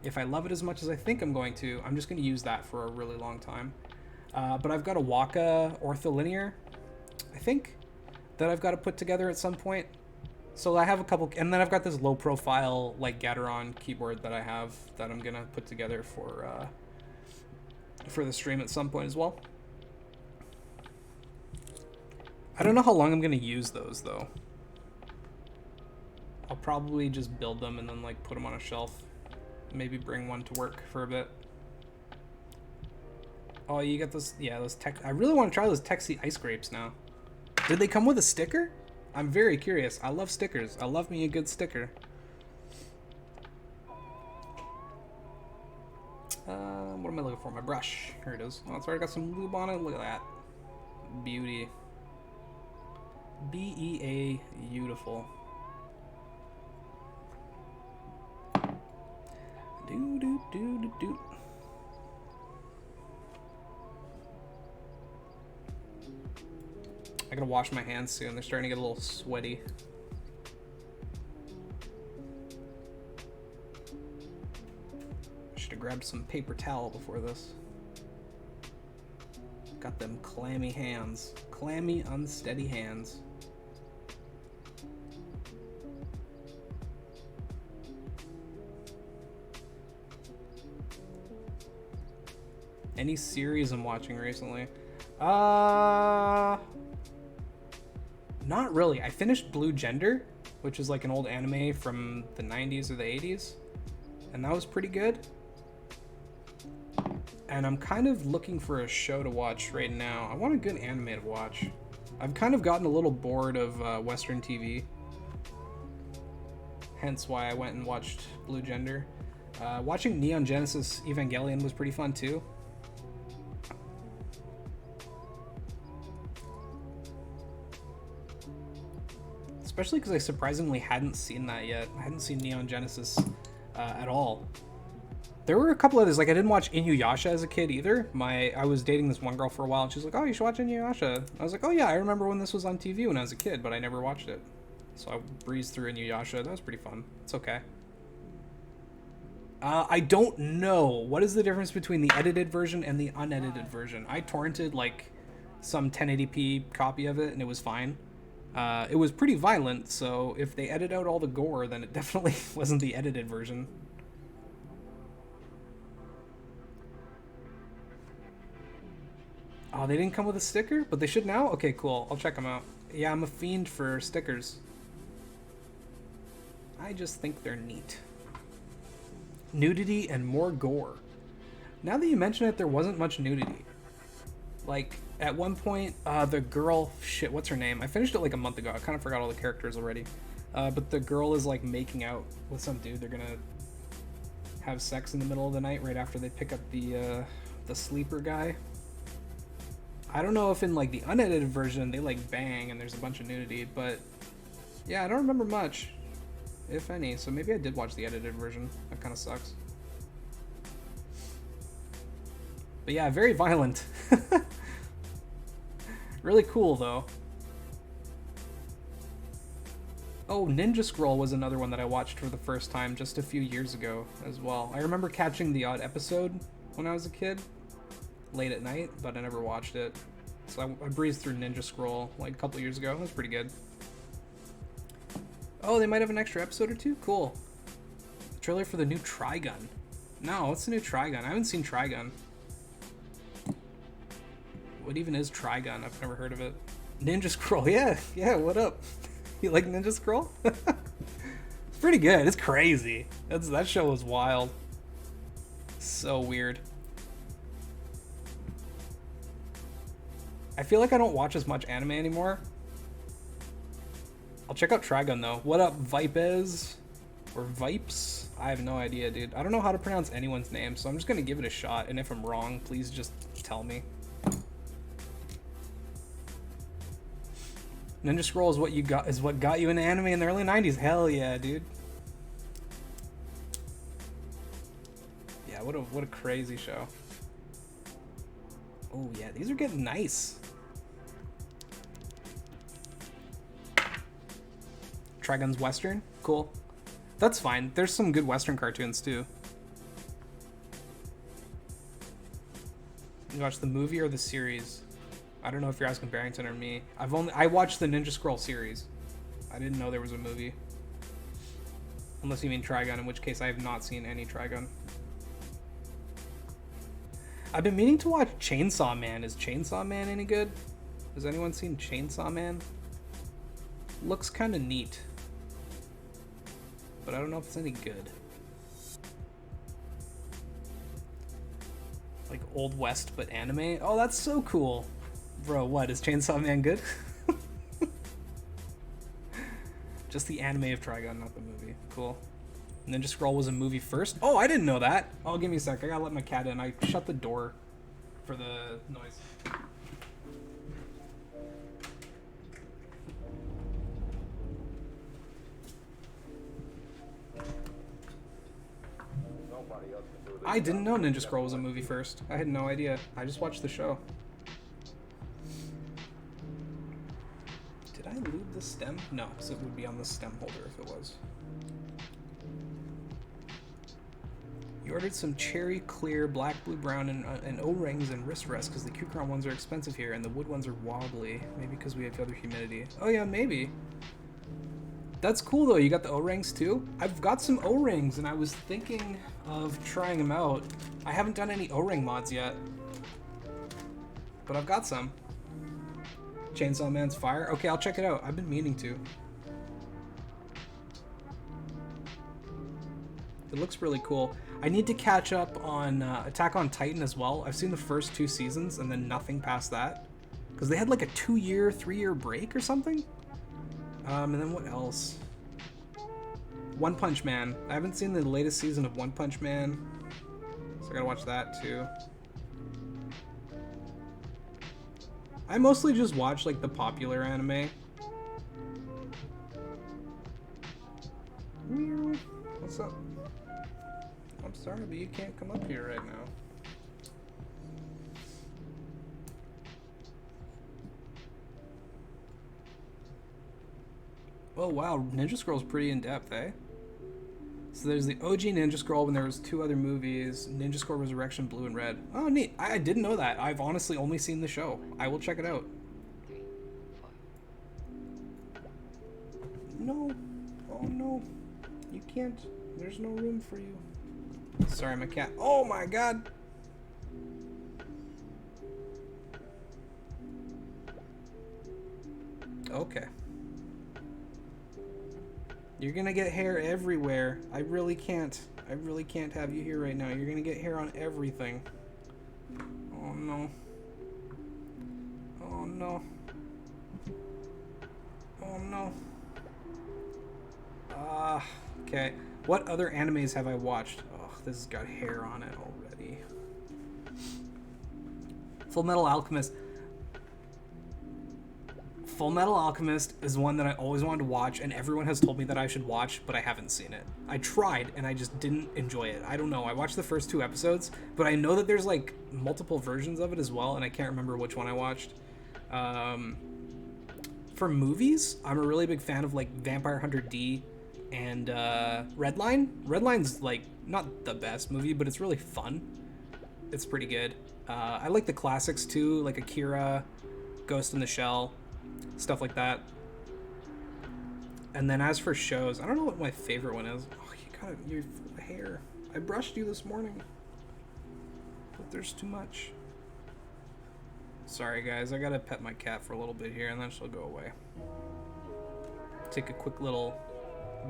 if I love it as much as I think I'm going to, I'm just going to use that for a really long time. But I've got a Waka ortholinear, I think, that I've got to put together at some point. So I have a couple, and then I've got this low profile like Gateron keyboard that I have that I'm going to put together for the stream at some point as well. I don't know how long I'm going to use those though. I'll probably just build them and then like put them on a shelf. Maybe bring one to work for a bit. Oh, you got those, yeah, those tech. I really want to try those Texie ice grapes now. Did they come with a sticker? I'm very curious. I love stickers. I love me a good sticker. What am I looking for? My brush. Here it is. Oh, it's already got some lube on it. Look at that. Beauty. B-E-A, beautiful. Do do do do do. I gotta wash my hands soon. They're starting to get a little sweaty. Should have grabbed some paper towel before this. Got them clammy hands. Clammy, unsteady hands. Any series I'm watching recently? Not really. I finished Blue Gender, which is like an old anime from the 90s or the 80s, and that was pretty good. And I'm kind of looking for a show to watch right now. I want a good anime to watch. I've kind of gotten a little bored of Western TV, hence why I went and watched Blue Gender. Watching Neon Genesis Evangelion was pretty fun too. Especially because I surprisingly hadn't seen that yet. I hadn't seen Neon Genesis at all. There were a couple others, like I didn't watch Inuyasha as a kid either. I was dating this one girl for a while and she was like, oh, you should watch Inuyasha. I was like, oh yeah, I remember when this was on TV when I was a kid, but I never watched it. So I breezed through Inuyasha. That was pretty fun. It's okay. I don't know. What is the difference between the edited version and the unedited version? I torrented like some 1080p copy of it and it was fine. It was pretty violent, so if they edit out all the gore, then it definitely wasn't the edited version. Oh, they didn't come with a sticker? But they should now? Okay, cool. I'll check them out. Yeah, I'm a fiend for stickers. I just think they're neat. Nudity and more gore. Now that you mention it, there wasn't much nudity. Like, at one point, the girl... Shit, what's her name? I finished it like a month ago. I kind of forgot all the characters already. But the girl is, like, making out with some dude. They're gonna have sex in the middle of the night right after they pick up the sleeper guy. I don't know if in, like, the unedited version they, like, bang and there's a bunch of nudity, but... Yeah, I don't remember much, if any. So maybe I did watch the edited version. That kind of sucks. But yeah, very violent. Really cool, though. Oh, Ninja Scroll was another one that I watched for the first time just a few years ago as well. I remember catching the odd episode when I was a kid, late at night, but I never watched it. So I breezed through Ninja Scroll like a couple years ago. It was pretty good. Oh, they might have an extra episode or two? Cool. Trailer for the new Trigun. No, what's the new Trigun? I haven't seen Trigun. What even is Trigun? I've never heard of it. Ninja Scroll, yeah, what up? You like Ninja Scroll? It's pretty good, it's crazy. That show was wild. So weird. I feel like I don't watch as much anime anymore. I'll check out Trigun though. What up, Vipes? Or Vipes? I have no idea, dude. I don't know how to pronounce anyone's name, so I'm just gonna give it a shot, and if I'm wrong, please just tell me. Ninja Scroll is what got you into anime in the early 90s. Hell yeah, dude. Yeah, what a crazy show. Oh yeah, these are getting nice. Trigun's Western? Cool. That's fine. There's some good Western cartoons too. You watch the movie or the series? I don't know if you're asking Barrington or me. I watched the Ninja Scroll series. I didn't know there was a movie. Unless you mean Trigun, in which case I have not seen any Trigun. I've been meaning to watch Chainsaw Man. Is Chainsaw Man any good? Has anyone seen Chainsaw Man? Looks kind of neat. But I don't know if it's any good. Like Old West, but anime? Oh, that's so cool. Bro, what? Is Chainsaw Man good? Just the anime of Trigun, not the movie. Cool. Ninja Scroll was a movie first? Oh, I didn't know that. Oh, give me a sec. I gotta let my cat in. I shut the door for the noise. I didn't know Ninja Scroll was a movie first. I had no idea. I just watched the show. Did I lube the stem? No, because it would be on the stem holder if it was. You ordered some cherry clear, black, blue, brown, and O-rings and wrist rests because the Q-Crown ones are expensive here and the wood ones are wobbly. Maybe because we have other humidity. Oh yeah, maybe. That's cool though, you got the O-rings too? I've got some O-rings and I was thinking of trying them out. I haven't done any O-ring mods yet. But I've got some. Chainsaw Man's fire? Okay, I'll check it out. I've been meaning to. It looks really cool. I need to catch up on Attack on Titan as well. I've seen the first 2 seasons and then nothing past that. Because they had like a 2-year, 3-year break or something? And then what else? One Punch Man. I haven't seen the latest season of One Punch Man, so I gotta watch that too. I mostly just watch like the popular anime. Meow. What's up? I'm sorry, but you can't come up here right now. Oh wow, Ninja Scroll's pretty in depth, eh? So there's the OG Ninja Scroll when there was 2 other movies, Ninja Scroll Resurrection, Blue and Red. Oh neat, I didn't know that. I've honestly only seen the show. I will check it out. No, oh no, you can't, there's no room for you. Sorry, my cat, oh my god! Okay. You're gonna get hair everywhere. I really can't have you here right now. You're gonna get hair on everything. Oh no. Oh no. Oh no. Okay. What other animes have I watched? Oh, this has got hair on it already. Full Metal Alchemist. Full Metal Alchemist is one that I always wanted to watch, and everyone has told me that I should watch, but I haven't seen it. I tried, and I just didn't enjoy it. I don't know. I watched the first 2 episodes, but I know that there's, like, multiple versions of it as well, and I can't remember which one I watched. For movies, I'm a really big fan of, like, Vampire Hunter D and Redline. Redline's, like, not the best movie, but it's really fun. It's pretty good. I like the classics, too, like Akira, Ghost in the Shell, stuff like that. And then as for shows, I don't know what my favorite one is. Oh, you're full of hair. I brushed you this morning, but there's too much. Sorry guys, I gotta pet my cat for a little bit here and then she'll go away. Take a quick little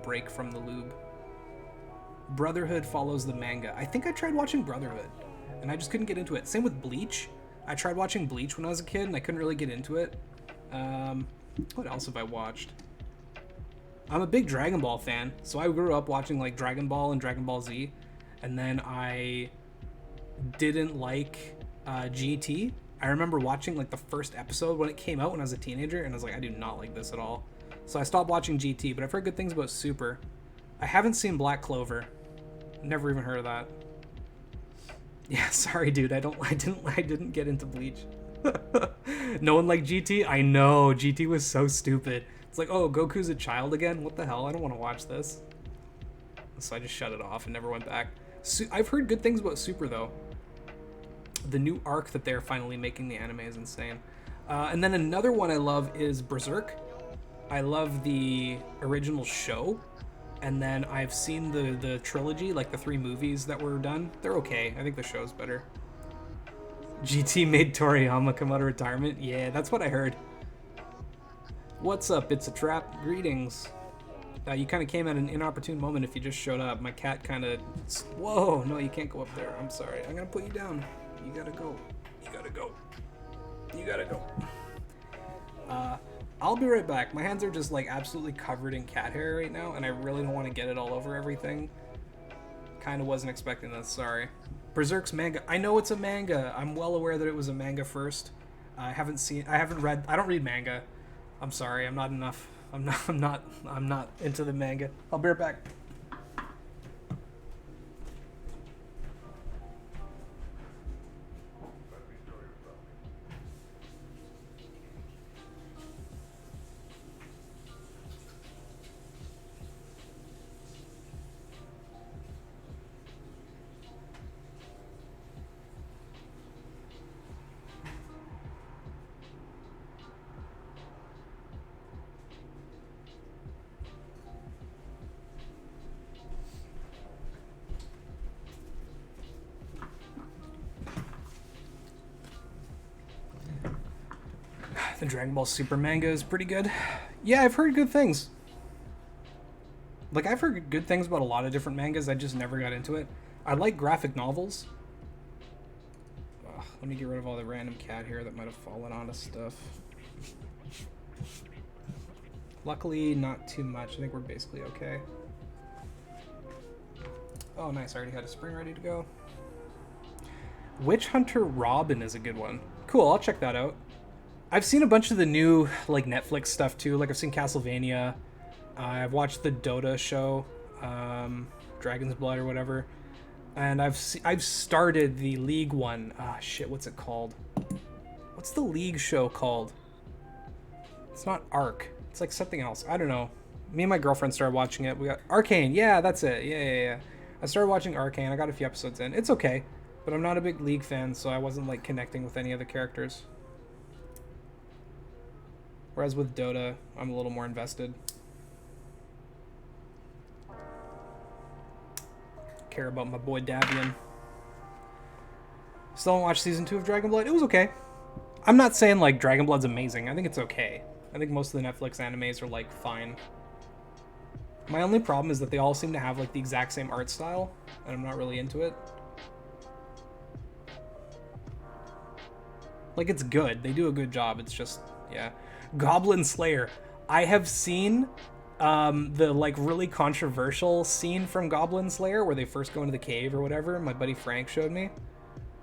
break from the lube. Brotherhood follows the manga. I think I tried watching Brotherhood, and I just couldn't get into it. Same with Bleach. I tried watching Bleach when I was a kid, and I couldn't really get into it. What else have I watched? I'm a big Dragon Ball fan, so I grew up watching like Dragon Ball and Dragon Ball Z, and then I didn't like GT. I remember watching like the first episode when it came out when I was a teenager, and I was like, I do not like this at all. So I stopped watching GT, but I've heard good things about Super. I haven't seen Black Clover. Never even heard of that. Yeah, sorry, dude. I didn't get into Bleach. No one liked GT. I know GT was so stupid. It's like, oh, Goku's a child again. What the hell? I don't want to watch this. So I just shut it off and never went back. I've heard good things about Super though. The new arc that they're finally making the anime is insane. And then another one I love is Berserk. I love the original show. And then I've seen the trilogy, like the 3 movies that were done. They're okay. I think the show's better. GT made Toriyama come out of retirement? Yeah, that's what I heard. What's up? It's a trap. Greetings. You kind of came at an inopportune moment if you just showed up. My cat kind of... Whoa, no, you can't go up there. I'm sorry. I'm going to put you down. You gotta go. You gotta go. You gotta go. I'll be right back. My hands are just like absolutely covered in cat hair right now, and I really don't want to get it all over everything. Kind of wasn't expecting this, sorry. Berserk's manga. I know it's a manga. I'm well aware that it was a manga first. I haven't read, I don't read manga. I'm sorry, I'm not enough. I'm not into the manga. I'll be right back. The Dragon Ball Super manga is pretty good. Yeah, I've heard good things. Like, I've heard good things about a lot of different mangas. I just never got into it. I like graphic novels. Ugh, let me get rid of all the random cat hair that might have fallen onto stuff. Luckily, not too much. I think we're basically okay. Oh, nice. I already had a spring ready to go. Witch Hunter Robin is a good one. Cool, I'll check that out. I've seen a bunch of the new like Netflix stuff too. Like I've seen Castlevania. I've watched the Dota show, Dragon's Blood or whatever, and I've started the League one. Ah, shit, what's it called? What's the League show called? It's not Arc. It's like something else. I don't know. Me and my girlfriend started watching it. We got Arcane. Yeah, that's it. Yeah. I started watching Arcane. I got a few episodes in. It's okay, but I'm not a big League fan, so I wasn't like connecting with any of the characters. Whereas with Dota, I'm a little more invested. Care about my boy Davian. Still don't watch season 2 of Dragon Blood. It was okay. I'm not saying like Dragon Blood's amazing. I think it's okay. I think most of the Netflix animes are like fine. My only problem is that they all seem to have like the exact same art style, and I'm not really into it. Like, it's good. They do a good job. It's just, yeah. Goblin Slayer. I have seen the like really controversial scene from Goblin Slayer where they first go into the cave or whatever. My buddy Frank showed me,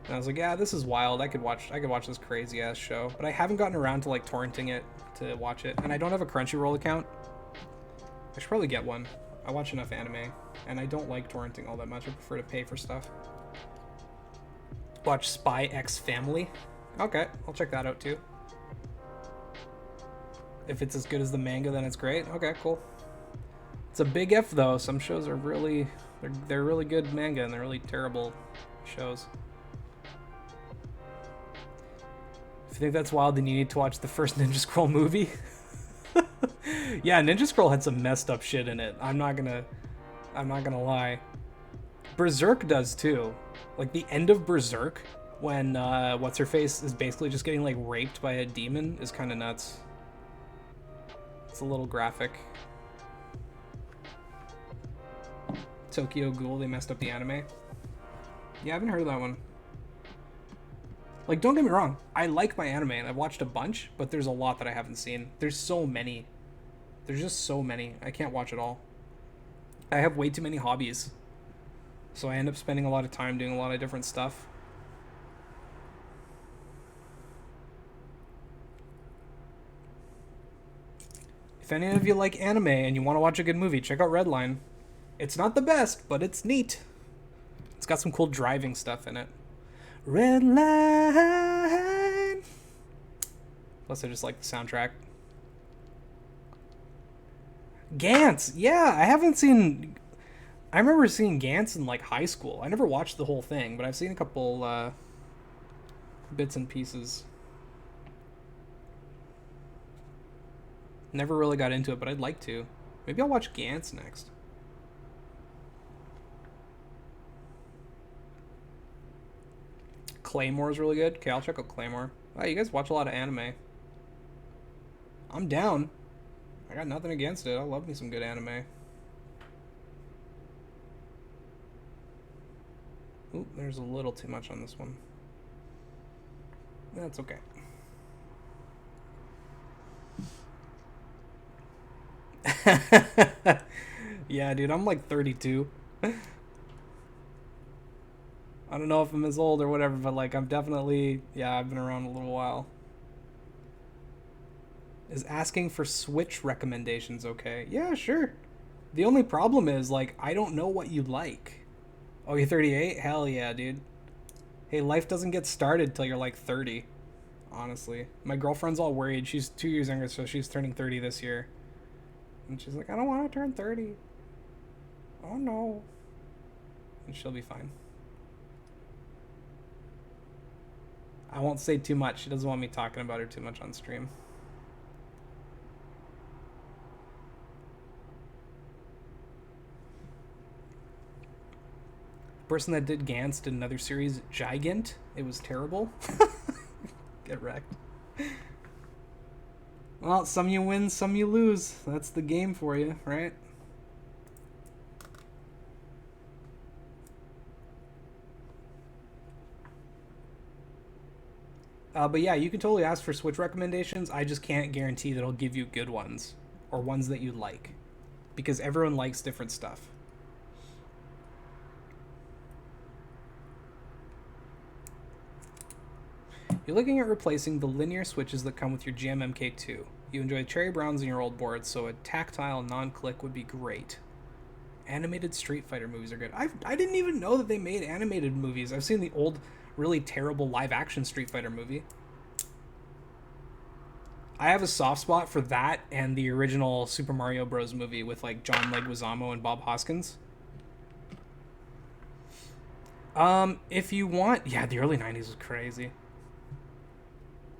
and I was like, yeah, this is wild. I could watch this crazy ass show, but I haven't gotten around to like torrenting it to watch it, and I don't have a Crunchyroll account. I should probably get one. I watch enough anime, and I don't like torrenting all that much. I prefer to pay for stuff. Watch Spy X Family. Okay, I'll check that out too. If it's as good as the manga, then it's great. Okay, cool. It's a big F though. Some shows are really, they're really good manga and they're really terrible shows. If you think that's wild, then you need to watch the first Ninja Scroll movie. Yeah, Ninja Scroll had some messed up shit in it. I'm not gonna lie. Berserk does too. Like the end of Berserk, when what's her face is basically just getting like raped by a demon, is kind of nuts. It's a little graphic. Tokyo Ghoul, they messed up the anime. Yeah, I haven't heard of that one. Like, don't get me wrong, I like my anime and I've watched a bunch, but there's a lot that I haven't seen. There's so many. There's just so many. I can't watch it all. I have way too many hobbies. So I end up spending a lot of time doing a lot of different stuff. If any of you like anime and you want to watch a good movie, check out Redline. It's not the best, but it's neat. It's got some cool driving stuff in it. Redline! Plus I just like the soundtrack. Gantz! Yeah, I haven't seen... I remember seeing Gantz in, like, high school. I never watched the whole thing, but I've seen a couple, bits and pieces. Never really got into it, but I'd like to. Maybe I'll watch Gantz next. Claymore's really good. Okay, I'll check out Claymore. Wow, you guys watch a lot of anime. I'm down. I got nothing against it. I love me some good anime. Ooh, there's a little too much on this one. That's okay. Yeah, dude, I'm like 32. I don't know if I'm as old or whatever, but like I'm definitely, yeah, I've been around a little while. Is asking for Switch recommendations okay? Yeah, sure. The only problem is, like, I don't know what you like. Oh, you're 38? Hell yeah, dude. Hey, life doesn't get started till you're like 30, honestly. My girlfriend's all worried. She's 2 years younger, so she's turning 30 this year. And she's like, I don't want to turn 30. Oh, no. And she'll be fine. I won't say too much. She doesn't want me talking about her too much on stream. Person that did Gantz did another series, Gigant. It was terrible. Get wrecked. Well, some you win, some you lose. That's the game for you, right? But yeah, you can totally ask for Switch recommendations. I just can't guarantee that I'll give you good ones or ones that you like, because everyone likes different stuff. You're looking at replacing the linear switches that come with your GM-MK2. You enjoy cherry browns in your old board, so a tactile non-click would be great. Animated Street Fighter movies are good. I didn't even know that they made animated movies. I've seen the old, really terrible live-action Street Fighter movie. I have a soft spot for that and the original Super Mario Bros. Movie with, like, John Leguizamo and Bob Hoskins. If you want... Yeah, the early 90s was crazy.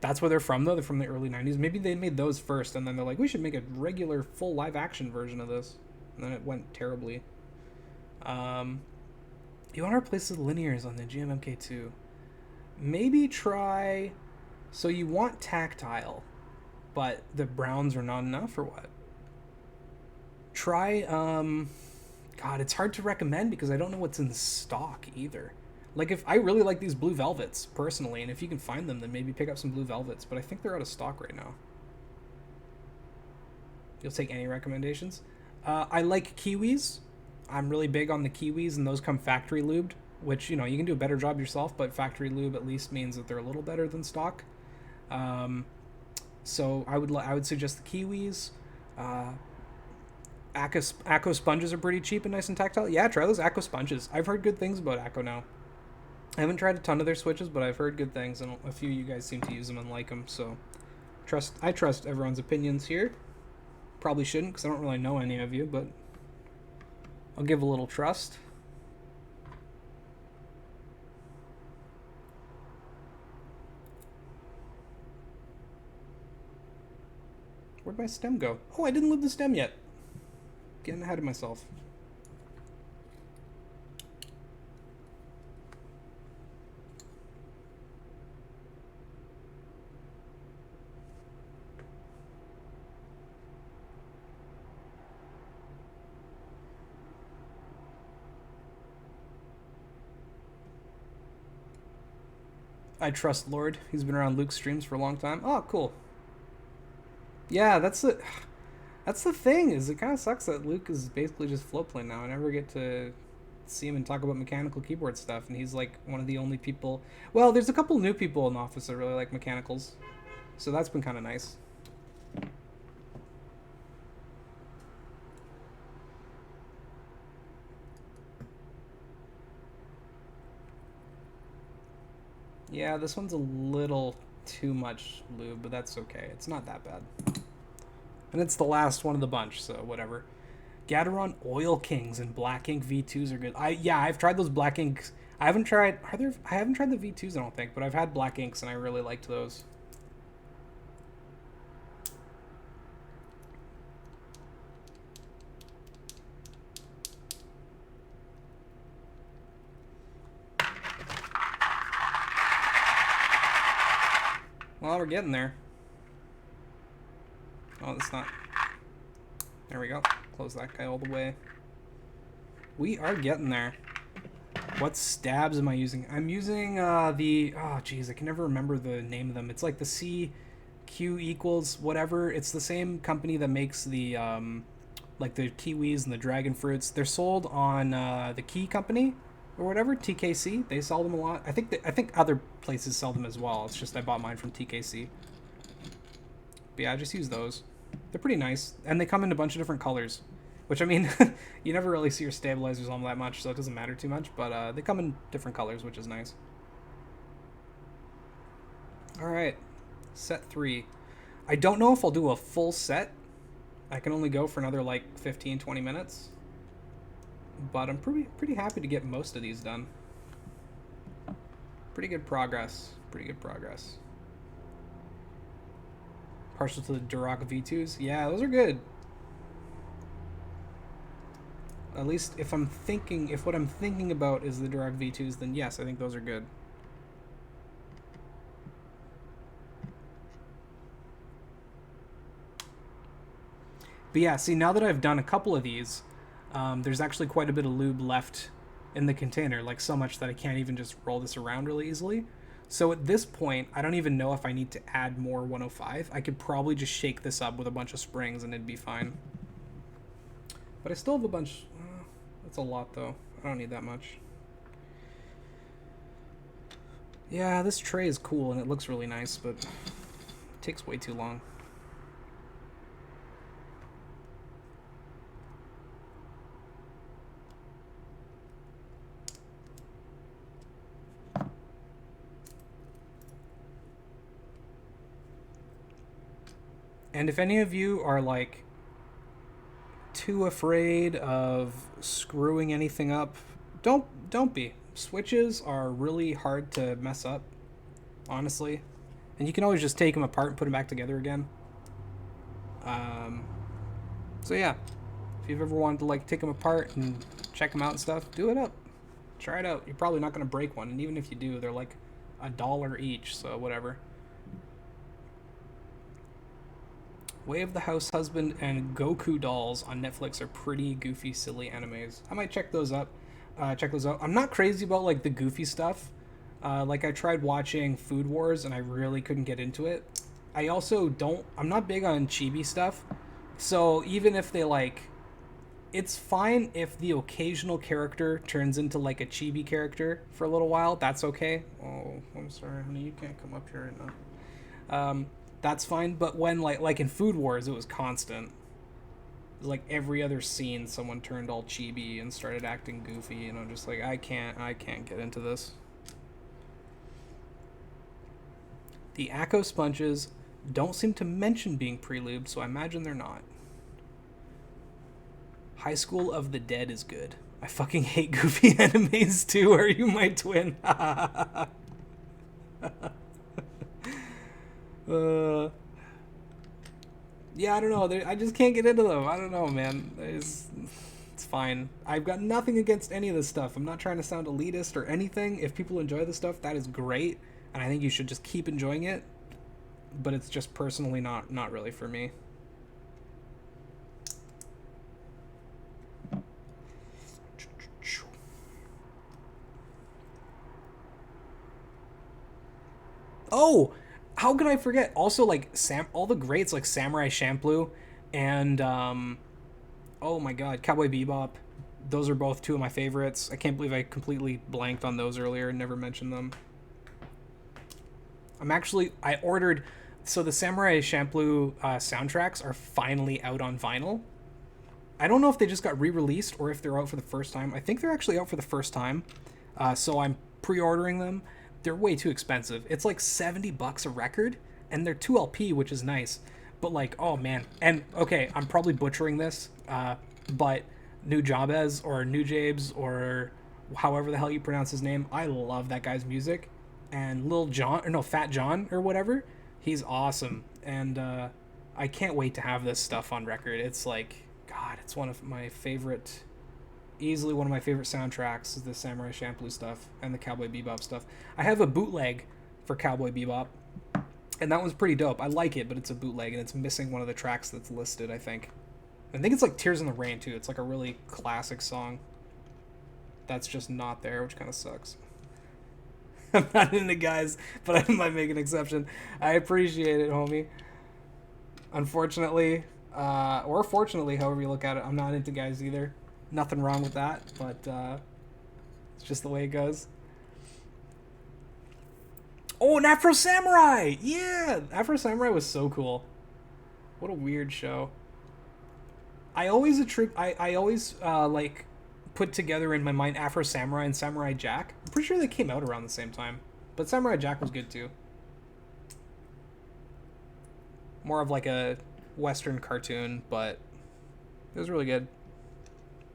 That's where they're from, though. They're from the early 90s. Maybe they made those first, and then they're like, we should make a regular, full live-action version of this. And then it went terribly. You want to replace the linears on the GMMK2. Maybe try... So you want tactile, but the browns are not enough, or what? Try, God, it's hard to recommend because I don't know what's in stock, either. Like, if I really like these blue velvets, personally, and if you can find them, then maybe pick up some blue velvets, but I think they're out of stock right now. You'll take any recommendations? I like kiwis. I'm really big on the kiwis, and those come factory lubed, which, you know, you can do a better job yourself, but factory lube at least means that they're a little better than stock. So I would suggest the kiwis. Acco sponges are pretty cheap and nice and tactile. Yeah, try those Acco sponges. I've heard good things about Acco now. I haven't tried a ton of their switches, but I've heard good things, and a few of you guys seem to use them and like them, so I trust everyone's opinions here. Probably shouldn't, because I don't really know any of you, but I'll give a little trust. Where'd my stem go? Oh, I didn't loop the stem yet. Getting ahead of myself. I trust Lord. He's been around Luke's streams for a long time. Oh, cool. Yeah, that's the thing. Is it kind of sucks that Luke is basically just floatplane now. I never get to see him and talk about mechanical keyboard stuff, and he's like one of the only people. Well, there's a couple new people in the office that really like mechanicals, so that's been kind of nice. Yeah, this one's a little too much lube, but that's okay. It's not that bad. And it's the last one of the bunch, so whatever. Gateron Oil Kings and Black Ink V2s are good. I've tried those Black Inks. I haven't tried the V2s, I don't think, but I've had Black Inks and I really liked those. Well, we're getting there. Oh, that's not. There we go. Close that guy all the way. We are getting there. What stabs am I using? I'm using the... Oh, geez, I can never remember the name of them. It's like the CQ equals whatever. It's the same company that makes the, like the kiwis and the dragon fruits. They're sold on the Key Company or whatever, TKC. They sell them a lot. I think other places sell them as well. It's just I bought mine from TKC. But yeah, I just use those. They're pretty nice, and they come in a bunch of different colors, which I mean, you never really see your stabilizers on that much, so it doesn't matter too much, but they come in different colors, which is nice. Alright, set 3. I don't know if I'll do a full set. I can only go for another like 15-20 minutes, but I'm pretty happy to get most of these done. Pretty good progress. Partial to the Duroc V2s. Yeah, those are good. At least if what I'm thinking about is the Duroc V2s, then yes, I think those are good. But yeah, see, now that I've done a couple of these, there's actually quite a bit of lube left in the container, like so much that I can't even just roll this around really easily. So at this point, I don't even know if I need to add more 105. I could probably just shake this up with a bunch of springs and it'd be fine. But I still have a bunch... that's a lot, though. I don't need that much. Yeah, this tray is cool and it looks really nice, but it takes way too long. And if any of you are like too afraid of screwing anything up, don't be. Switches are really hard to mess up, honestly, and you can always just take them apart and put them back together again. So yeah, if you've ever wanted to like take them apart and check them out and stuff, do it up, try it out. You're probably not going to break one, and even if you do, they're like $1 each, so whatever. Way of the House Husband and Goku dolls on Netflix are pretty goofy, silly animes. I might check those out. I'm not crazy about like the goofy stuff. Like I tried watching Food Wars and I really couldn't get into it. I'm not big on chibi stuff. So even if they like, it's fine if the occasional character turns into like a chibi character for a little while. That's okay. Oh, I'm sorry, honey, you can't come up here right now. That's fine, but when like in Food Wars, it was constant. It was like every other scene, someone turned all chibi and started acting goofy, and I'm just like, I can't get into this. The Acco sponges don't seem to mention being pre-lubed, so I imagine they're not. High School of the Dead is good. I fucking hate goofy animes too. Are you my twin? Yeah, I don't know. I just can't get into them. I don't know, man. It's fine. I've got nothing against any of this stuff. I'm not trying to sound elitist or anything. If people enjoy this stuff, that is great, and I think you should just keep enjoying it. But it's just personally not really for me. Oh, how could I forget? Also, like all the greats like Samurai Champloo and oh my God, Cowboy Bebop. Those are both two of my favorites. I can't believe I completely blanked on those earlier and never mentioned them. I ordered, so the Samurai Champloo soundtracks are finally out on vinyl. I don't know if they just got re-released or if they're out for the first time. I think they're actually out for the first time. So I'm pre-ordering them. They're way too expensive. It's like $70 a record, and they're 2 LP, which is nice. But like, oh man. And okay, I'm probably butchering this, but New Jabez or New Jabes or however the hell you pronounce his name, I love that guy's music. And Lil John, or no, Fat John or whatever, he's awesome. And I can't wait to have this stuff on record. It's like, God, it's one of my favorite, easily one of my favorite soundtracks is the Samurai Champloo stuff and the Cowboy Bebop stuff. I have a bootleg for Cowboy Bebop, and that one's pretty dope. I like it, but it's a bootleg, and it's missing one of the tracks that's listed, I think. I think it's like Tears in the Rain, too. It's like a really classic song that's just not there, which kind of sucks. I'm not into guys, but I might make an exception. I appreciate it, homie. Unfortunately, or fortunately, however you look at it, I'm not into guys either. Nothing wrong with that, but it's just the way it goes. Oh, an Afro Samurai! Yeah! Afro Samurai was so cool. What a weird show. I always like put together in my mind Afro Samurai and Samurai Jack. I'm pretty sure they came out around the same time, but Samurai Jack was good too. More of like a Western cartoon, but it was really good.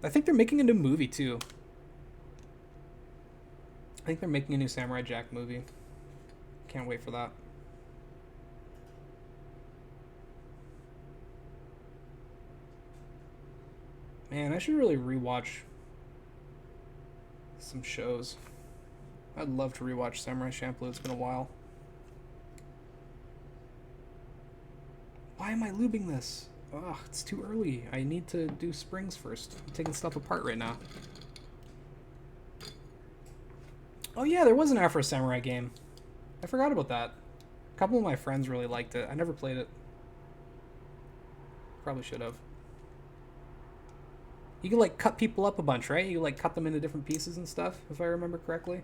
I think they're making a new movie too. I think they're making a new Samurai Jack movie. Can't wait for that. Man, I should really rewatch some shows. I'd love to rewatch Samurai Champloo. It's been a while. Why am I lubing this? Ugh, it's too early. I need to do springs first. I'm taking stuff apart right now. Oh yeah, there was an Afro Samurai game. I forgot about that. A couple of my friends really liked it. I never played it. Probably should have. You can like cut people up a bunch, right? You like cut them into different pieces and stuff, if I remember correctly.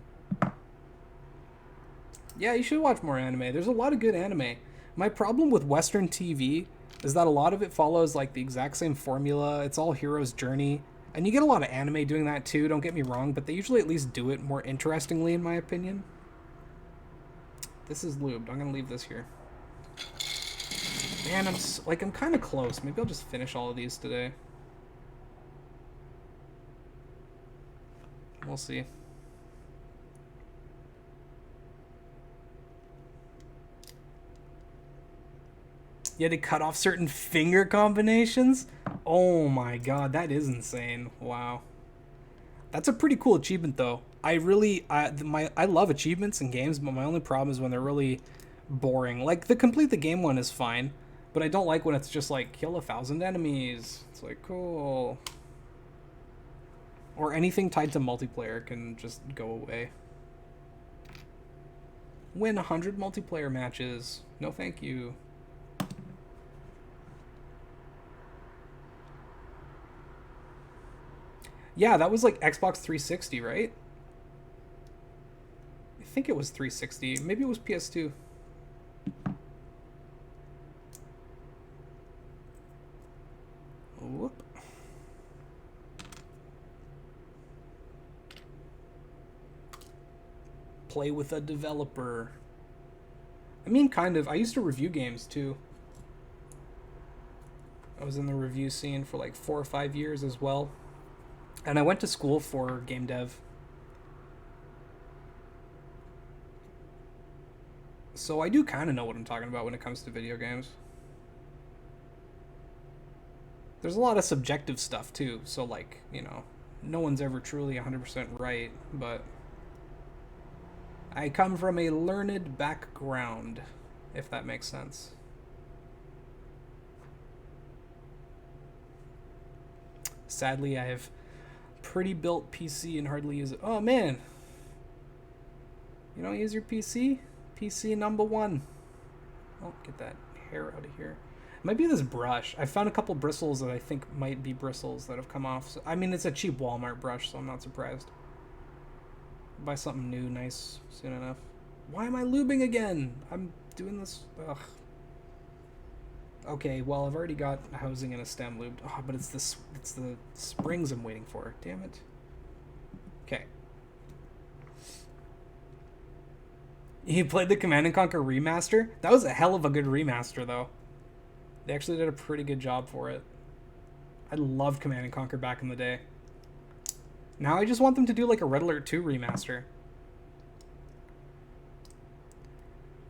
Yeah, you should watch more anime. There's a lot of good anime. My problem with Western TV is that a lot of it follows like the exact same formula. It's all hero's journey. And you get a lot of anime doing that too, don't get me wrong, but they usually at least do it more interestingly in my opinion. This is lubed. I'm going to leave this here. Man, I'm kind of close. Maybe I'll just finish all of these today. We'll see. You had to cut off certain finger combinations? Oh my god, that is insane. Wow. That's a pretty cool achievement though. I love achievements in games, but my only problem is when they're really boring. Like the complete the game one is fine, but I don't like when it's just like kill 1,000 enemies. It's like cool. Or anything tied to multiplayer can just go away. Win 100 multiplayer matches. No thank you. Yeah, that was like Xbox 360, right? I think it was 360. Maybe it was PS2. Whoop. Play with a developer. I mean, kind of. I used to review games too. I was in the review scene for like 4 or 5 years as well. And I went to school for game dev. So I do kind of know what I'm talking about when it comes to video games. There's a lot of subjective stuff too. So like, you know, no one's ever truly 100% right, but I come from a learned background, if that makes sense. Sadly, I have pretty built PC and hardly use it. Oh man, you don't use your PC? PC number one. Oh, get that hair out of here. It might be this brush. I found a couple bristles that I think might be bristles that have come off. So, I mean, it's a cheap Walmart brush, so I'm not surprised. Buy something new, nice, soon enough. Why am I lubing again? I'm doing this. Ugh. Okay, well, I've already got a housing and a stem lubed. Oh, but it's the springs I'm waiting for. Damn it. Okay. You played the Command and Conquer remaster? That was a hell of a good remaster, though. They actually did a pretty good job for it. I loved Command and Conquer back in the day. Now I just want them to do like a Red Alert 2 remaster.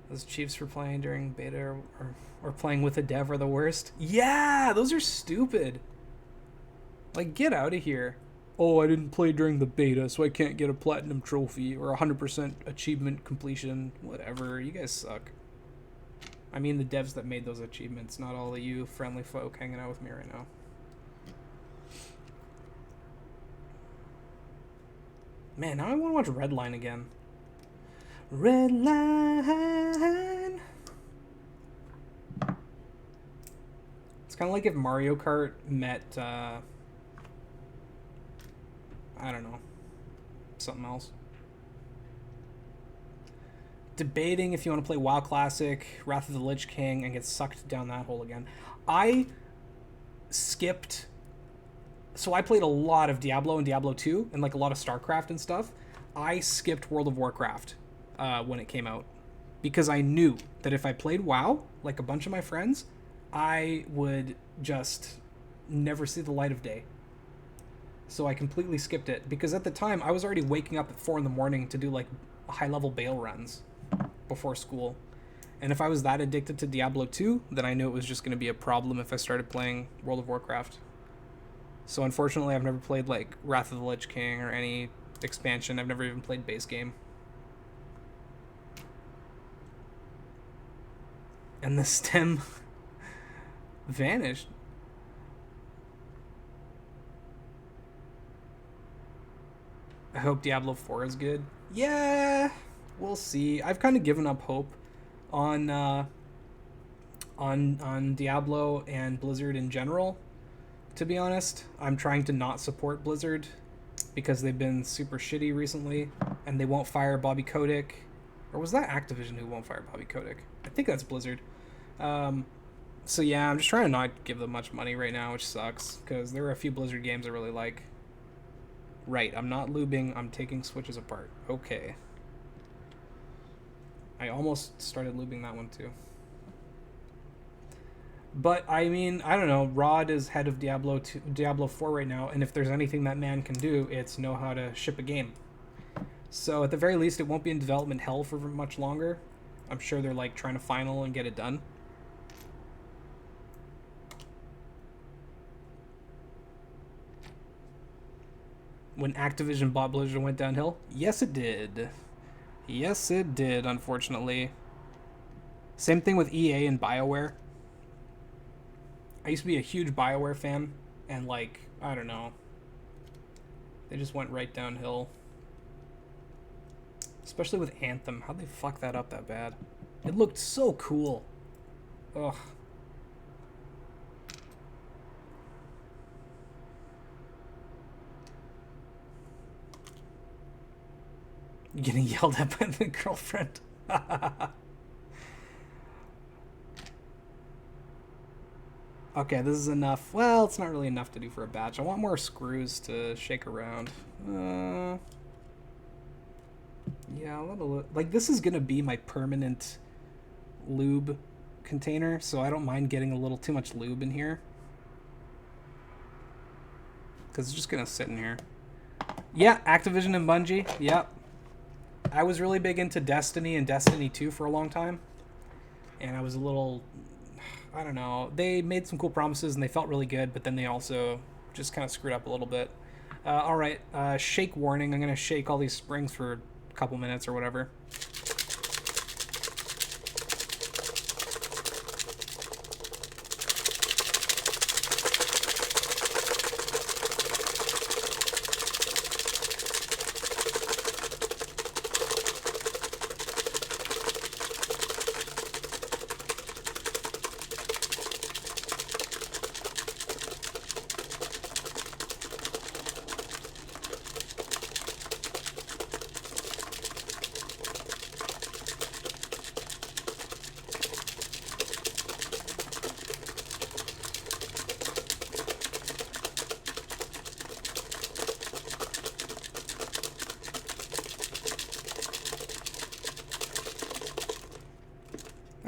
Those Chiefs for playing during beta or playing with a dev are the worst. Yeah, those are stupid. Like, get out of here. Oh, I didn't play during the beta, so I can't get a platinum trophy or 100% achievement completion. Whatever, you guys suck. I mean the devs that made those achievements, not all of you friendly folk hanging out with me right now. Man, now I want to watch Redline again. Redline. It's kind of like if Mario Kart met, I don't know, something else. Debating if you want to play WoW Classic, Wrath of the Lich King, and get sucked down that hole again. I skipped... So I played a lot of Diablo and Diablo 2 and like a lot of StarCraft and stuff. I skipped World of Warcraft when it came out because I knew that if I played WoW, like a bunch of my friends, I would just never see the light of day. So I completely skipped it because at the time I was already waking up at 4 a.m. to do like high-level Bale runs before school. And if I was that addicted to Diablo 2, then I knew it was just going to be a problem if I started playing World of Warcraft. So unfortunately, I've never played like Wrath of the Lich King or any expansion. I've never even played base game. And the stem vanished. I hope Diablo 4 is good. Yeah, we'll see. I've kind of given up hope on Diablo and Blizzard in general. To be honest, I'm trying to not support Blizzard because they've been super shitty recently, and they won't fire Bobby Kotick. Or was that Activision who won't fire Bobby Kotick? I think that's Blizzard. So yeah, I'm just trying to not give them much money right now, which sucks, because there are a few Blizzard games I really like. Right, I'm not lubing, I'm taking switches apart. Okay. I almost started lubing that one too. But, I mean, I don't know, Rod is head of Diablo 4 right now, and if there's anything that man can do, it's know how to ship a game. So, at the very least, it won't be in development hell for much longer. I'm sure they're, like, trying to final and get it done. When Activision bought Blizzard went downhill? Yes, it did. Yes, it did, unfortunately. Same thing with EA and BioWare. I used to be a huge BioWare fan, and like, I don't know. They just went right downhill. Especially with Anthem. How'd they fuck that up that bad? It looked so cool. Ugh. You're getting yelled at by the girlfriend. Okay, this is enough. Well, it's not really enough to do for a batch. I want more screws to shake around. Yeah, a little... Like, this is going to be my permanent lube container, so I don't mind getting a little too much lube in here. Because it's just going to sit in here. Yeah, Activision and Bungie. Yep. I was really big into Destiny and Destiny 2 for a long time. And I was a little... I don't know. They made some cool promises and they felt really good, but then they also just kind of screwed up a little bit. All right, shake warning. I'm going to shake all these springs for a couple minutes or whatever.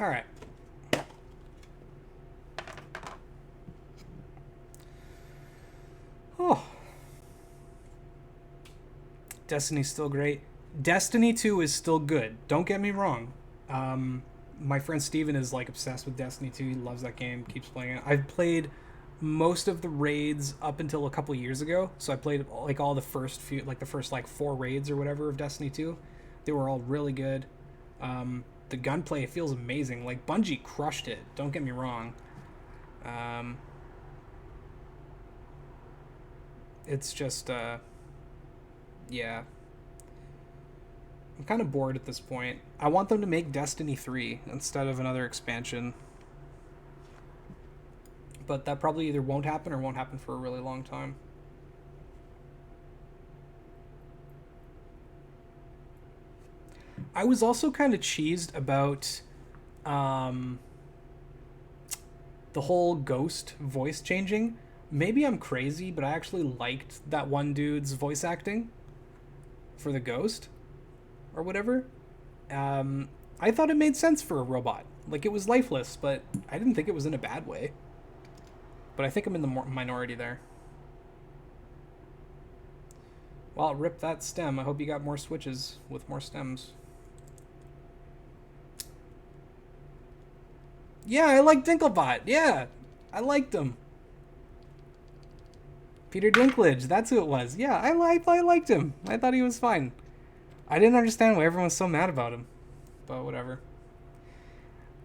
All right. Oh. Destiny's still great. Destiny 2 is still good. Don't get me wrong. My friend Steven is like obsessed with Destiny 2. He loves that game, keeps playing it. I've played most of the raids up until a couple years ago. So I played like all the first few, like the first like 4 raids or whatever of Destiny 2. They were all really good. The gunplay feels amazing. Like Bungie crushed it. Don't get me wrong. It's just yeah. I'm kind of bored at this point. I want them to make Destiny 3 instead of another expansion. But that probably either won't happen or won't happen for a really long time. I was also kind of cheesed about the whole Ghost voice changing. Maybe I'm crazy, but I actually liked that one dude's voice acting for the Ghost or whatever. I thought it made sense for a robot. Like, it was lifeless, but I didn't think it was in a bad way. But I think I'm in the minority there. Well, rip that stem. I hope you got more switches with more stems. Yeah, I like Dinklebot. Yeah, I liked him. Peter Dinklage, that's who it was. Yeah, I liked him. I thought he was fine. I didn't understand why everyone was so mad about him. But whatever.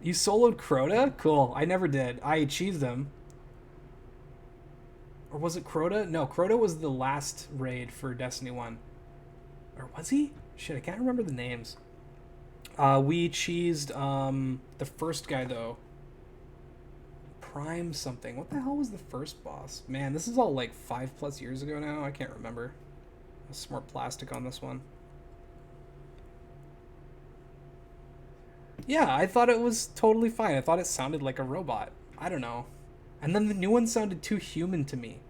You soloed Crota? Cool. I never did. I cheesed him. Or was it Crota? No, Crota was the last raid for Destiny 1. Or was he? Shit, I can't remember the names. We cheesed the first guy, though. Prime something. What the hell was the first boss? Man, this is all like 5+ years ago now. I can't remember. There's more plastic on this one. Yeah, I thought it was totally fine. I thought it sounded like a robot. I don't know. And then the new one sounded too human to me.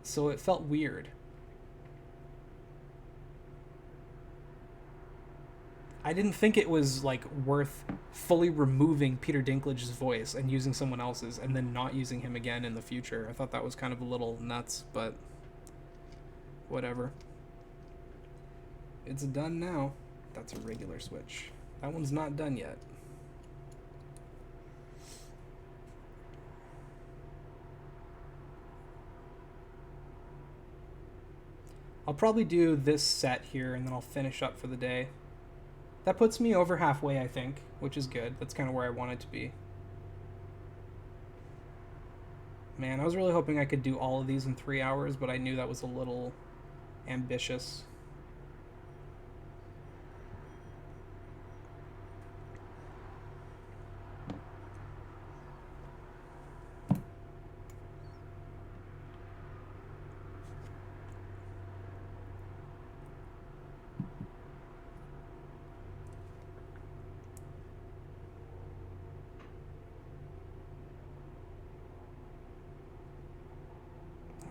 So it felt weird. I didn't think it was like worth fully removing Peter Dinklage's voice and using someone else's and then not using him again in the future. I thought that was kind of a little nuts, but whatever. It's done now. That's a regular switch. That one's not done yet. I'll probably do this set here and then I'll finish up for the day. That puts me over halfway, I think, which is good. That's kind of where I wanted to be. Man, I was really hoping I could do all of these in 3 hours, but I knew that was a little ambitious.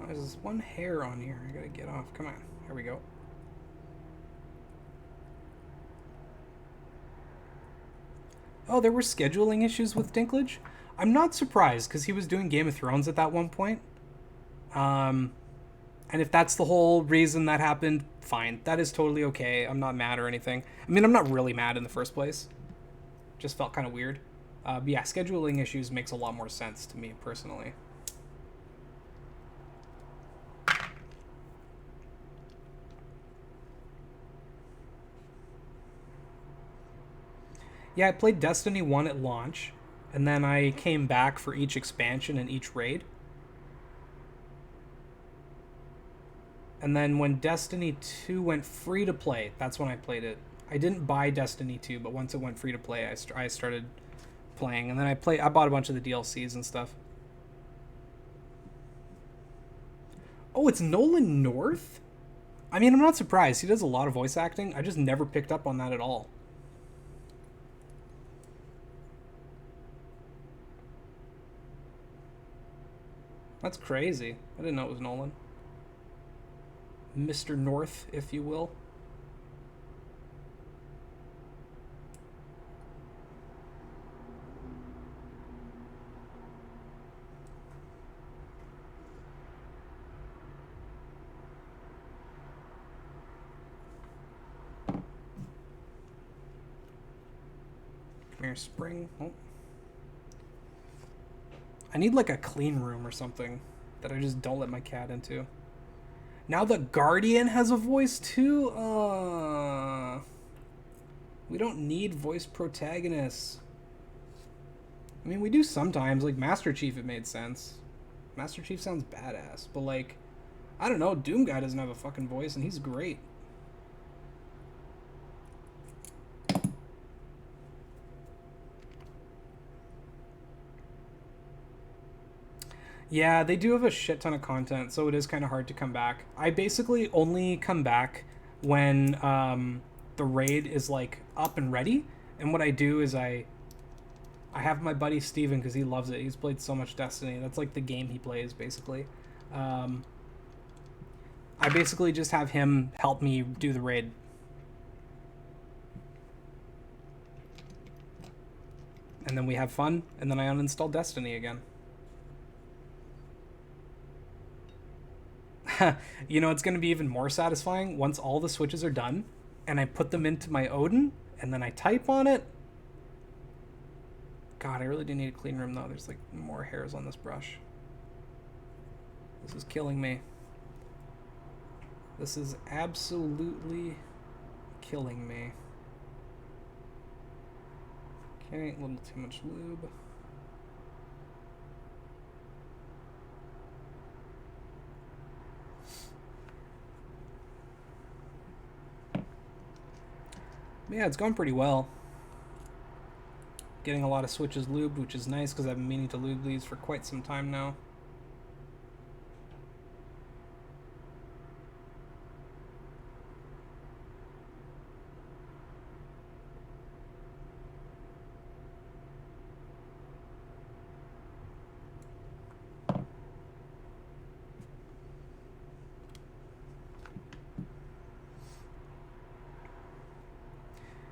There's one hair on here. I gotta get off. Come on. Here we go. Oh, there were scheduling issues with Dinklage? I'm not surprised, because he was doing Game of Thrones at that one point. And if that's the whole reason that happened, fine. That is totally okay. I'm not mad or anything. I mean, I'm not really mad in the first place. Just felt kind of weird. But yeah, scheduling issues makes a lot more sense to me, personally. Yeah, I played Destiny 1 at launch, and then I came back for each expansion and each raid. And then when Destiny 2 went free to play, that's when I played it. I didn't buy Destiny 2, but once it went free to play, I started playing. And then I bought a bunch of the DLCs and stuff. Oh, it's Nolan North? I mean, I'm not surprised. He does a lot of voice acting. I just never picked up on that at all. That's crazy. I didn't know it was Nolan. Mr. North, if you will. there? Spring. Oh. I need like a clean room or something that I just don't let my cat into. Now the Guardian has a voice too? We don't need voice protagonists. I mean, we do sometimes. Like Master Chief, it made sense. Master Chief sounds badass. But like, I don't know. Doom Guy doesn't have a fucking voice and he's great. Yeah, they do have a shit ton of content, so it is kind of hard to come back. I basically only come back when the raid is like up and ready, and what I do is I have my buddy Steven because he loves it. He's played so much Destiny. That's like the game he plays basically. I basically just have him help me do the raid. And then we have fun, and then I uninstall Destiny again. You know, it's going to be even more satisfying once all the switches are done and I put them into my Odin and then I type on it. God, I really do need a clean room though. There's like more hairs on this brush. This is killing me. This is absolutely killing me. Okay, a little too much lube. Yeah, it's going pretty well. Getting a lot of switches lubed, which is nice because I've been meaning to lube these for quite some time now.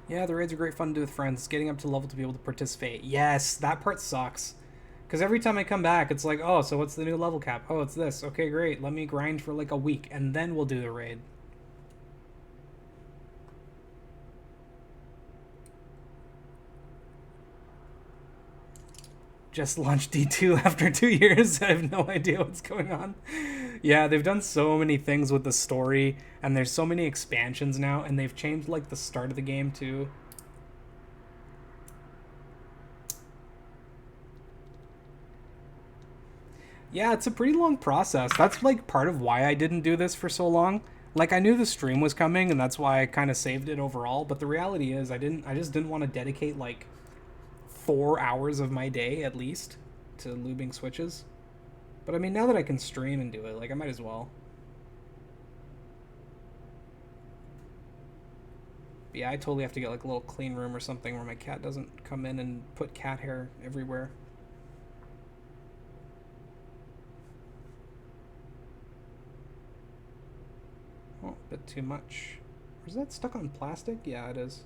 Yeah, the raids are great fun to do with friends. Getting up to level to be able to participate. Yes, that part sucks. Because every time I come back, it's like, oh, so what's the new level cap? Oh, it's this. Okay, great. Let me grind for like a week, and then we'll do the raid. Just launched D2 after 2 years. I have no idea what's going on. Yeah, they've done so many things with the story, and there's so many expansions now, and they've changed like the start of the game too. Yeah, it's a pretty long process. That's like part of why I didn't do this for so long. Like I knew the stream was coming, and that's why I kind of saved it overall, but the reality is I just didn't want to dedicate like 4 hours of my day at least to lubing switches. But I mean, now that I can stream and do it, like I might as well. But yeah, I totally have to get like a little clean room or something where my cat doesn't come in and put cat hair everywhere. Oh, a bit too much. Is that stuck on plastic? Yeah, it is.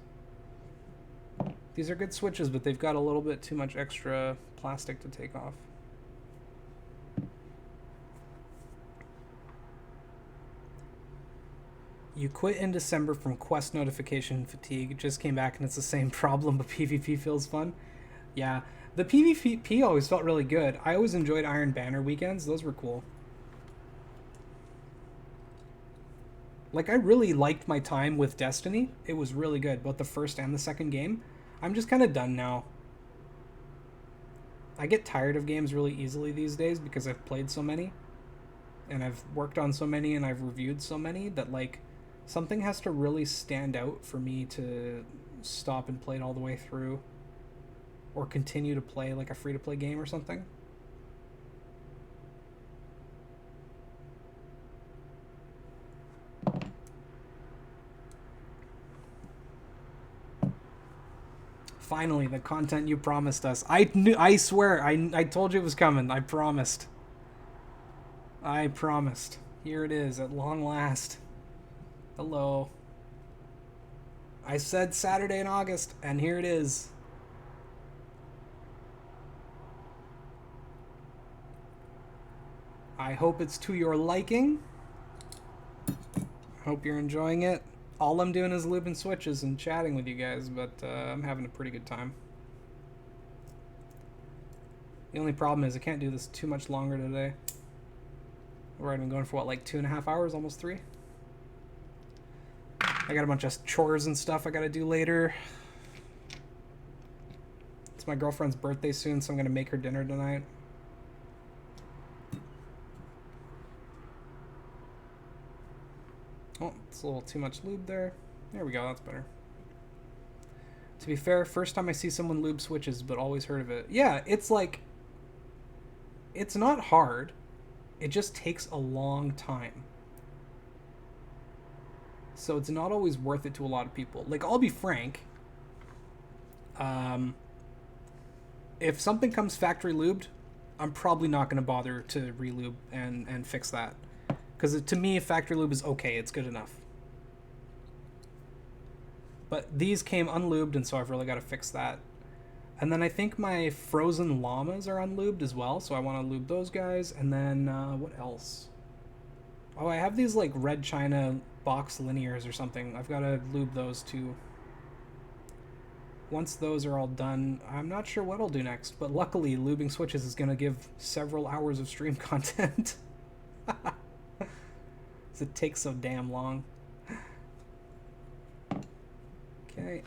These are good switches, but they've got a little bit too much extra plastic to take off. You quit in December from quest notification fatigue. It just came back and it's the same problem, but PvP feels fun. Yeah, the PvP always felt really good. I always enjoyed Iron Banner weekends. Those were cool. Like, I really liked my time with Destiny. It was really good, both the first and the second game. I'm just kind of done now. I get tired of games really easily these days because I've played so many. And I've worked on so many and I've reviewed so many that, like, something has to really stand out for me to stop and play it all the way through. Or continue to play, like, a free-to-play game or something. Finally, the content you promised us. I swear, I told you it was coming. I promised. I promised. Here it is, at long last. Hello. I said Saturday in August, and here it is. I hope it's to your liking. Hope you're enjoying it. All I'm doing is lubing switches and chatting with you guys, but I'm having a pretty good time. The only problem is I can't do this too much longer today. We're already going for what, like 2.5 hours, almost 3. I got a bunch of chores and stuff I gotta do later. It's my girlfriend's birthday soon, so I'm gonna make her dinner tonight. Oh, it's a little too much lube there. There we go, that's better. To be fair, first time I see someone lube switches, but always heard of it. Yeah, it's like... It's not hard. It just takes a long time. So it's not always worth it to a lot of people. Like, I'll be frank. If something comes factory lubed, I'm probably not going to bother to re-lube and fix that. Because to me, factory lube is okay. It's good enough. But these came unlubed, and so I've really got to fix that. And then I think my frozen llamas are unlubed as well, so I want to lube those guys. And then, what else? Oh, I have these, like, red China box linears or something. I've got to lube those too. Once those are all done, I'm not sure what I'll do next, but luckily, lubing switches is going to give several hours of stream content. It takes so damn long. Okay.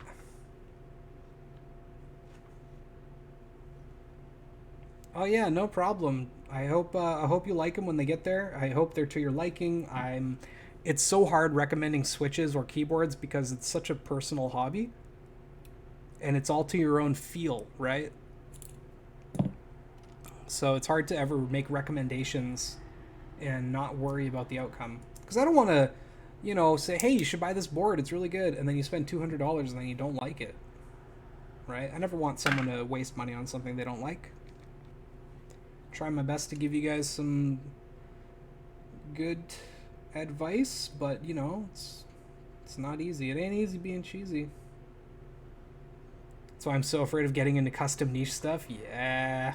Oh yeah, no problem. I hope you like them when they get there. I hope they're to your liking. It's so hard recommending switches or keyboards because it's such a personal hobby. And it's all to your own feel, right? So it's hard to ever make recommendations and not worry about the outcome. Because I don't want to, you know, say, hey, you should buy this board, it's really good, and then you spend $200 and then you don't like it. Right? I never want someone to waste money on something they don't like. Try my best to give you guys some good advice, but, you know, it's not easy. It ain't easy being cheesy. That's why I'm so afraid of getting into custom niche stuff. Yeah.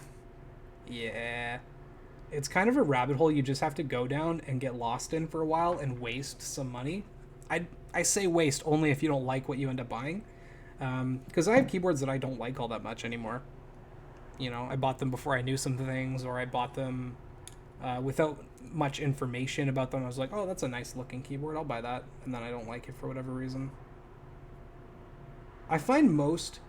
It's kind of a rabbit hole you just have to go down and get lost in for a while and waste some money. I say waste only if you don't like what you end up buying. Because I have keyboards that I don't like all that much anymore. You know, I bought them before I knew some things, or I bought them without much information about them. I was like, oh, that's a nice looking keyboard, I'll buy that. And then I don't like it for whatever reason. I find most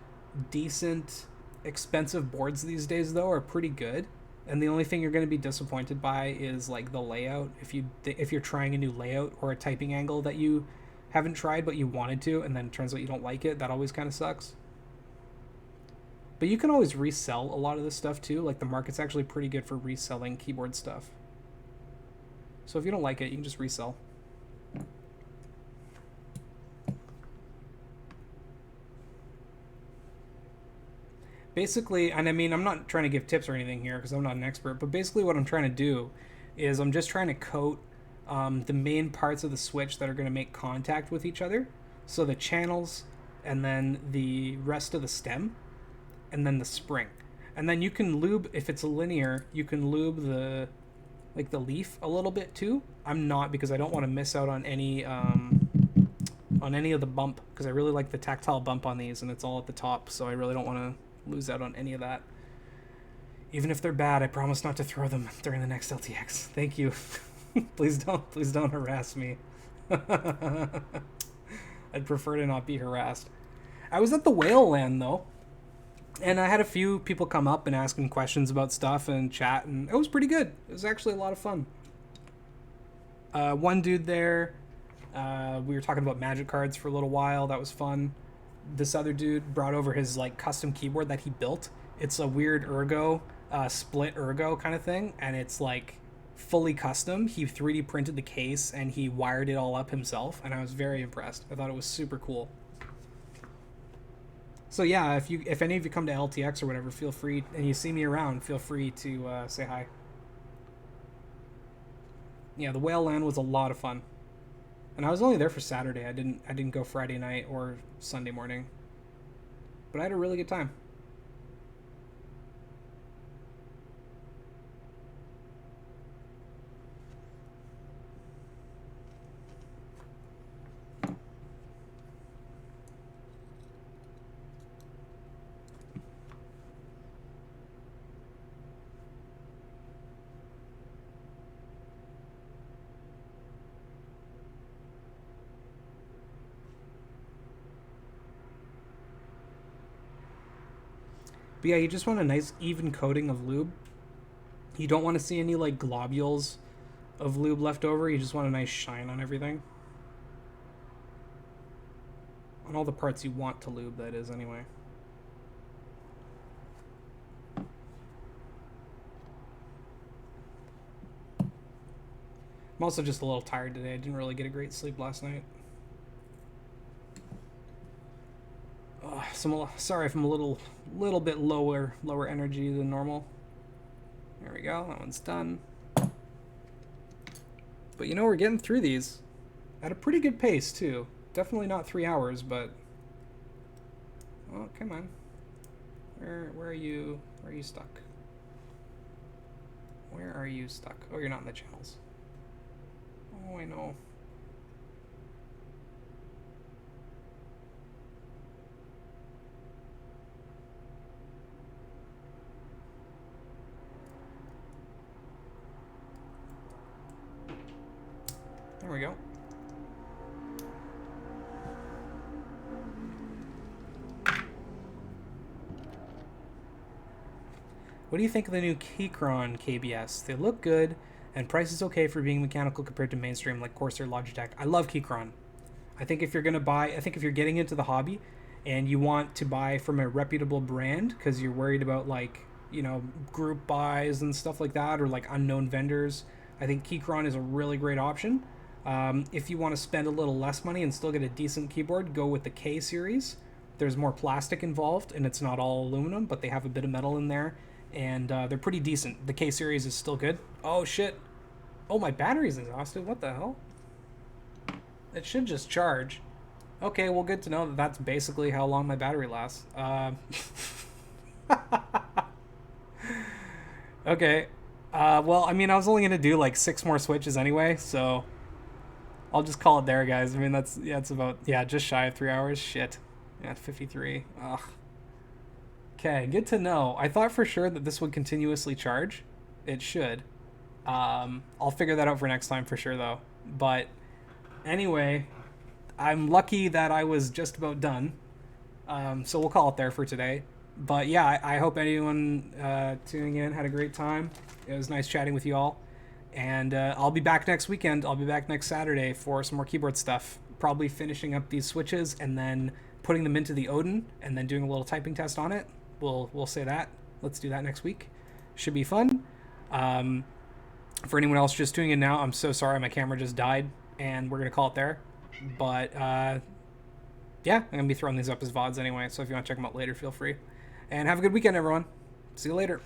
decent, expensive boards these days, though, are pretty good. And the only thing you're going to be disappointed by is like the layout. If you're trying a new layout or a typing angle that you haven't tried but you wanted to, and then it turns out you don't like it, that always kind of sucks. But you can always resell a lot of this stuff too. Like the market's actually pretty good for reselling keyboard stuff. So if you don't like it, you can just resell. Basically, and I mean, I'm not trying to give tips or anything here because I'm not an expert, but basically what I'm trying to do is I'm just trying to coat the main parts of the switch that are going to make contact with each other. So the channels, and then the rest of the stem, and then the spring. And then you can lube, if it's a linear, you can lube the leaf a little bit too. I'm not, because I don't want to miss out on any of the bump, because I really like the tactile bump on these, and it's all at the top, so I really don't want to lose out on any of that. Even if they're bad, I promise not to throw them during the next LTX. Thank you. Please don't harass me. I'd prefer to not be harassed. I was at the whale land though, and I had a few people come up and ask me questions about stuff and chat, and it was pretty good. It was actually a lot of fun. One dude there, we were talking about magic cards for a little while. That was fun. This other dude brought over his like custom keyboard that he built. It's a weird ergo, split ergo kind of thing, and it's like fully custom. He 3D printed the case and he wired it all up himself, and I was very impressed. I thought it was super cool. So yeah, if any of you come to LTX or whatever, feel free, and you see me around, feel free to say hi. Yeah, the whale land was a lot of fun. And I was only there for Saturday. I didn't go Friday night or Sunday morning. But I had a really good time. But yeah, you just want a nice even coating of lube. You don't want to see any like globules of lube left over. You just want a nice shine on everything. On all the parts you want to lube, that is, anyway. I'm also just a little tired today. I didn't really get a great sleep last night. So I'm sorry if I'm a little bit lower energy than normal. There we go. That one's done. But you know, we're getting through these at a pretty good pace too. Definitely not 3 hours, but oh, come on. Where are you? Where are you stuck? Where are you stuck? Oh, you're not in the channels. Oh, I know. There we go. What do you think of the new Keychron KBS? They look good, and price is okay for being mechanical compared to mainstream like Corsair, Logitech. I love Keychron. I think if you're getting into the hobby and you want to buy from a reputable brand because you're worried about like, you know, group buys and stuff like that, or like unknown vendors, I think Keychron is a really great option. If you want to spend a little less money and still get a decent keyboard, go with the K series. There's more plastic involved, and it's not all aluminum, but they have a bit of metal in there, and they're pretty decent. The K series is still good. Oh, shit. Oh, my battery's exhausted. What the hell? It should just charge. Okay, well, good to know that that's basically how long my battery lasts. Okay. Well, I mean, I was only going to do like 6 more switches anyway, so I'll just call it there, guys. I mean, it's about, just shy of 3 hours. Shit. Yeah, 53. Ugh. Okay, good to know. I thought for sure that this would continuously charge. It should. I'll figure that out for next time for sure, though. But anyway, I'm lucky that I was just about done. So we'll call it there for today. But yeah, I hope anyone tuning in had a great time. It was nice chatting with you all. And I'll be back next weekend. I'll be back next Saturday for some more keyboard stuff. Probably finishing up these switches and then putting them into the Odin and then doing a little typing test on it. We'll say that. Let's do that next week. Should be fun. For anyone else just tuning in now, I'm so sorry my camera just died, and we're going to call it there. But yeah, I'm going to be throwing these up as VODs anyway, so if you want to check them out later, feel free. And have a good weekend, everyone. See you later.